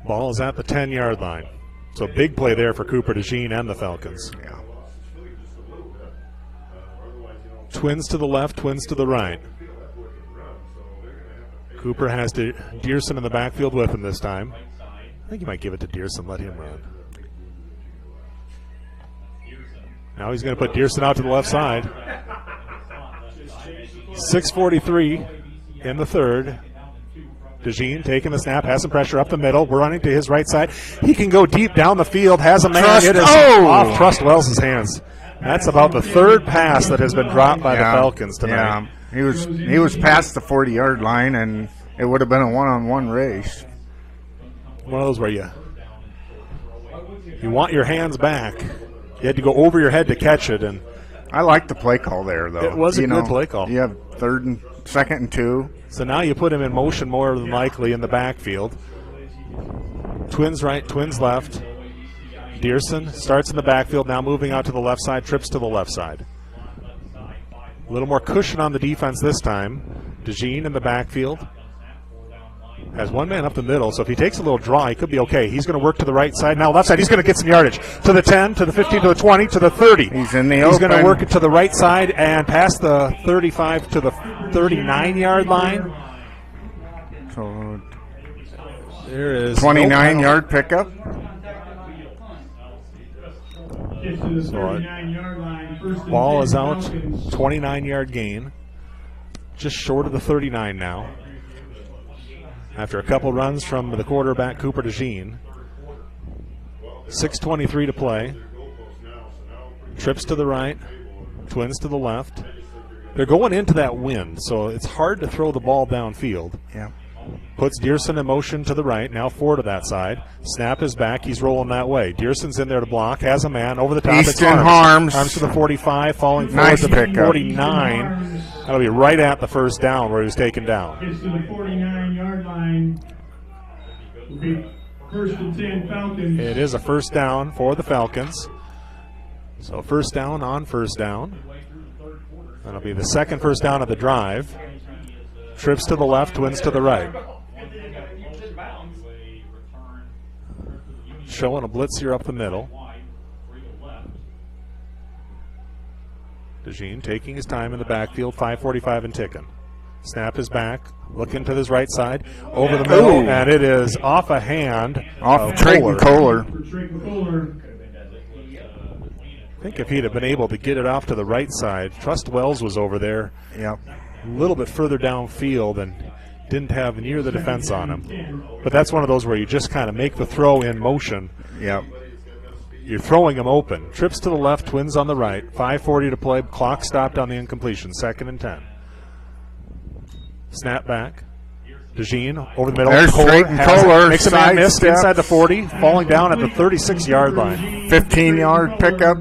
Ball is at the 10-yard line. So big play there for Cooper DeJean and the Falcons. Yeah. Twins to the left, twins to the right. Cooper has Dearson in the backfield with him this time. I think he might give it to Dearson, let him run. Now he's going to put Dearson out to the left side. 6:43 in the 3rd. DeJean taking the snap, has some pressure up the middle. We're running to his right side. He can go deep down the field, has a man. It is off Trust Wells' hands. That's about the 3rd pass that has been dropped by the Falcons tonight. Yeah. He was past the 40-yard line, and it would have been a one-on-one race. One of those where you want your hands back. You had to go over your head to catch it, and I like the play call there, though. It was a good play call. You have 2nd and 2. So now you put him in motion more than likely in the backfield. Twins right, twins left. Dearson starts in the backfield, now moving out to the left side, trips to the left side. A little more cushion on the defense this time. DeJean in the backfield. Has one man up the middle, so if he takes a little draw, he could be okay. He's going to work to the right side. Now left side, he's going to get some yardage. To the 10, to the 15, to the 20, to the 30. He's in the He's open. going to work it to the right side and past the 35 to the 39-yard line. So there is 29-yard pickup. Ball is out, 29-yard gain. Just short of the 39 now. After a couple runs from the quarterback, Cooper DeJean. 6:23 to play. Trips to the right, twins to the left. They're going into that wind, so it's hard to throw the ball downfield. Yeah. Puts Dearson in motion to the right, now 4 to that side. Snap is back, he's rolling that way. Dearson's in there to block, has a man over the top. Easton Harms. Arms to the 45, falling forward Nice to the pickup. 49. That'll be right at the first down where he was taken down. Gets to the 49-yard line. Will be 1st and 10 Falcons. It is a first down for the Falcons. So first down on first down. That'll be the 2nd first down of the drive. Trips to the left, twins to the right. showing a blitz here up the middle. DeJean taking his time in the backfield, 5:45 and ticking. Snap is back, looking to his right side, over the middle, and it is off a hand. Off Trayton Kohler. I think if he'd have been able to get it off to the right side, Trust Wells was over there. Yep. A little bit further downfield and didn't have near the defense on him. But that's one of those where you just kind of make the throw in motion. Yep. You're throwing him open. Trips to the left, Twins on the right. 5:40 to play. Clock stopped on the incompletion. 2nd and 10. Snap back. DeJean over the middle. There's Trayton Kohler. Makes a man miss inside the 40, falling down at the 36-yard line. 15-yard pickup.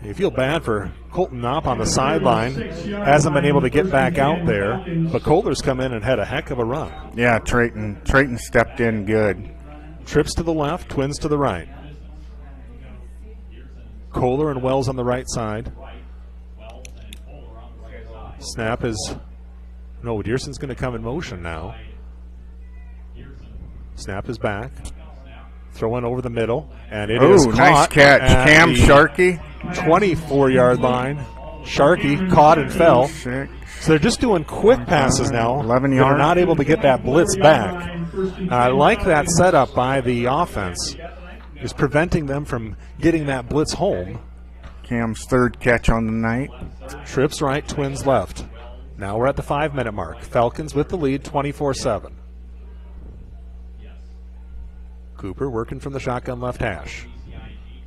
You feel bad for Colton Knopp on the sideline. Hasn't been able to get back out there, but Kohler's come in and had a heck of a run. Yeah, Trayton stepped in good. Trips to the left, Twins to the right. Kohler and Wells on the right side. Snap is... No, Deerson's going to come in motion now. Snap is back. Throwing over the middle, and it is caught. Nice catch. Cam Sharkey. 24-yard line. Sharkey caught and fell. So they're just doing quick passes now. 11 yards. yards. They're not able to get that blitz back. I like that setup by the offense. Is preventing them from getting that blitz home. Cam's 3rd catch on the night. Trips right, Twins left. Now we're at the 5-minute mark. Falcons with the lead, 24-7. Cooper working from the shotgun left hash.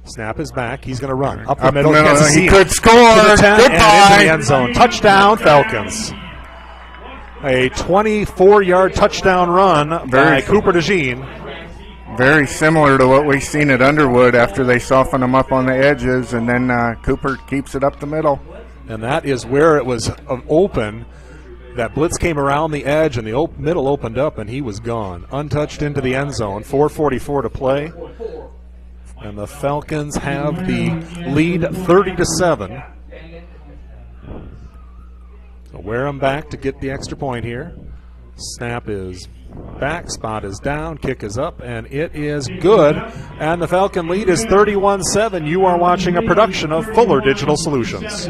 Snap is back. He's going to run. Up the middle. He could score. To the 10 Goodbye. and into the end zone. Touchdown, Falcons. A 24-yard touchdown run by Cooper DeJean. Very similar to what we've seen at Underwood after they soften them up on the edges, and then Cooper keeps it up the middle. And that is where it was open. That blitz came around the edge, and the middle opened up, and he was gone. Untouched into the end zone. 4:44 to play. And the Falcons have the lead 30-7. So Wareham back to get the extra point here. Snap is back, spot is down, kick is up, and it is good. And the Falcon lead is 31-7. You are watching a production of Fuller Digital Solutions.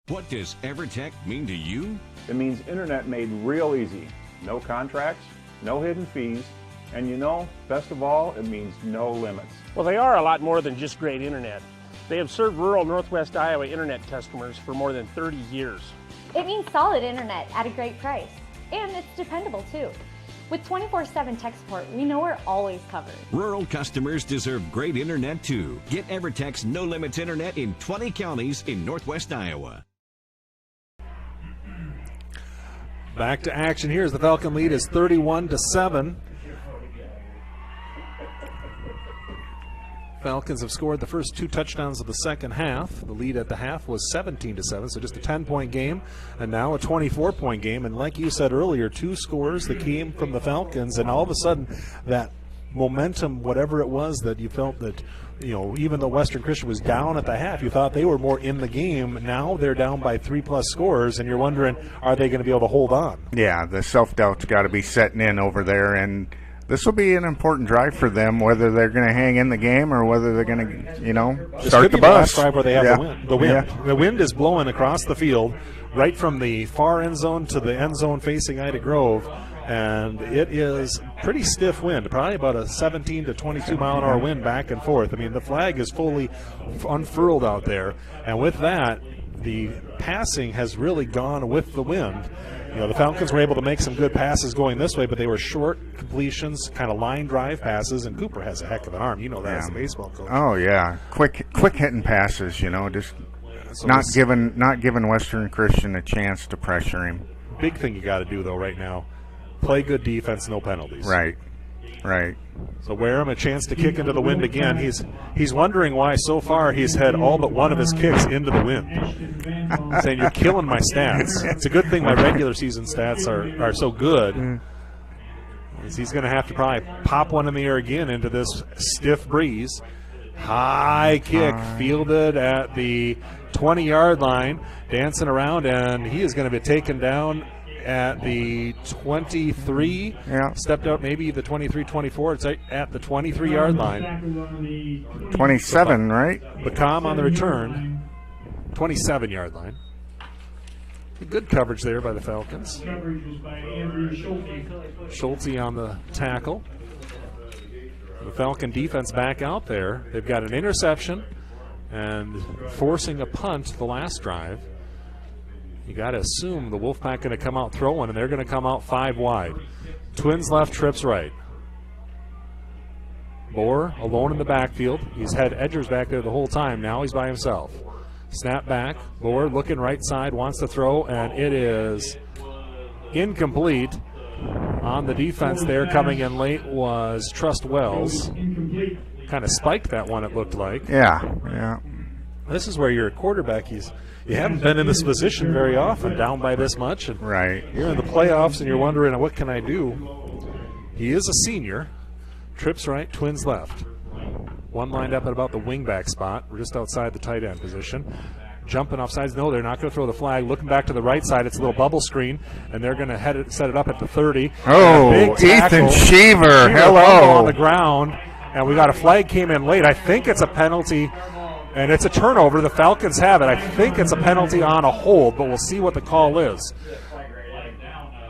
What does EverTech mean to you? It means internet made real easy. No contracts, no hidden fees, and you know, best of all, it means no limits. Well, they are a lot more than just great internet. They have served rural Northwest Iowa internet customers for more than 30 years. It means solid internet at a great price. And it's dependable too. With 24/7 tech support, we know we're always covered. Rural customers deserve great internet too. Get EverTech's no limits internet in 20 counties in Northwest Iowa. Back to action here as the Falcon lead is 31-7. Falcons have scored the first 2 touchdowns of the second half. The lead at the half was 17-7, so just a 10-point game, and now a 24-point game. And like you said earlier, 2 scores that came from the Falcons, and all of a sudden that momentum, whatever it was that you felt that, you know, even though Western Christian was down at the half, you thought they were more in the game. Now they're down by 3+ scores, and you're wondering, are they going to be able to hold on? Yeah, the self-doubt's got to be setting in over there, and this will be an important drive for them, whether they're going to hang in the game or whether they're going to, you know, start the bus. The last drive where they have the wind. Yeah. The wind is blowing across the field, right from the far end zone to the end zone facing Ida Grove, and it is pretty stiff wind, probably about a 17 to 22 mile an hour wind back and forth. I mean, the flag is fully unfurled out there, and with that, the passing has really gone with the wind. You know, the Falcons were able to make some good passes going this way, but they were short completions, kind of line drive passes, and Cooper has a heck of an arm. You know that as a baseball coach. Oh, yeah. Quick hitting passes, you know, just so not giving Western Christian a chance to pressure him. Big thing you got to do, though, right now, play good defense, no penalties. Right. So Wareham a chance to kick into the wind again. He's wondering why so far he's had all but one of his kicks into the wind. Saying, you're killing my stats. It's a good thing my regular season stats are so good. He's going to have to probably pop one in the air again into this stiff breeze. High kick fielded at the 20-yard line, dancing around, and he is going to be taken down at the 23. Yeah. Stepped out maybe the 23-24. It's at the 23-yard line. 27, right? Bacom on the return. 27-yard line. Good coverage there by the Falcons. Coverage was by Andrew Schulte. Schulte on the tackle. The Falcon defense back out there. They've got an interception and forcing a punt the last drive. You got to assume the Wolfpack going to come out throwing, and they're going to come out 5 wide. Twins left, trips right. Bohr alone in the backfield. He's had Edgers back there the whole time. Now he's by himself. Snap back. Bohr looking right side, wants to throw, and it is incomplete. On the defense there, coming in late was Trust Wells. Kind of spiked that one, it looked like. Yeah. This is where you're a quarterback. You haven't been in this position very often, down by this much. And right. You're in the playoffs, and you're wondering, what can I do? He is a senior. Trips right, Twins left. One lined up at about the wingback spot. We're just outside the tight end position. Jumping off sides. No, they're not going to throw the flag. Looking back to the right side, it's a little bubble screen, and they're going to set it up at the 30. Oh, Ethan Sheaver. Hello. On the ground, and we got a flag came in late. I think it's a penalty, and it's a turnover. The Falcons have it. I think it's a penalty on a hold, but we'll see what the call is.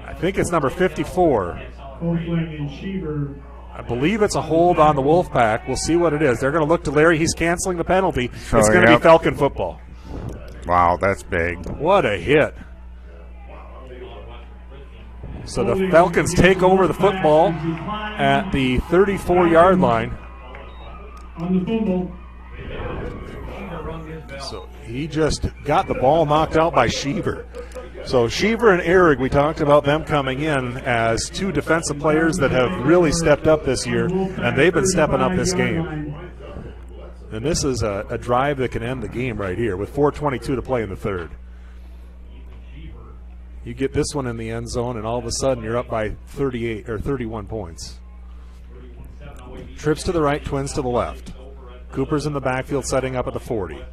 I think it's number 54. I believe it's a hold on the Wolfpack. We'll see what it is. They're going to look to Larry. He's canceling the penalty. So, it's going to be Falcon football. Wow, that's big. What a hit. So the Falcons take over the football at the 34-yard line. So he just got the ball knocked out by Sheaver. So Sheaver and Ehrig, we talked about them coming in as two defensive players that have really stepped up this year, and they've been stepping up this game. And this is a drive that can end the game right here with 4:22 to play in the third. You get this one in the end zone, and all of a sudden you're up by 38 or 31 points. Trips to the right, Twins to the left. Cooper's in the backfield setting up at the 40.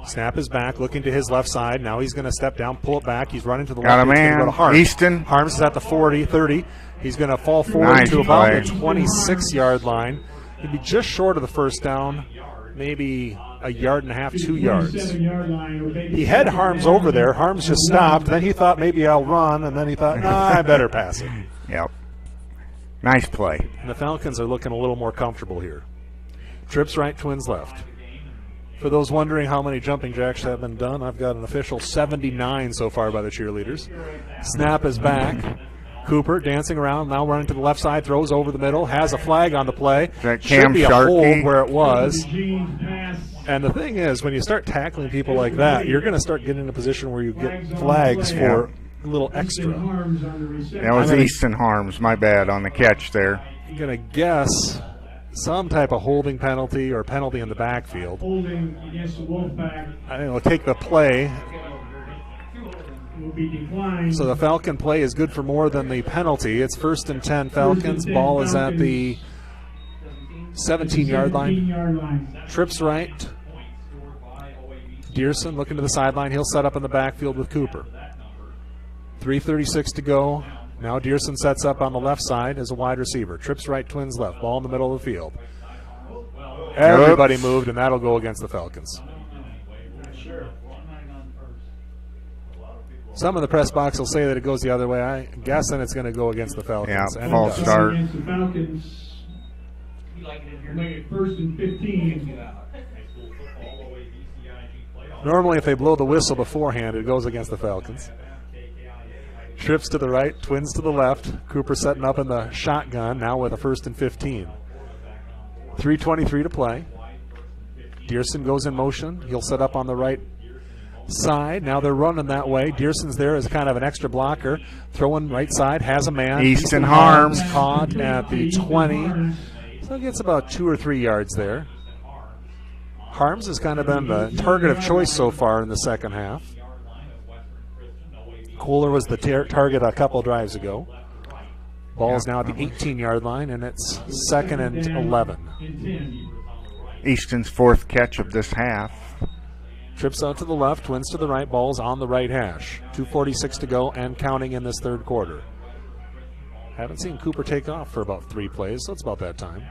Snap is back, looking to his left side. Now he's going to step down, pull it back. He's running to the left. Got a He's man. go to Harms. Easton. Harms is at the 40, 30. He's going to fall forward to about the 26-yard line. He'd be just short of the first down, maybe a yard and a half, 2 yards. He had Harms over there. Harms just stopped. Then he thought maybe I'll run, and then he thought, I better pass it. Yep. Nice play. And the Falcons are looking a little more comfortable here. Trips right, Twins left. For those wondering how many jumping jacks have been done, I've got an official 79 so far by the cheerleaders. Snap is back. Cooper dancing around, now running to the left side, throws over the middle, has a flag on the play. Should be a hold where it was. And the thing is, when you start tackling people like that, you're going to start getting in a position where you get flags for a little extra. That was Easton Harms, my bad, on the catch there. I'm going to guess some type of holding penalty or penalty in the backfield. Holding against the Wolfpack. I think we'll take the play. Will be declined. So the Falcon play is good for more than the penalty. It's 1st and 10 Falcons. Ball is at the 17-yard line. Trips right. Dearson looking to the sideline. He'll set up in the backfield with Cooper. 3:36 to go. Now Dearson sets up on the left side as a wide receiver. Trips right, Twins left. Ball in the middle of the field. Everybody moved, and that'll go against the Falcons. Some of the press box will say that it goes the other way. I'm guessing it's going to go against the Falcons. Yeah, false start. Against the Falcons. Make it 1st and 15. Normally, if they blow the whistle beforehand, it goes against the Falcons. Trips to the right, Twins to the left. Cooper setting up in the shotgun, now with a 1st and 15. 3:23 to play. Dearson goes in motion. He'll set up on the right side. Now they're running that way. Dearson's there as kind of an extra blocker. Throwing right side, has a man. Easton Harms caught at the 20. So it gets about 2 or 3 yards there. Harms has kind of been the target of choice so far in the second half. Kohler was the target a couple drives ago. Ball's now at the 18-yard line, and it's 2nd and 11. Easton's 4th catch of this half. Trips out to the left, twins to the right, ball's on the right hash. 2:46 to go and counting in this third quarter. Haven't seen Cooper take off for about 3 plays, so it's about that time.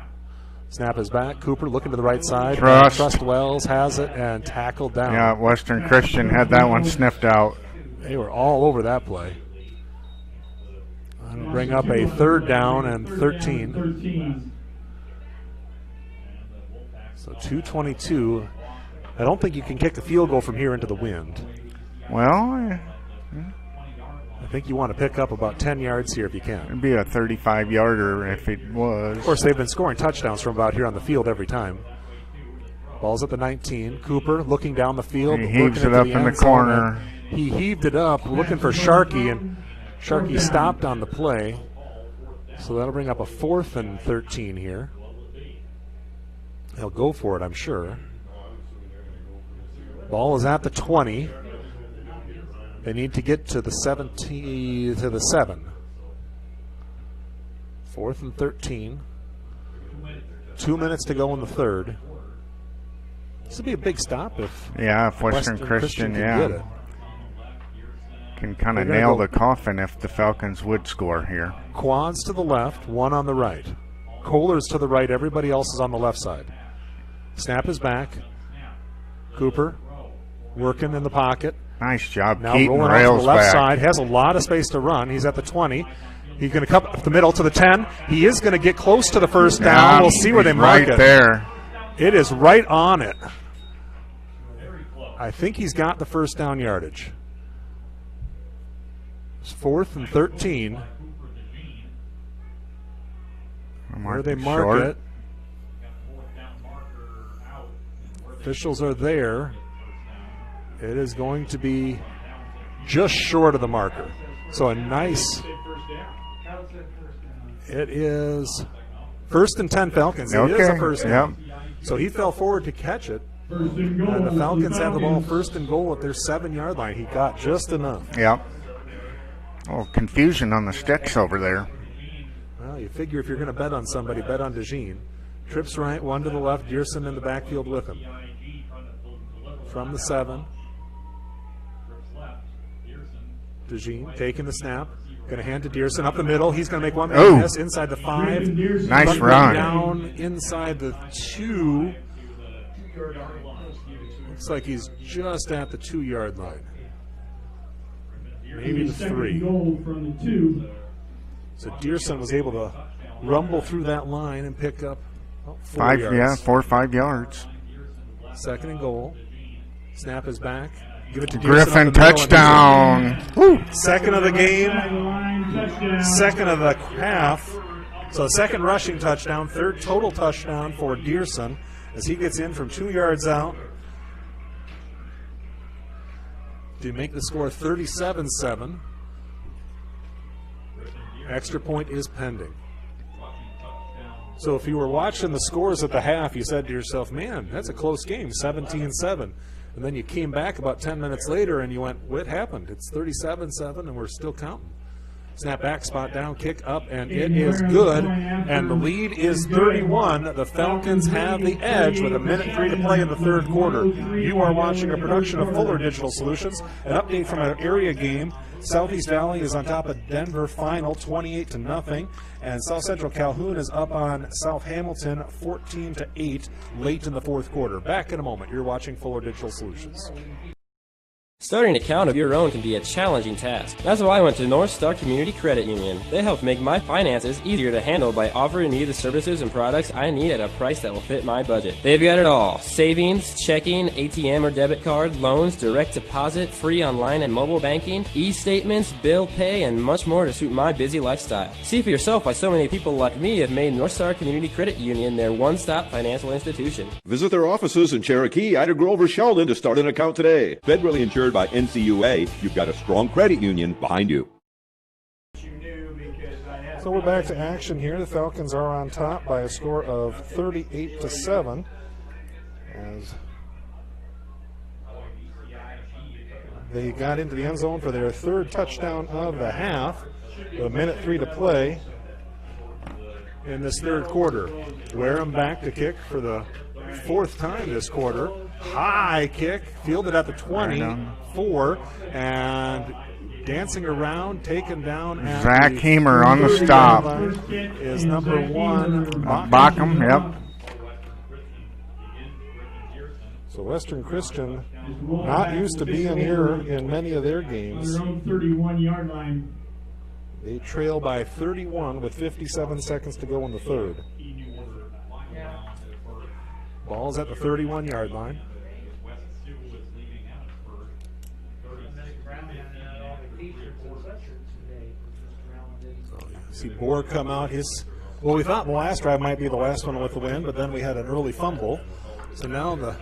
Snap is back. Cooper looking to the right side. Trust Wells has it and tackled down. Yeah, Western Christian had that one sniffed out. They were all over that play. That'll bring up a third down and 13. So 2:22. I don't think you can kick a field goal from here into the wind. Well, I think you want to pick up about 10 yards here if you can. It'd be a 35-yarder if it was. Of course, they've been scoring touchdowns from about here on the field every time. Ball's at the 19. Cooper looking down the field. He heaves it up in the corner. He heaved it up looking for Sharkey, and Sharkey stopped on the play. So that'll bring up a 4th and 13 here. He'll go for it, I'm sure. Ball is at the 20. They need to get to the 7. 4th and 13. 2 minutes to go in the third. This would be a big stop if Western Christian can get it. Can kind of nail the coffin if the Falcons would score here. Quads to the left, one on the right. Kohler's to the right, everybody else is on the left side. Snap is back. Cooper working in the pocket. Nice job. Now Keaton rolling out to the left side. Has a lot of space to run. He's at the 20. He's going to come up the middle to the 10. He is going to get close to the first down. We'll see where they mark it. Right there. It is right on it. I think he's got the first down yardage. It's 4th and 13. Where they mark it. Officials are there. It is going to be just short of the marker. So a nice. It is 1st and 10 Falcons. It is a first down. So he fell forward to catch it. And the Falcons have the ball 1st and goal at their 7-yard line. He got just enough. Yep. Oh, confusion on the sticks over there. Well, you figure if you're going to bet on somebody, bet on DeJean. Trips right, one to the left, Dearson in the backfield with him. From the 7. DeJean taking the snap. Going to hand to Dearson up the middle. He's going to make one pass inside the 5. Nice run. Down inside the 2. Looks like he's just at the 2-yard line. Maybe the 3. So Dearson was able to rumble through that line and pick up 4 yards. 4 or 5 yards. 2nd and goal. Snap is back. Give it to Griffin, touchdown. Second of the game. Second of the half. So 2nd rushing touchdown, 3rd total touchdown for Dearson as he gets in from 2 yards out to make the score 37-7. Extra point is pending. So if you were watching the scores at the half, you said to yourself, man, that's a close game, 17-7. And then you came back about 10 minutes later and you went, what happened? It's 37-7 and we're still counting. Snap back, spot down, kick up, and it is good. And the lead is 31. The Falcons have the edge with 1:03 to play in the third quarter. You are watching a production of Fuller Digital Solutions. An update from an area game. Southeast Valley is on top of Denver final 28-0. And South Central Calhoun is up on South Hamilton 14-8 late in the fourth quarter. Back in a moment. You're watching Fuller Digital Solutions. Starting an account of your own can be a challenging task. That's why I went to North Star Community Credit Union. They help make my finances easier to handle by offering me the services and products I need at a price that will fit my budget. They've got it all. Savings, checking, ATM or debit card, loans, direct deposit, free online and mobile banking, e-statements, bill pay, and much more to suit my busy lifestyle. See for yourself why so many people like me have made North Star Community Credit Union their one-stop financial institution. Visit their offices in Cherokee, Ida Grove, or Sheldon to start an account today. Federally insured by NCUA, you've got a strong credit union behind you. So we're back to action here. The Falcons are on top by a score of 38-7. As they got into the end zone for their 3rd touchdown of the half. With 1:03 to play in this third quarter. Wareham back to kick for the fourth time this quarter. High kick, fielded at the 24, and dancing around, taken down at Zach Hamer on the stop. Is number 1, Bockham, yep. So Western Christian not used to being here in many of their games. 31-yard line. They trail by 31 with 57 seconds to go in the third. Ball's at the 31-yard line. So you see Bohr come out. Well, we thought the last drive might be the last one with the win, but then we had an early fumble. So now the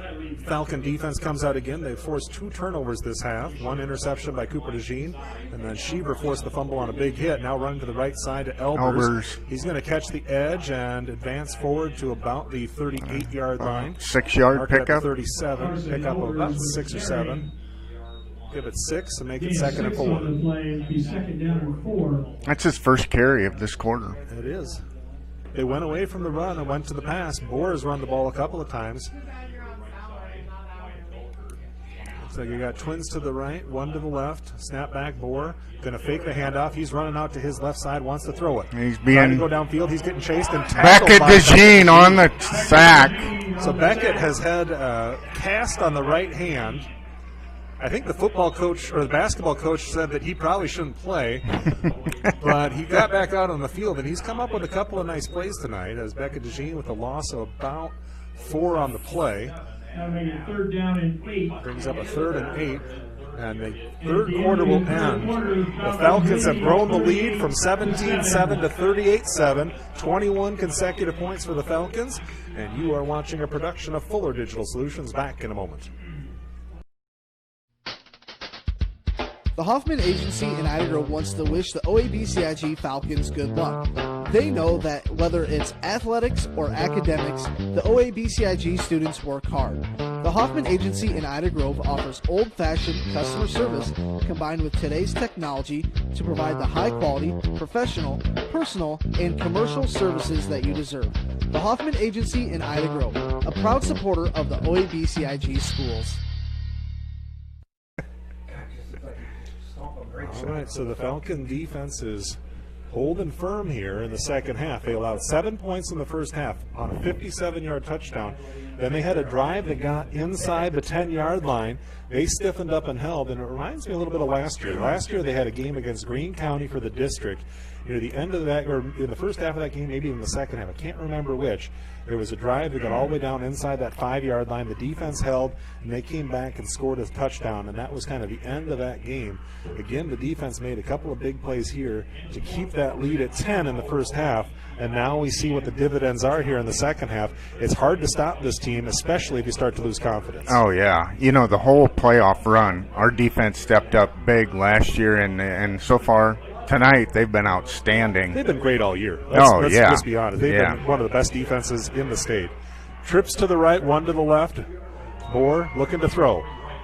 Falcon defense comes out again. They forced 2 turnovers this half. 1 interception by Cooper DeJean, and then Sheaver forced the fumble on a big hit. Now running to the right side to Elbers. He's going to catch the edge and advance forward to about the 38-yard line. 6-yard pickup. 37. Pick up about 6 or 7. Give it 6 and make it 2nd and 4. That's his first carry of this quarter. It is. They went away from the run and went to the pass. Bohr has run the ball a couple of times. So you got twins to the right, 1 to the left. Snap back, Bohr. Going to fake the handoff. He's running out to his left side, wants to throw it. He's trying to go downfield. He's getting chased and tackled. Beckett DeJean on the sack. So Beckett has had a cast on the right hand. I think the football coach or the basketball coach said that he probably shouldn't play, but he got back out on the field, and he's come up with a couple of nice plays tonight as Beckett DeJean with a loss of about 4 on the play. Now make it 3rd down and 8. Brings up a 3rd and 8, and the third quarter will end. The Falcons have grown the lead from 17-7 to 38-7, 21 consecutive points for the Falcons, and you are watching a production of Fuller Digital Solutions. Back in a moment. The Hoffman Agency in Ida Grove wants to wish the OABCIG Falcons good luck. They know that whether it's athletics or academics, the OABCIG students work hard. The Hoffman Agency in Ida Grove offers old-fashioned customer service combined with today's technology to provide the high-quality, professional, personal, and commercial services that you deserve. The Hoffman Agency in Ida Grove, a proud supporter of the OABCIG schools. All right, so the Falcon defense is holding firm here in the second half. They allowed 7 points in the first half on a 57-yard touchdown. Then they had a drive that got inside the 10-yard line. They stiffened up and held, and it reminds me a little bit of last year. Last year they had a game against Greene County for the district. Near the end of that, or in the first half of that game, maybe in the second half, I can't remember which, there was a drive that got all the way down inside that 5-yard line. The defense held, and they came back and scored a touchdown, and that was kind of the end of that game. Again, the defense made a couple of big plays here to keep that lead at 10 in the first half, and now we see what the dividends are here in the second half. It's hard to stop this team, especially if you start to lose confidence. Oh, yeah. You know, the whole playoff run, our defense stepped up big last year, and so far tonight they've been outstanding. They've been great all year. Let's just be honest. They've been one of the best defenses in the state. Trips to the right, 1 to the left. Bohr looking to throw.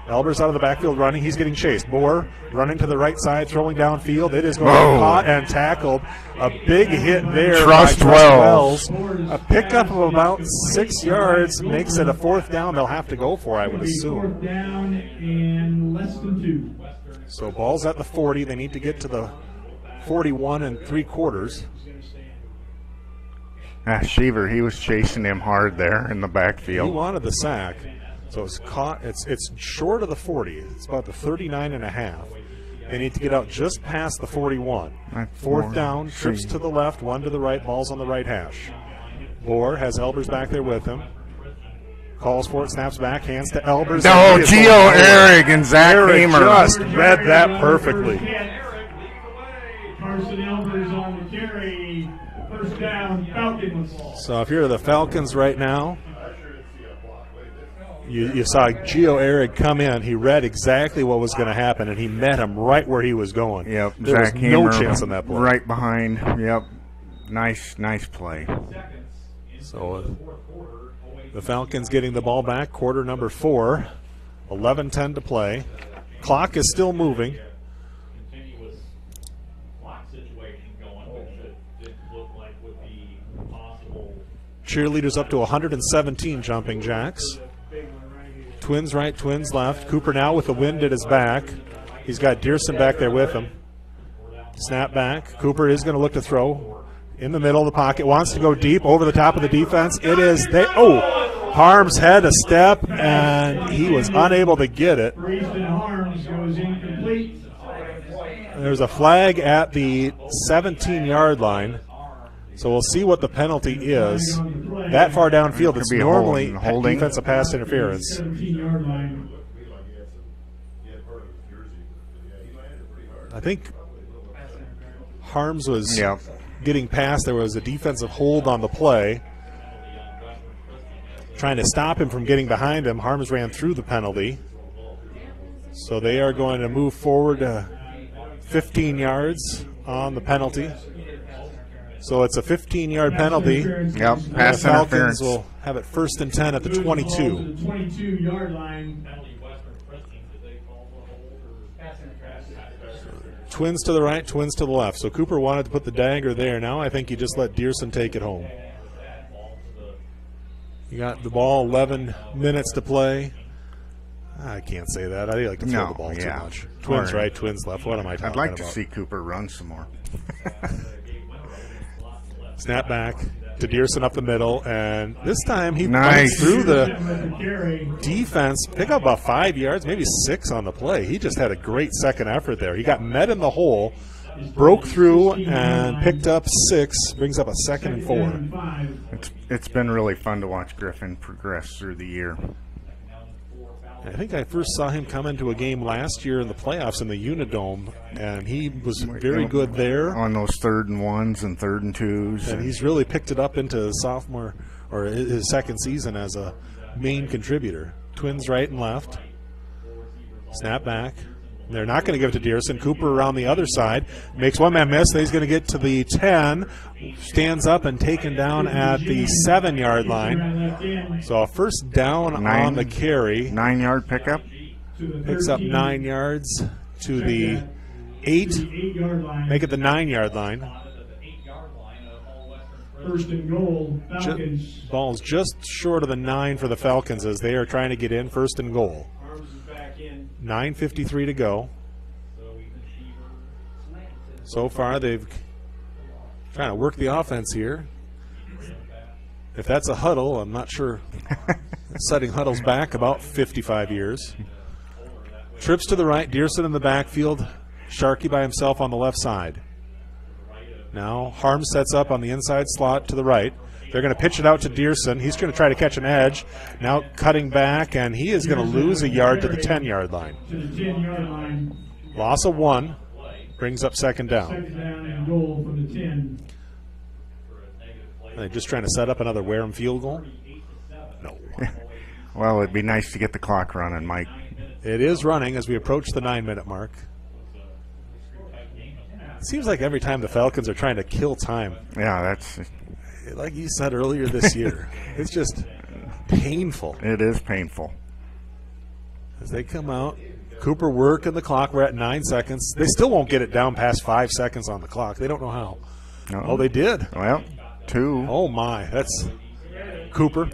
Elbers out of the backfield running. He's getting chased. Bohr running to the right side, throwing downfield. It is going to be caught and tackled. A big hit there by Trust Wells. A pickup of about 6 yards makes it a 4th down they'll have to go for, I would assume. 4th down and less than 2. So ball's at the 40. They need to get to the 41 3/4. Sheaver, he was chasing him hard there in the backfield. He wanted the sack. So it's caught. It's short of the 40. It's about the 39.5. They need to get out just past the 41. 4th down, trips to the left, 1 to the right, ball's on the right hash. Bohr has Elbers back there with him. Calls for it, snaps back, hands to Elbers. No, Gio Ehrig and Zach Hamer just read that perfectly. Carson Elbers on the carry. 1st down, Falcons. So if you're the Falcons right now, you saw Gio Ehrig come in. He read exactly what was going to happen, and he met him right where he was going. Yep, there Zach was Hamer no chance on that play. Right behind. Yep, nice play. So the Falcons getting the ball back, quarter number 4, 11:10 to play. Clock is still moving. Continuous clock situation going, which it didn't look like would be possible. cheerleaders up to 117 jumping jacks. Twins right, twins left. Cooper now with the wind at his back. He's got Dearson back there with him. Snap back. Cooper is going to look to throw in the middle of the pocket. Wants to go deep over the top of the defense. It is Harms had a step, and he was unable to get it. There's a flag at the 17-yard line, so we'll see what the penalty is. That far downfield, it's normally defensive pass interference. I think Harms was getting past. There was a defensive hold on the play, trying to stop him from getting behind him. Harms ran through the penalty. So they are going to move forward 15 yards on the penalty. So it's a 15-yard penalty. Yep, pass the Falcons interference. will have it 1st and 10 at the 22. The 22-yard line. Twins to the right, twins to the left. So Cooper wanted to put the dagger there. Now I think you just let Dearson take it home. You got the ball, 11 minutes to play. I can't say that. I like to throw the ball too much. Twins right, twins left. What am I talking about? I'd like to see Cooper run some more. Snap back to Dearson up the middle, and this time he runs through the defense, pick up about 5 yards, maybe 6 on the play. He just had a great second effort there. He got met in the hole, broke through, and picked up 6, brings up a 2nd and 4. It's been really fun to watch Griffin progress through the year. I think I first saw him come into a game last year in the playoffs in the Unidome, and he was very good there. On those 3rd and 1s and 3rd and 2s. And he's really picked it up into sophomore or his second season as a main contributor. Twins right and left. Snap back. They're not going to give it to Dearson. Cooper around the other side. Makes one man miss. Then he's going to get to the 10. Stands up and taken down at the 7-yard line. So a first down on the carry. 9-yard pickup. Picks up 9 yards to the 8. Make it the 9-yard line. 1st and goal, Falcons. Ball's just short of the 9 for the Falcons as they are trying to get in 1st and goal. 9:53 to go. So far, they've trying to work the offense here. If that's a huddle, I'm not sure. Setting huddles back about 55 years. Trips to the right, Dearson in the backfield. Sharkey by himself on the left side. Now Harms sets up on the inside slot to the right. They're going to pitch it out to Dearson. He's going to try to catch an edge. Now cutting back, and he is going to lose a yard to the 10-yard line. Loss of 1 brings up 2nd down. 2nd down and goal from the 10. Are they just trying to set up another Wareham field goal? No. Well, it'd be nice to get the clock running, Mike. It is running as we approach the 9-minute mark. It seems like every time the Falcons are trying to kill time. Yeah, that's... Like you said earlier this year, it's just painful. It is painful. As they come out, Cooper working the clock. We're at 9 seconds. They still won't get it down past 5 seconds on the clock. They don't know how. Oh, they did. Well, 2. Oh, my. That's Cooper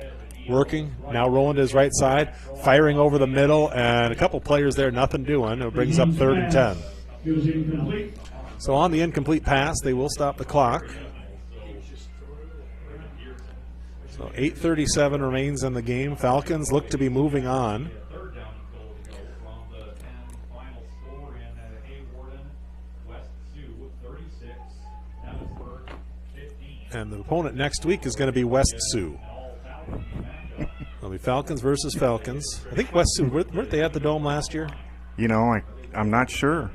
working, now rolling to his right side, firing over the middle, and a couple players there, nothing doing. It brings up 3rd and 10. It was incomplete. So on the incomplete pass, they will stop the clock. So 8:37 remains in the game. Falcons look to be moving on. And the opponent next week is going to be West Sioux. It'll be Falcons versus Falcons. I think West Sioux, weren't they at the Dome last year? You know, I'm not sure.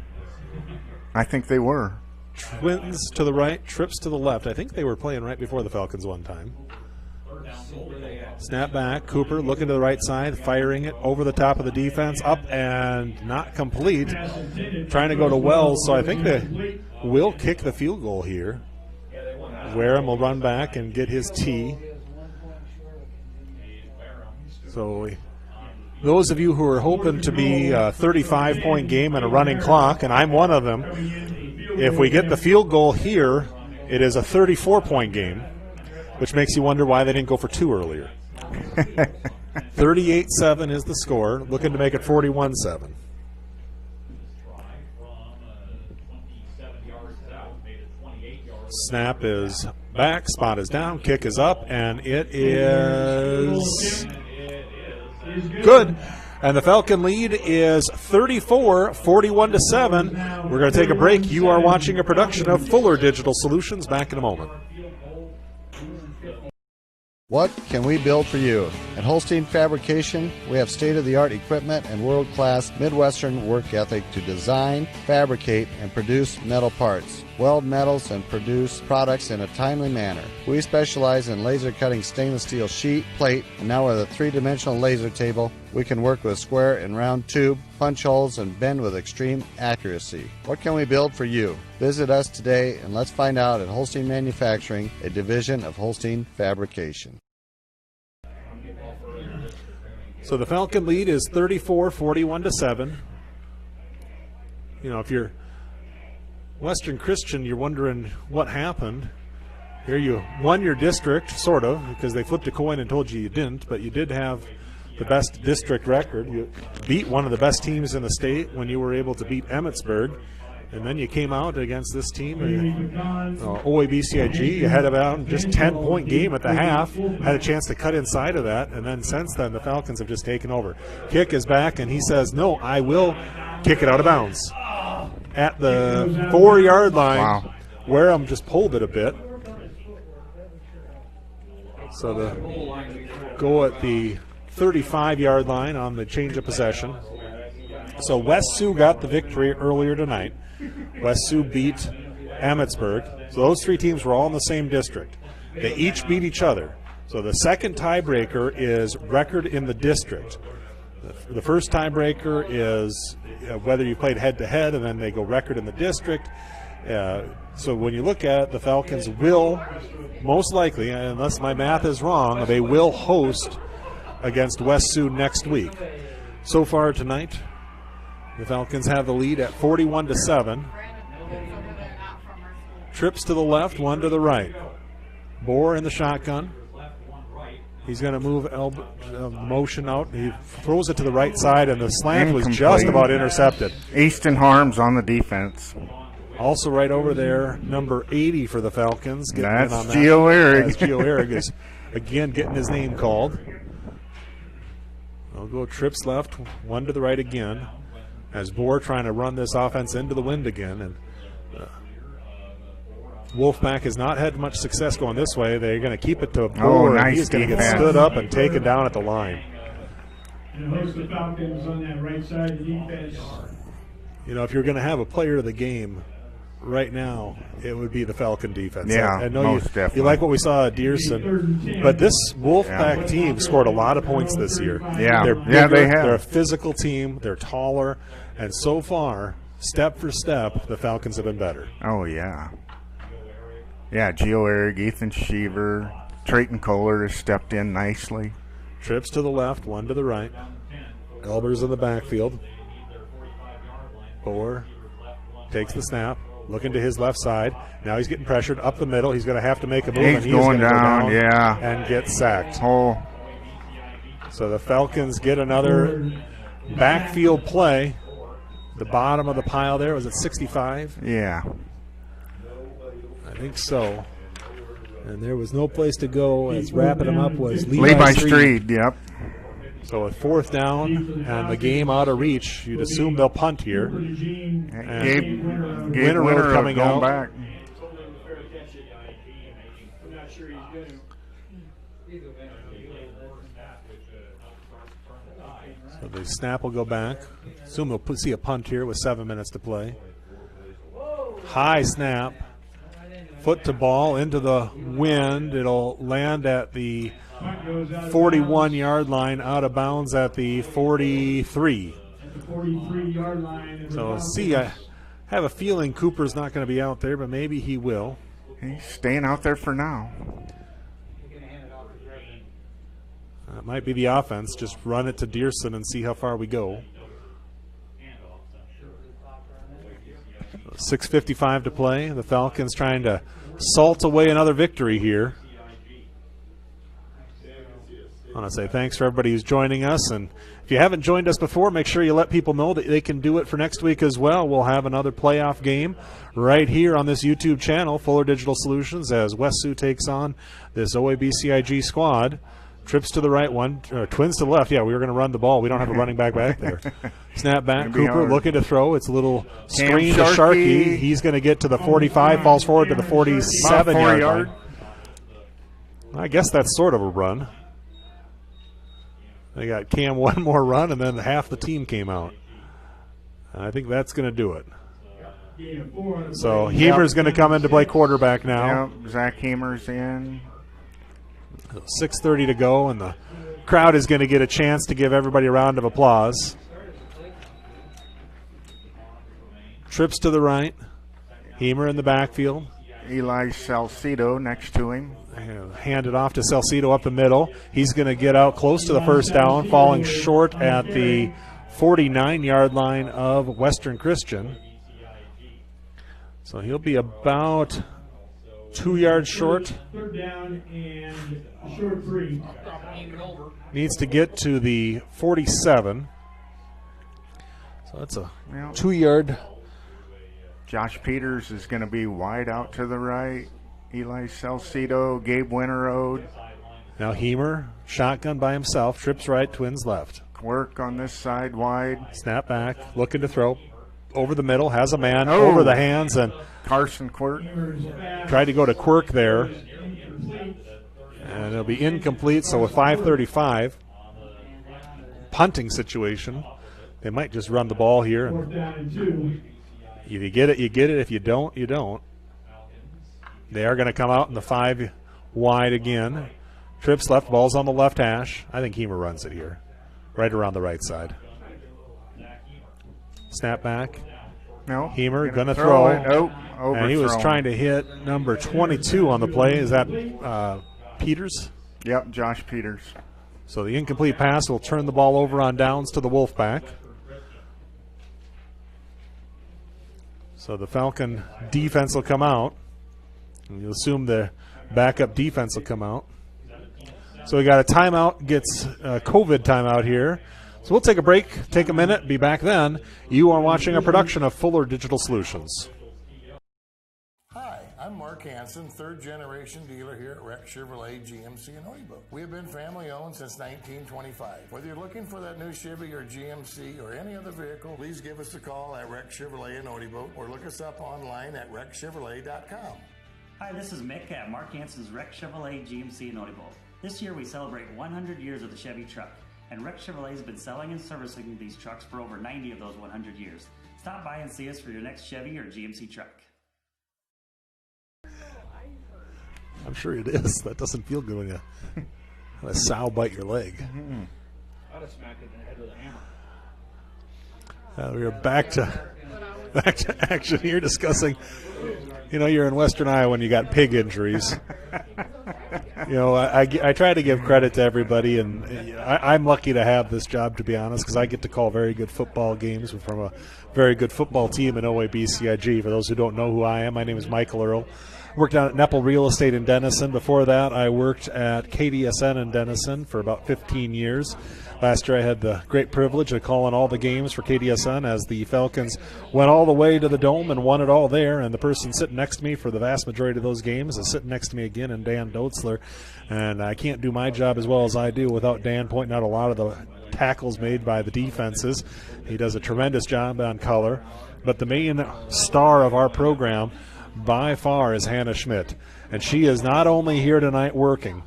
I think they were. Twins to the right, trips to the left. I think they were playing right before the Falcons one time. Snap back, Cooper looking to the right side, firing it over the top of the defense, up and not complete. Trying to go to Wells, so I think they will kick the field goal here. Wareham will run back and get his tee. So those of you who are hoping to be a 35-point game and a running clock, and I'm one of them, if we get the field goal here, it is a 34-point game. which makes you wonder why they didn't go for 2 earlier. 38-7 is the score, looking to make it 41-7. Snap is back, spot is down, kick is up, and it is good. And the Falcon lead is 34-41-7. We're going to take a break. You are watching a production of Fuller Digital Solutions. Back in a moment. What can we build for you? At Holstein Fabrication, we have state-of-the-art equipment and world-class Midwestern work ethic to design, fabricate, and produce metal parts. Weld metals and produce products in a timely manner. We specialize in laser cutting stainless steel sheet, plate, and now with a 3-dimensional laser table, we can work with square and round tube, punch holes, and bend with extreme accuracy. What can we build for you? Visit us today and let's find out at Holstein Manufacturing, a division of Holstein Fabrication. So the Falcon lead is 34-41-7. You know, if you're Western Christian, you're wondering what happened. Here you won your district, sort of, because they flipped a coin and told you you didn't, but you did have the best district record. You beat one of the best teams in the state when you were able to beat Emmetsburg, and then you came out against this team, OABCIG. You had about just 10-point game at the half, had a chance to cut inside of that, and then since then the Falcons have just taken over. Kick is back, and he says, no, I will kick it out of bounds. At the 4-yard line, wow. Wareham just pulled it a bit. So the go at the 35-yard line on the change of possession. So West Sioux got the victory earlier tonight. West Sioux beat Emmetsburg. So those 3 teams were all in the same district. They each beat each other. So the second tiebreaker is record in the district. The first tiebreaker is whether you played head-to-head, and then they go record in the district. So when you look at it, the Falcons will most likely, unless my math is wrong, they will host against West Sioux next week. So far tonight, the Falcons have the lead at 41-7. Trips to the left, one to the right. Bohr in the shotgun. He's going to move motion out. He throws it to the right side, and the slant was just about intercepted. Easton Harms on the defense. Also right over there, number 80 for the Falcons. That's Gio Ehrig. That's Gio Ehrig is, again, getting his name called. I'll go trips left, one to the right again, as Bohr trying to run this offense into the wind again. And Wolfpack has not had much success going this way. They're going to keep it to Bohr, nice and he's going to get stood up and taken down at the line. And host the Falcons on that right side of the defense. You know, if you're going to have a player of the game right now, it would be the Falcon defense. Yeah, I know most definitely. You like what we saw at Dearson, but this Wolfpack team scored a lot of points this year. Yeah, they're bigger, yeah, they have. They're a physical team. They're taller, and so far, step for step, the Falcons have been better. Oh yeah. Yeah, Gio Ehrig, Ethan Sheaver, Trayton Kohler has stepped in nicely. Trips to the left, one to the right. Elbers in the backfield. Bohr takes the snap, looking to his left side. Now he's getting pressured up the middle. He's going to have to make a move. He's going down, yeah. And get sacked. Oh. So the Falcons get another backfield play. The bottom of the pile there, was it 65? Yeah. I think so. And there was no place to go, as wrapping them up was Levi Street, yep. So a 4th down and the game out of reach. You'd assume they'll punt here. And Gabe Winter coming out. Back. So the snap will go back. Assume we'll see a punt here with 7 minutes to play. High snap. Foot to ball into the wind. It'll land at the 41-yard line, out of bounds at the 43. At the 43-yard line. So see, I have a feeling Cooper's not going to be out there, but maybe he will. He's staying out there for now. It might be the offense. Just run it to Dearson and see how far we go. 6:55 to play. The Falcons trying to salt away another victory here. I want to say thanks for everybody who's joining us. And if you haven't joined us before, make sure you let people know that they can do it for next week as well. We'll have another playoff game right here on this YouTube channel, Fuller Digital Solutions, as West Sioux takes on this OABCIG squad. Trips to the right, twins to the left. Yeah, we were going to run the ball. We don't have a running back there. Snap back. Cooper looking to throw. It's a little screen to Sharkey. He's going to get to the 45, falls forward to the 47-yard line. I guess that's sort of a run. They got Cam one more run, and then half the team came out. I think that's going to do it. So Hemer's going to come in to play quarterback now. Yep, Zach Hemer's in. 6:30 to go, and the crowd is going to get a chance to give everybody a round of applause. Trips to the right. Hemer in the backfield. Eli Salcido next to him. Hand it off to Salcido up the middle. He's going to get out close to the first down, falling short at the 49-yard line of Western Christian. So he'll be about 2 yards short. Third down and a short 3. Needs to get to the 47. So that's a 2-yard. Josh Peters is going to be wide out to the right. Eli Salcido, Gabe Winterode. Now Hemer, shotgun by himself, trips right, twins left. Quirk on this side, wide. Snap back, looking to throw. Over the middle, has a man over the hands, and Carson Quirk tried to go to Quirk there. And it'll be incomplete, so with 5:35, punting situation. They might just run the ball here. And if you get it, you get it. If you don't, you don't. They are going to come out in the 5 wide again. Trips left, ball's on the left hash. I think Hemer runs it here, right around the right side. Snap back. No. Hemer going to throw. And he was overthrown. trying to hit number 22 on the play. Is that Peters? Yep, Josh Peters. So the incomplete pass will turn the ball over on downs to the Wolfpack. So the Falcon defense will come out. And you'll assume the backup defense will come out. So we got a timeout, gets a COVID timeout here. So we'll take a break, take a minute, be back then. You are watching a production of Fuller Digital Solutions. Hi, I'm Mark Hansen, third-generation dealer here at Rex Chevrolet GMC in Oreburgh. We have been family-owned since 1925. Whether you're looking for that new Chevy or GMC or any other vehicle, please give us a call at Rex Chevrolet in Oreburgh or look us up online at rexchevrolet.com. Hi, this is Mick at Mark Hansen's Rex Chevrolet GMC in Oreburgh. This year we celebrate 100 years of the Chevy truck, and Rex Chevrolet has been selling and servicing these trucks for over 90 of those 100 years. Stop by and see us for your next Chevy or GMC truck. I'm sure it is. That doesn't feel good when you let a sow bite your leg. I'd have smacked it in the head with a hammer. We're back to action here, discussing. You know, you're in Western Iowa when you got pig injuries. You know, I try to give credit to everybody, and I'm lucky to have this job, to be honest, because I get to call very good football games from a very good football team in OABCIG. For those who don't know who I am, my name is Michael Earl. Worked out at Nepal Real Estate in Denison. Before that, I worked at KDSN in Denison for about 15 years. Last year I had the great privilege of calling all the games for KDSN as the Falcons went all the way to the Dome and won it all there. And the person sitting next to me for the vast majority of those games is sitting next to me again, and Dan Doetzler. And I can't do my job as well as I do without Dan pointing out a lot of the tackles made by the defenses. He does a tremendous job on color. But the main star of our program by far is Hannah Schmidt. And she is not only here tonight working,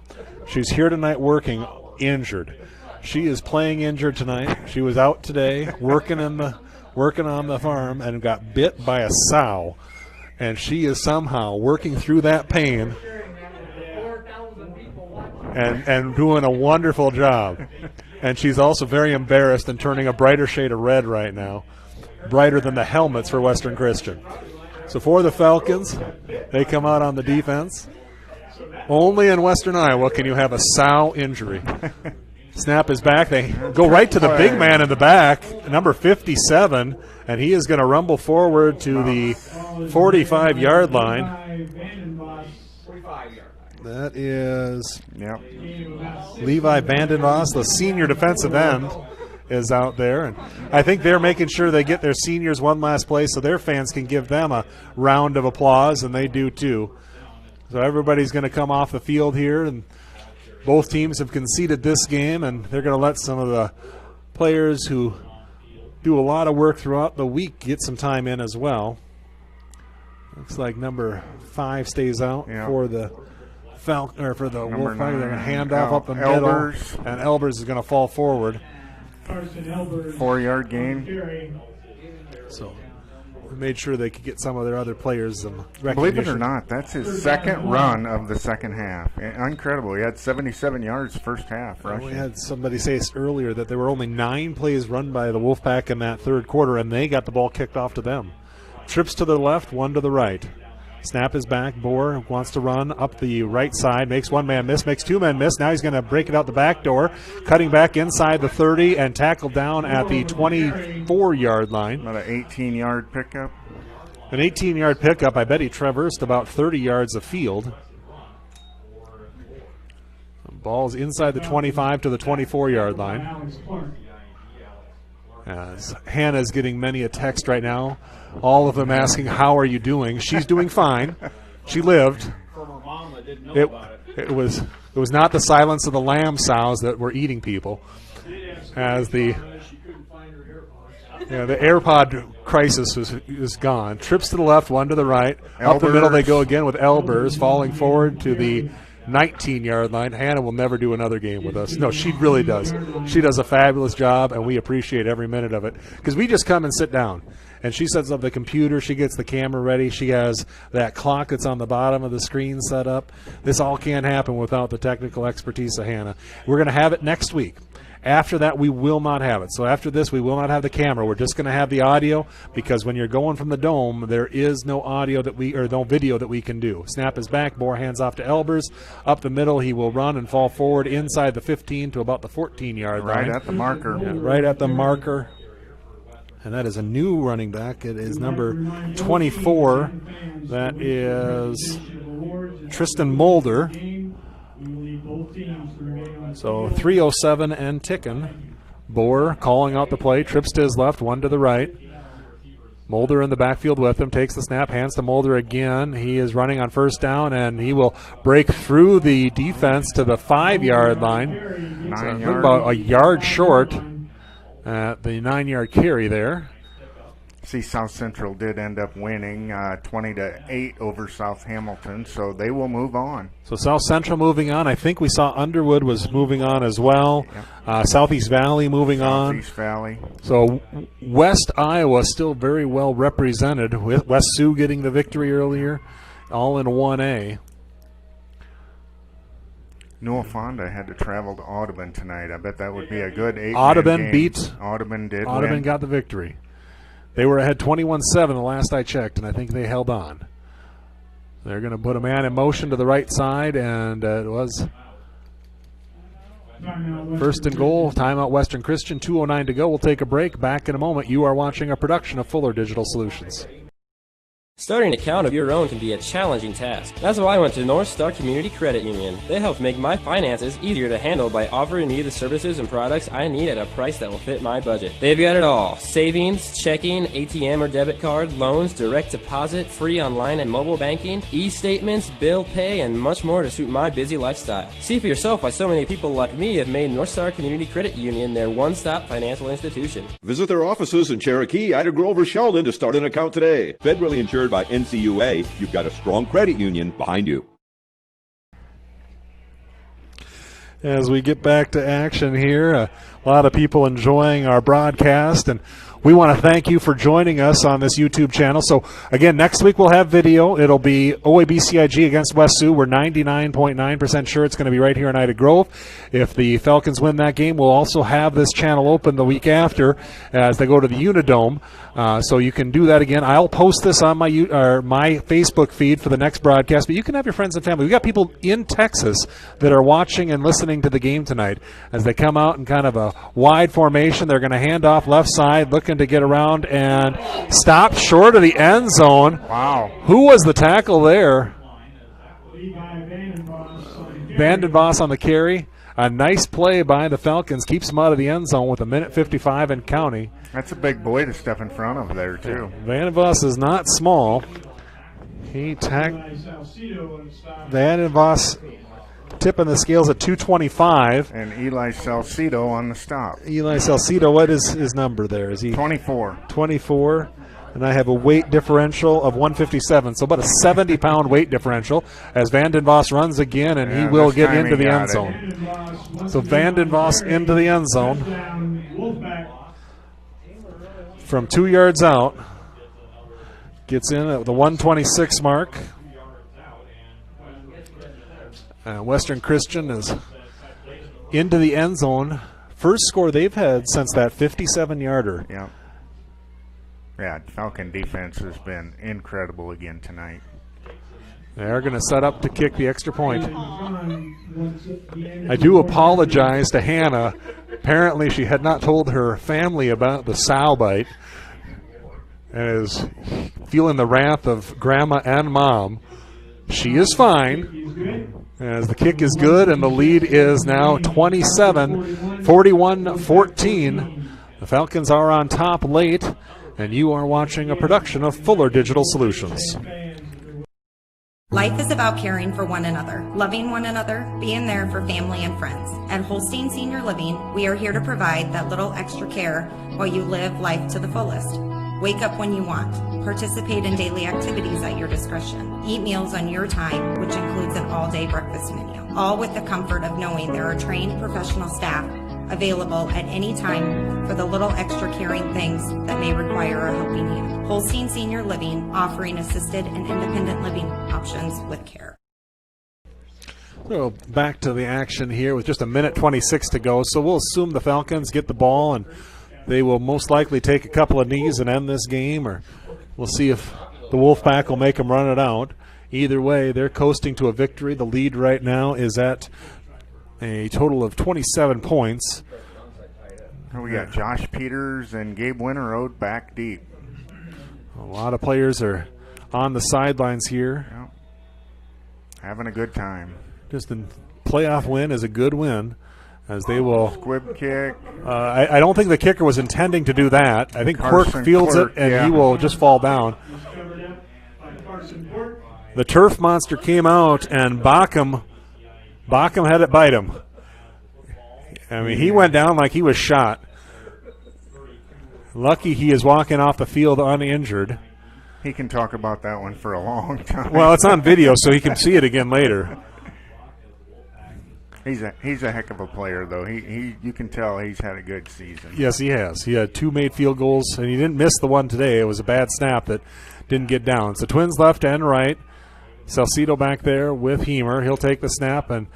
she's here tonight working injured. She is playing injured tonight. She was out today working on the farm and got bit by a sow, and she is somehow working through that pain and doing a wonderful job. And she's also very embarrassed and turning a brighter shade of red right now, brighter than the helmets for Western Christian. So for the Falcons, they come out on the defense. Only in Western Iowa can you have a sow injury. Snap is back. They go right to the big man in the back, number 57, and he is going to rumble forward to the 45-yard line. That is Levi Vandenbos, the senior defensive end, is out there. And I think they're making sure they get their seniors one last play so their fans can give them a round of applause, and they do too. So everybody's going to come off the field here, and both teams have conceded this game, and they're going to let some of the players who do a lot of work throughout the week get some time in as well. Looks like number 5 stays out for the Falcon, or for the Wolfpack. They're going to hand off up the middle, and Elbers is going to fall forward. 4-yard gain. So we made sure they could get some of their other players some recognition. Believe it or not, that's his second run of the second half. Incredible. He had 77 yards first half. Well, we had somebody say earlier that there were only 9 plays run by the Wolfpack in that third quarter, and they got the ball kicked off to them. Trips to the left, 1 to the right. Snap is back. Bohr wants to run up the right side, makes 1 man miss, makes 2 men miss. Now he's going to break it out the back door, cutting back inside the 30 and tackled down at the 24-yard line. About an 18-yard pickup. An 18-yard pickup. I bet he traversed about 30 yards of field. Ball's inside the 25 to the 24-yard line. As Hannah's getting many a text right now, all of them asking, how are you doing? She's doing fine. She lived. It was not the silence of the lamb sows that were eating people. As the AirPod crisis is gone. Trips to the left, 1 to the right. Up the middle they go again with Elbers falling forward to the 19-yard line. Hannah will never do another game with us. No, she really does. She does a fabulous job, and we appreciate every minute of it because we just come and sit down. And she sets up the computer. She gets the camera ready. She has that clock that's on the bottom of the screen set up. This all can't happen without the technical expertise of Hannah. We're going to have it next week. After that, we will not have it. So after this, we will not have the camera. We're just going to have the audio because when you're going from the dome, there is no audio no video that we can do. Snap is back. Bohr hands off to Elbers. Up the middle, he will run and fall forward inside the 15 to about the 14-yard line. Right at the marker. Yeah, right at the marker. And that is a new running back. It is number 24. That is Tristan Mulder. So 3:07 and ticking. Bohr calling out the play. Trips to his left, 1 to the right. Mulder in the backfield with him. Takes the snap, hands to Mulder again. He is running on first down, and he will break through the defense to the 5-yard line. 9 yards. About a yard short at the 9-yard carry there. See, South Central did end up winning 20-8 over South Hamilton, so they will move on. So South Central moving on. I think we saw Underwood was moving on as well. Yep. Southeast Valley moving on. Southeast Valley. So West Iowa still very well represented, with West Sioux getting the victory earlier, all in 1A. Noah Fonda had to travel to Audubon tonight. I bet that would be a good 8-man Audubon game. beat. Audubon did Audubon win. got the victory. They were ahead 21-7 the last I checked, and I think they held on. They're going to put a man in motion to the right side, and it was first and goal. Timeout Western Christian, 2:09 to go. We'll take a break. Back in a moment. You are watching a production of Fuller Digital Solutions. Starting an account of your own can be a challenging task. That's why I went to North Star Community Credit Union. They help make my finances easier to handle by offering me the services and products I need at a price that will fit my budget. They've got it all: savings, checking, ATM or debit card, loans, direct deposit, free online and mobile banking, e-statements, bill pay, and much more to suit my busy lifestyle. See for yourself why so many people like me have made North Star Community Credit Union their one-stop financial institution. Visit their offices in Cherokee, Ida Grove, or Sheldon to start an account today. Federally insured by NCUA, you've got a strong credit union behind you. As we get back to action here, a lot of people enjoying our broadcast, and we want to thank you for joining us on this YouTube channel. So, again, next week we'll have video. It'll be OABCIG against West Sioux. We're 99.9% sure it's going to be right here in Ida Grove. If the Falcons win that game, we'll also have this channel open the week after as they go to the Unidome. So you can do that again. I'll post this on my Facebook feed for the next broadcast, but you can have your friends and family. We've got people in Texas that are watching and listening to the game tonight. As they come out in kind of a wide formation, they're going to hand off left side, looking to get around and stop short of the end zone. Wow. Who was the tackle there? Vandenbos on the carry. A nice play by the Falcons. Keeps them out of the end zone with 1:55 and counting. That's a big boy to step in front of there, too. Vandenbos is not small. He Vandenbos tipping the scales at 225. And Eli Salcido on the stop. Eli Salcido, what is his number there? Is he 24? 24. And I have a weight differential of 157, so about a 70-pound weight differential as Vandenbos runs again, and he will get into the end zone. So Vandenbos into the end zone from 2 yards out. Gets in at the 126 mark. Western Christian is into the end zone. First score they've had since that 57-yarder. Yeah. Yeah, Falcon defense has been incredible again tonight. They're going to set up to kick the extra point. I do apologize to Hannah. Apparently she had not told her family about the sow bite and is feeling the wrath of grandma and mom. She is fine as the kick is good and the lead is now 27-41-14. The Falcons are on top late. And you are watching a production of Fuller Digital Solutions. Life is about caring for one another, loving one another, being there for family and friends. At Holstein Senior Living, we are here to provide that little extra care while you live life to the fullest. Wake up when you want. Participate in daily activities at your discretion. Eat meals on your time, which includes an all-day breakfast menu. All with the comfort of knowing there are trained professional staff available at any time for the little extra caring things that may require a helping hand. Holstein Senior Living, offering assisted and independent living options with care. So back to the action here with just 1:26 to go. So we'll assume the Falcons get the ball and they will most likely take a couple of knees and end this game, or we'll see if the Wolfpack will make them run it out. Either way, they're coasting to a victory. The lead right now is at a total of 27 points. We got Josh Peters and Gabe Winterode back deep. A lot of players are on the sidelines here. Yep. Having a good time. Just a playoff win is a good win, as they will. Squib kick. I don't think the kicker was intending to do that. I think Carson Quirk fields Quirk, it, and yeah. he will just fall down. The turf monster came out, and Backham had it bite him. I mean, he went down like he was shot. Lucky he is walking off the field uninjured. He can talk about that one for a long time. Well, it's on video, so he can see it again later. He's a heck of a player, though. You can tell he's had a good season. Yes, he has. He had 2 made field goals, and he didn't miss the one today. It was a bad snap that didn't get down. So Twins left and right. Salcido back there with Hemer. He'll take the snap and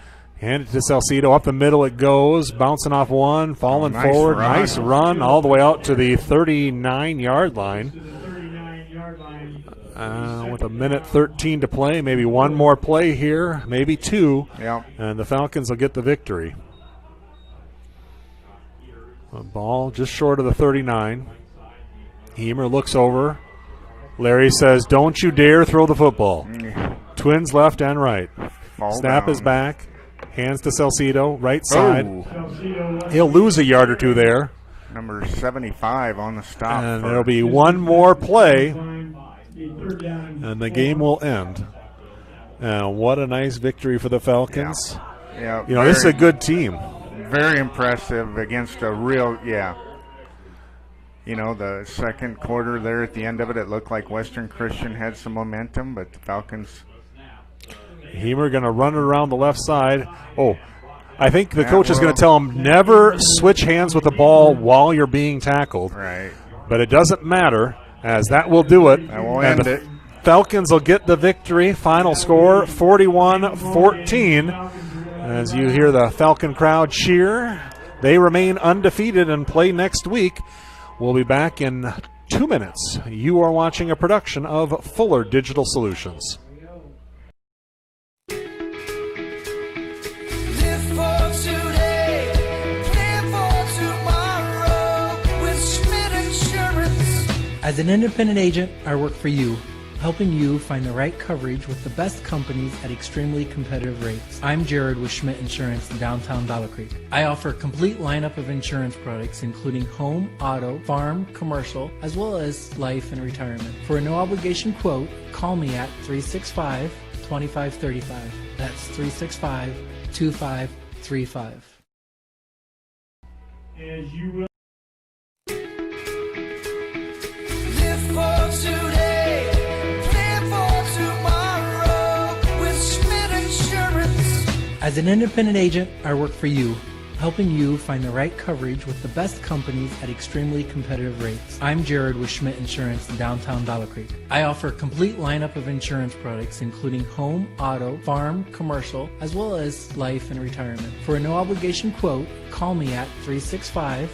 hand it to Salcido. Up the middle it goes, bouncing off one, falling forward. Nice run all the way out to the 39-yard line. With 1:13 to play, maybe one more play here, maybe 2, and the Falcons will get the victory. A ball just short of the 39. Hemer looks over. Larry says, "Don't you dare throw the football." Twins left and right. Snap is back. Hands to Salcido, right side. He'll lose a yard or 2 there. Number 75 on the stop. And there'll be one more play, and the game will end. What a nice victory for the Falcons. Yeah, this is a good team. Very impressive against a real, the second quarter there at the end of it, it looked like Western Christian had some momentum, but the Falcons. Hemer going to run it around the left side. Oh, I think the coach is going to tell him never switch hands with the ball while you're being tackled. Right. But it doesn't matter, as that will do it. That will end it. Falcons will get the victory. Final score, 41-14. As you hear the Falcon crowd cheer, they remain undefeated and play next week. We'll be back in 2 minutes. You are watching a production of Fuller Digital Solutions. As an independent agent, I work for you, helping you find the right coverage with the best companies at extremely competitive rates. I'm Jared with Schmidt Insurance in downtown Dollar Creek. I offer a complete lineup of insurance products including home, auto, farm, commercial, as well as life and retirement. For a no obligation quote, call me at 365-2535. That's 365-2535. As you will. Live for today, plan for tomorrow with Schmidt Insurance. As an independent agent, I work for you, helping you find the right coverage with the best companies at extremely competitive rates. I'm Jared with Schmidt Insurance in downtown Dollar Creek. I offer a complete lineup of insurance products including home, auto, farm, commercial, as well as life and retirement. For a no obligation quote, call me at 365-2535.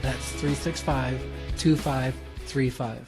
That's 365-2535.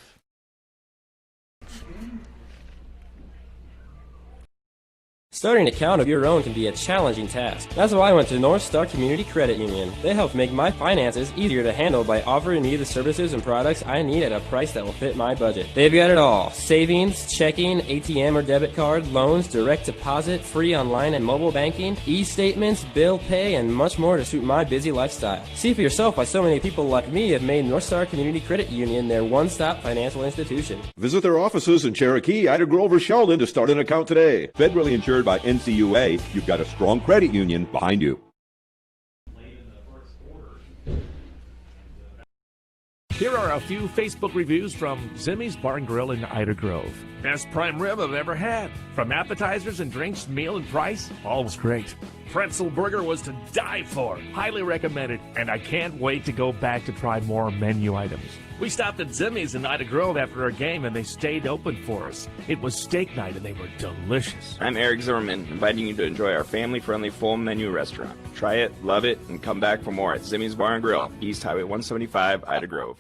Starting an account of your own can be a challenging task. That's why I went to North Star Community Credit Union. They help make my finances easier to handle by offering me the services and products I need at a price that will fit my budget. They've got it all: savings, checking, ATM or debit card, loans, direct deposit, free online and mobile banking, e-statements, bill pay, and much more to suit my busy lifestyle. See for yourself why so many people like me have made North Star Community Credit Union their one-stop financial institution. Visit their offices in Cherokee, Ida Grove, or Sheldon to start an account today. Federally insured by NCUA, you've got a strong credit union behind you. Here are a few Facebook reviews from Zimmy's Bar and Grill in Ida Grove. Best prime rib I've ever had. From appetizers and drinks, meal and price, all was great. Pretzel burger was to die for. Highly recommended, and I can't wait to go back to try more menu items. We stopped at Zimmy's in Ida Grove after our game, and they stayed open for us. It was steak night, and they were delicious. I'm Eric Zimmerman, inviting you to enjoy our family-friendly full menu restaurant. Try it, love it, and come back for more at Zimmy's Bar and Grill, East Highway 175, Ida Grove.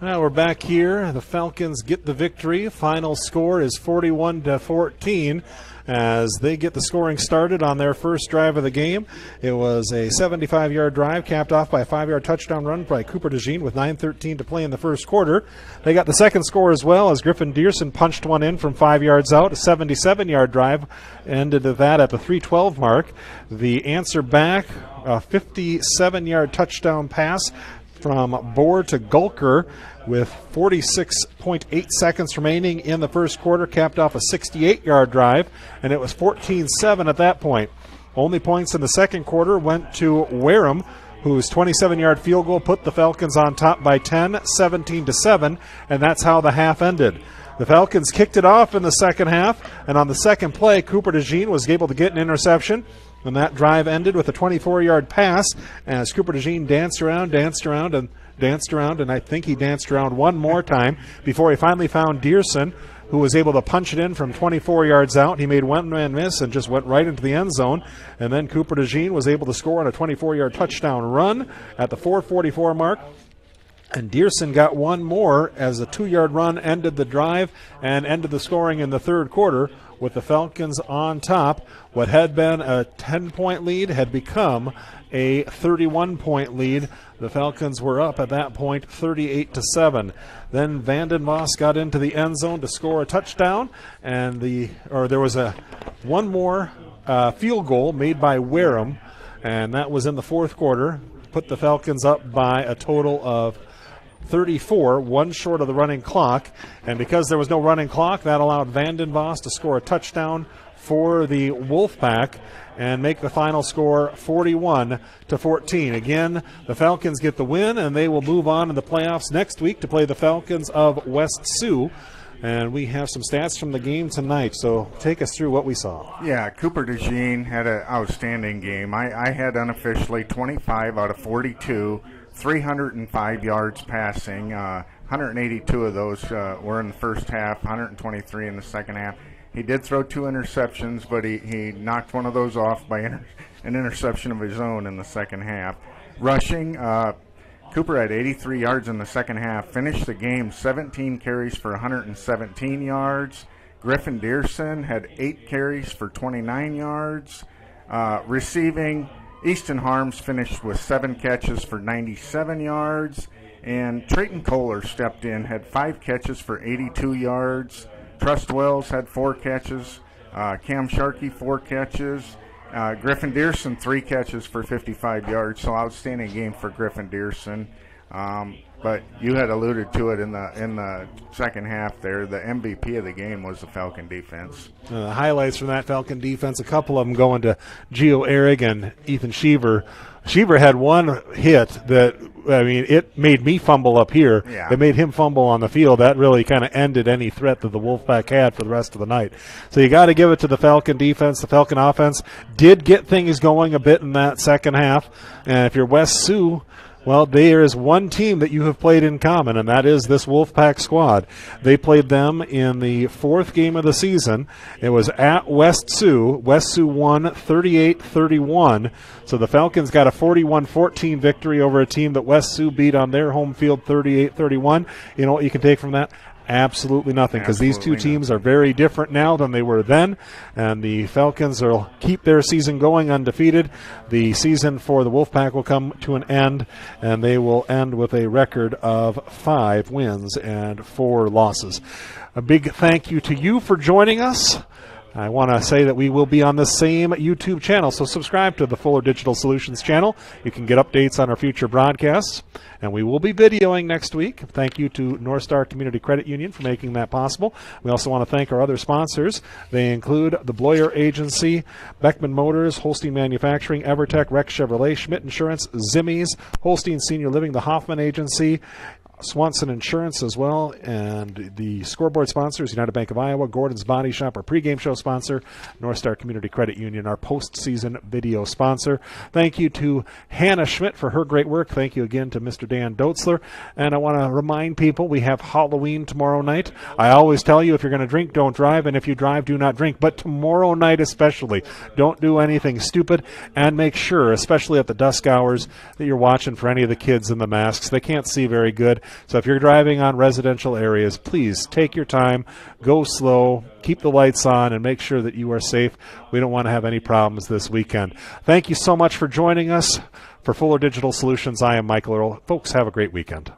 Now we're back here. The Falcons get the victory. Final score is 41-14 as they get the scoring started on their first drive of the game. It was a 75-yard drive capped off by a 5-yard touchdown run by Cooper DeJean with 9:13 to play in the first quarter. They got the second score as well as Griffin Dearson punched one in from 5 yards out. A 77-yard drive ended that at the 3:12 mark. The answer back, a 57-yard touchdown pass from Bohr to Gulker with 46.8 seconds remaining in the first quarter, capped off a 68-yard drive, and it was 14-7 at that point. Only points in the second quarter went to Wareham, whose 27-yard field goal put the Falcons on top by 10, 17-7, and that's how the half ended. The Falcons kicked it off in the second half, and on the second play, Cooper DeJean was able to get an interception, and that drive ended with a 24-yard pass as Cooper DeJean danced around, and I think he danced around one more time before he finally found Dearson, who was able to punch it in from 24 yards out. He made one man miss and just went right into the end zone. And then Cooper DeJean was able to score on a 24-yard touchdown run at the 4:44 mark. And Dearson got one more as a 2-yard run ended the drive and ended the scoring in the third quarter with the Falcons on top. What had been a 10-point lead had become a 31-point lead. The Falcons were up at that point 38-7. Then Vanden Voss got into the end zone to score a touchdown, and there was one more field goal made by Wareham, and that was in the fourth quarter. Put the Falcons up by a total of 34, one short of the running clock, and because there was no running clock, that allowed Vanden Voss to score a touchdown for the Wolfpack and make the final score 41-14. Again, the Falcons get the win, and they will move on in the playoffs next week to play the Falcons of West Sioux. And we have some stats from the game tonight, so take us through what we saw. Yeah, Cooper DeJean had an outstanding game. I had unofficially 25 out of 42, 305 yards passing. 182 of those were in the first half, 123 in the second half. He did throw 2 interceptions, but he knocked one of those off by an interception of his own in the second half. Rushing, Cooper had 83 yards in the second half, finished the game 17 carries for 117 yards. Griffin Dearson had 8 carries for 29 yards. Receiving, Easton Harms finished with 7 catches for 97 yards. And Trayton Kohler stepped in, had 5 catches for 82 yards. Trust Wells had 4 catches. Cam Sharkey, 4 catches. Griffin Dearson, 3 catches for 55 yards. So outstanding game for Griffin Dearson. But you had alluded to it in the second half there. The MVP of the game was the Falcon defense. The highlights from that Falcon defense, a couple of them going to Gio Ehrig and Ethan Sheaver. Sheaver had one hit that, I mean, it made me fumble up here. Yeah. It made him fumble on the field. That really kind of ended any threat that the Wolfpack had for the rest of the night. So you got to give it to the Falcon defense. The Falcon offense did get things going a bit in that second half. And if you're West Sioux, well, there is one team that you have played in common, and that is this Wolfpack squad. They played them in the 4th game of the season. It was at West Sioux. West Sioux won 38-31. So the Falcons got a 41-14 victory over a team that West Sioux beat on their home field 38-31. You know what you can take from that? Absolutely nothing, because these two teams are very different now than they were then, and the Falcons will keep their season going undefeated. The season for the Wolfpack will come to an end, and they will end with a record of 5 wins and 4 losses. A big thank you to you for joining us. I want to say that we will be on the same YouTube channel, so subscribe to the Fuller Digital Solutions channel. You can get updates on our future broadcasts, and we will be videoing next week. Thank you to North Star Community Credit Union for making that possible. We also want to thank our other sponsors. They include the Bloyer Agency, Beckman Motors, Holstein Manufacturing, Evertech, Rex Chevrolet, Schmidt Insurance, Zimmies, Holstein Senior Living, the Hoffman Agency, Swanson Insurance as well, and the scoreboard sponsors, United Bank of Iowa, Gordon's Body Shop, our pregame show sponsor, North Star Community Credit Union, our postseason video sponsor. Thank you to Hannah Schmidt for her great work. Thank you again to Mr. Dan Dotzler. And I want to remind people we have Halloween tomorrow night. I always tell you, if you're going to drink, don't drive, and if you drive, do not drink. But tomorrow night especially, don't do anything stupid, and make sure, especially at the dusk hours, that you're watching for any of the kids in the masks. They can't see very good. So if you're driving on residential areas, please take your time, go slow, keep the lights on, and make sure that you are safe. We don't want to have any problems this weekend. Thank you so much for joining us. For Fuller Digital Solutions, I am Michael Earl. Folks, have a great weekend.